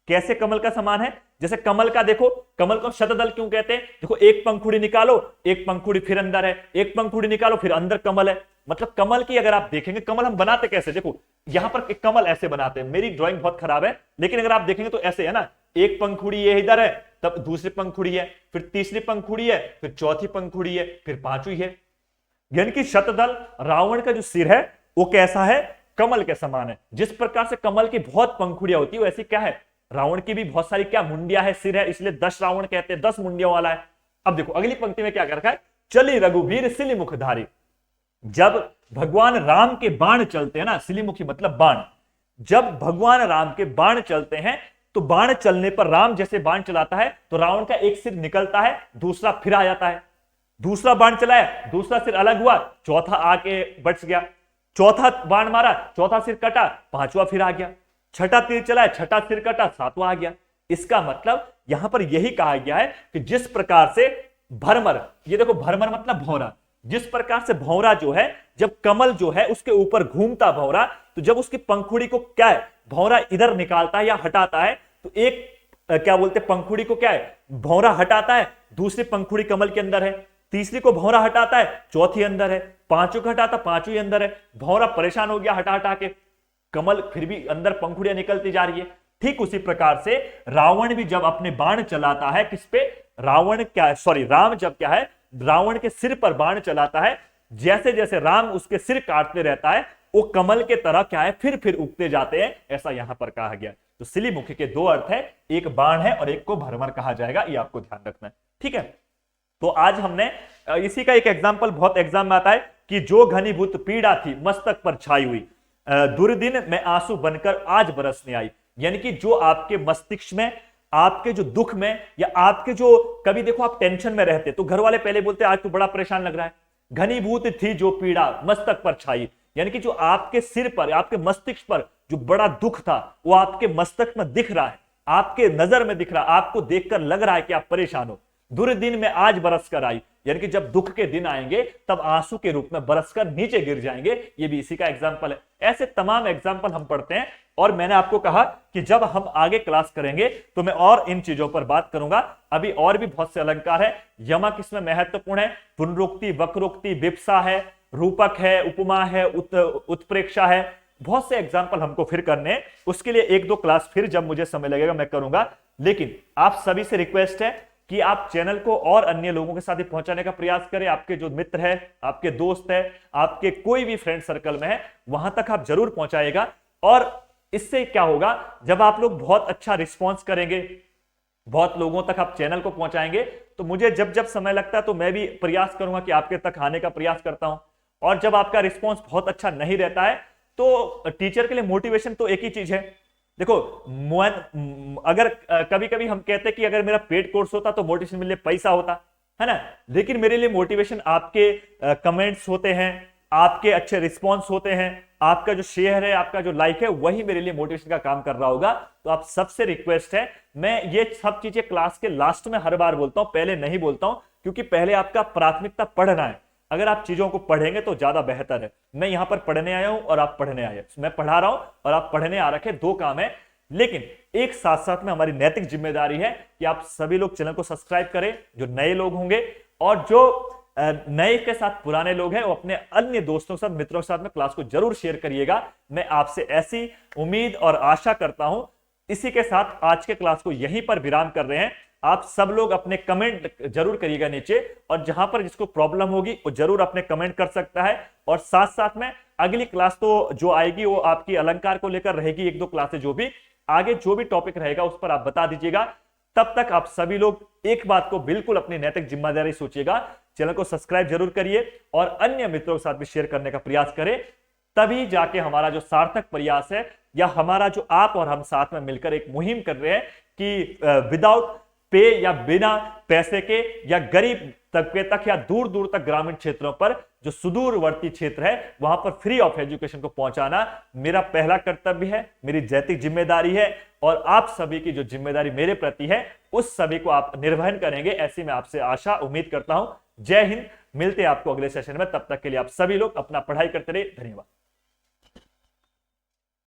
Speaker 1: कैसे कमल का समान है, जैसे कमल का देखो, कमल को शतदल क्यों कहते हैं, देखो एक पंखुड़ी निकालो, एक पंखुड़ी फिर अंदर है, एक पंखुड़ी निकालो फिर अंदर कमल है। मतलब कमल की अगर आप देखेंगे, कमल हम बनाते कैसे, देखो यहां पर एक कमल ऐसे बनाते हैं, मेरी ड्राइंग बहुत खराब है, लेकिन अगर आप देखेंगे तो ऐसे है ना, एक पंखुड़ी ये इधर है, तब दूसरी पंखुड़ी है, फिर तीसरी पंखुड़ी है, फिर चौथी पंखुड़ी है, फिर पांचवी है। यानी कि शतदल रावण का जो सिर है वो कैसा है, कमल के समान है। जिस प्रकार से कमल की बहुत पंखुड़ियां होती है, वैसी क्या है, रावण की भी बहुत सारी क्या मुंडिया है, सिर है, इसलिए 10 रावण कहते हैं, 10 मुंडियों वाला है। अब देखो अगली पंक्ति में क्या कर रखा है, चली रघुवीर सिली मुखधारी। जब भगवान राम के बाण चलते हैं ना, सिलीमुखी मतलब बाण, जब भगवान राम के बाण चलते हैं तो बाण चलने पर राम जैसे बाण चलाता है तो रावण का एक सिर निकलता है, दूसरा फिर आ जाता है। दूसरा बाण चलाया, दूसरा सिर अलग हुआ, चौथा आके बच गया, चौथा बाण मारा, चौथा सिर कटा, पांचवा फिर आ गया, छठा तीर चलाया, छठा सिर कटा, सातवां आ गया। इसका मतलब यहां पर यही कहा गया है कि जिस प्रकार से भरमर, ये देखो भरमर मतलब भौरा, जिस प्रकार से भौरा जो है, जब कमल जो है उसके ऊपर घूमता भौरा, तो जब उसकी पंखुड़ी को क्या है, भौरा इधर निकालता है या हटाता है, तो एक क्या बोलते पंखुड़ी को क्या है, भौरा हटाता है, दूसरी पंखुड़ी कमल के अंदर है, तीसरी को भौरा हटाता है, चौथी अंदर है, पांचों को हटाता, पांचवी अंदर है। भौरा परेशान हो गया हटा हटा के, कमल फिर भी अंदर पंखुड़ियां निकलती जा रही है। ठीक उसी प्रकार से रावण भी जब अपने बाण चलाता है, किस पे, रावण क्या, सॉरी राम जब क्या है, रावण के सिर पर बाण चलाता है, जैसे जैसे राम उसके सिर काटते रहता है, वो कमल के तरह क्या है, फिर उगते जाते हैं, ऐसा यहां पर कहा गया। तो सिलीमुखी के 2 अर्थ है, एक बाण है और एक को भरमर कहा जाएगा, ये आपको ध्यान रखना है। ठीक है, तो आज हमने इसी का एक एग्जाम्पल बहुत एग्जाम में आता है कि जो घनीभूत पीड़ा थी मस्तक पर छाई हुई, दुर्दिन में आंसू बनकर आज बरसने आई। यानी कि जो आपके मस्तिष्क में, आपके जो दुख में, या आपके जो, कभी देखो आप टेंशन में रहते तो घर वाले पहले बोलते आज तो बड़ा परेशान लग रहा है, घनीभूत थी जो पीड़ा मस्तक पर छाई, यानी कि जो आपके सिर पर, आपके मस्तिष्क पर जो बड़ा दुख था वो आपके मस्तक में दिख रहा है, आपके नजर में दिख रहा है, आपको देखकर लग रहा है कि आप परेशान हो। दुर्दिन में आज बरस कर आई, यानी कि जब दुख के दिन आएंगे तब आंसू के रूप में बरसकर नीचे गिर जाएंगे, ये भी इसी का एग्जाम्पल है। ऐसे तमाम एग्जाम्पल हम पढ़ते हैं और मैंने आपको कहा कि जब हम आगे क्लास करेंगे तो मैं और इन चीजों पर बात करूंगा। अभी और भी बहुत से अलंकार है। यमक इसमें महत्वपूर्ण है, पुनरुक्ति, वक्रोक्ति, विप्सा है, रूपक है, उपमा है, उत्प्रेक्षा है, बहुत से एग्जाम्पल हमको फिर करने हैं। उसके लिए एक दो क्लास फिर जब मुझे समय लगेगा मैं करूंगा। लेकिन आप सभी से रिक्वेस्ट है कि आप चैनल को और अन्य लोगों के साथ ही पहुंचाने का प्रयास करें। आपके जो मित्र है, आपके दोस्त है, आपके कोई भी फ्रेंड सर्कल में है, वहां तक आप जरूर पहुंचाएगा। और इससे क्या होगा, जब आप लोग बहुत अच्छा रिस्पॉन्स करेंगे, बहुत लोगों तक आप चैनल को पहुंचाएंगे, तो मुझे जब जब समय लगता है तो मैं भी प्रयास करूंगा कि आपके तक आने का प्रयास करता हूं। और जब आपका रिस्पॉन्स बहुत अच्छा नहीं रहता है तो टीचर के लिए मोटिवेशन तो एक ही चीज है। देखो, अगर कभी कभी हम कहते हैं कि अगर मेरा पेड कोर्स होता तो मोटिवेशन मिलने पैसा होता है ना, लेकिन मेरे लिए मोटिवेशन आपके कमेंट्स होते हैं, आपके अच्छे रिस्पॉन्स होते हैं, आपका जो शेयर है, आपका जो लाइक है, वही मेरे लिए मोटिवेशन का काम कर रहा होगा। तो आप सबसे रिक्वेस्ट है, मैं ये सब चीजें क्लास के लास्ट में हर बार बोलता हूं, पहले नहीं बोलता हूं, क्योंकि पहले आपका प्राथमिकता पढ़ना है। अगर आप चीजों को पढ़ेंगे तो ज्यादा बेहतर है। मैं यहां पर पढ़ने आया हूं और आप पढ़ने आए, मैं पढ़ा रहा हूं और आप पढ़ने आ रखे, दो काम है। लेकिन एक साथ साथ में हमारी नैतिक जिम्मेदारी है कि आप सभी लोग चैनल को सब्सक्राइब करें, जो नए लोग होंगे, और जो नए के साथ पुराने लोग हैं वो अपने अन्य दोस्तों के साथ, मित्रों के साथ में क्लास को जरूर शेयर करिएगा। मैं आपसे ऐसी उम्मीद और आशा करता हूं। इसी के साथ आज के क्लास को यहीं पर विराम कर रहे हैं। आप सब लोग अपने कमेंट जरूर करिएगा नीचे, और जहां पर जिसको प्रॉब्लम होगी वो जरूर अपने कमेंट कर सकता है। और साथ साथ में अगली क्लास तो जो आएगी वो आपकी अलंकार को लेकर रहेगी, एक दो क्लासें, जो भी आगे जो भी टॉपिक रहेगा उस पर आप बता दीजिएगा। तब तक आप सभी लोग एक बात को बिल्कुल अपनी नैतिक जिम्मेदारी सोचिएगा, चैनल को सब्सक्राइब जरूर करिए और अन्य मित्रों के साथ भी शेयर करने का प्रयास करें। तभी जाके हमारा जो सार्थक प्रयास है, या हमारा जो आप और हम साथ में मिलकर एक मुहिम कर रहे हैं कि विदाउट पे या बिना पैसे के या गरीब तबके तक या दूर दूर तक ग्रामीण क्षेत्रों पर, जो सुदूरवर्ती क्षेत्र है, वहां पर फ्री ऑफ एजुकेशन को पहुंचाना मेरा पहला कर्तव्य है, मेरी नैतिक जिम्मेदारी है। और आप सभी की जो जिम्मेदारी मेरे प्रति है उस सभी को आप निर्वहन करेंगे, ऐसी मैं आपसे आशा उम्मीद करता हूं। जय हिंद। मिलते हैं आपको अगले सेशन में, तब तक के लिए आप सभी लोग अपना पढ़ाई करते रहिए। धन्यवाद।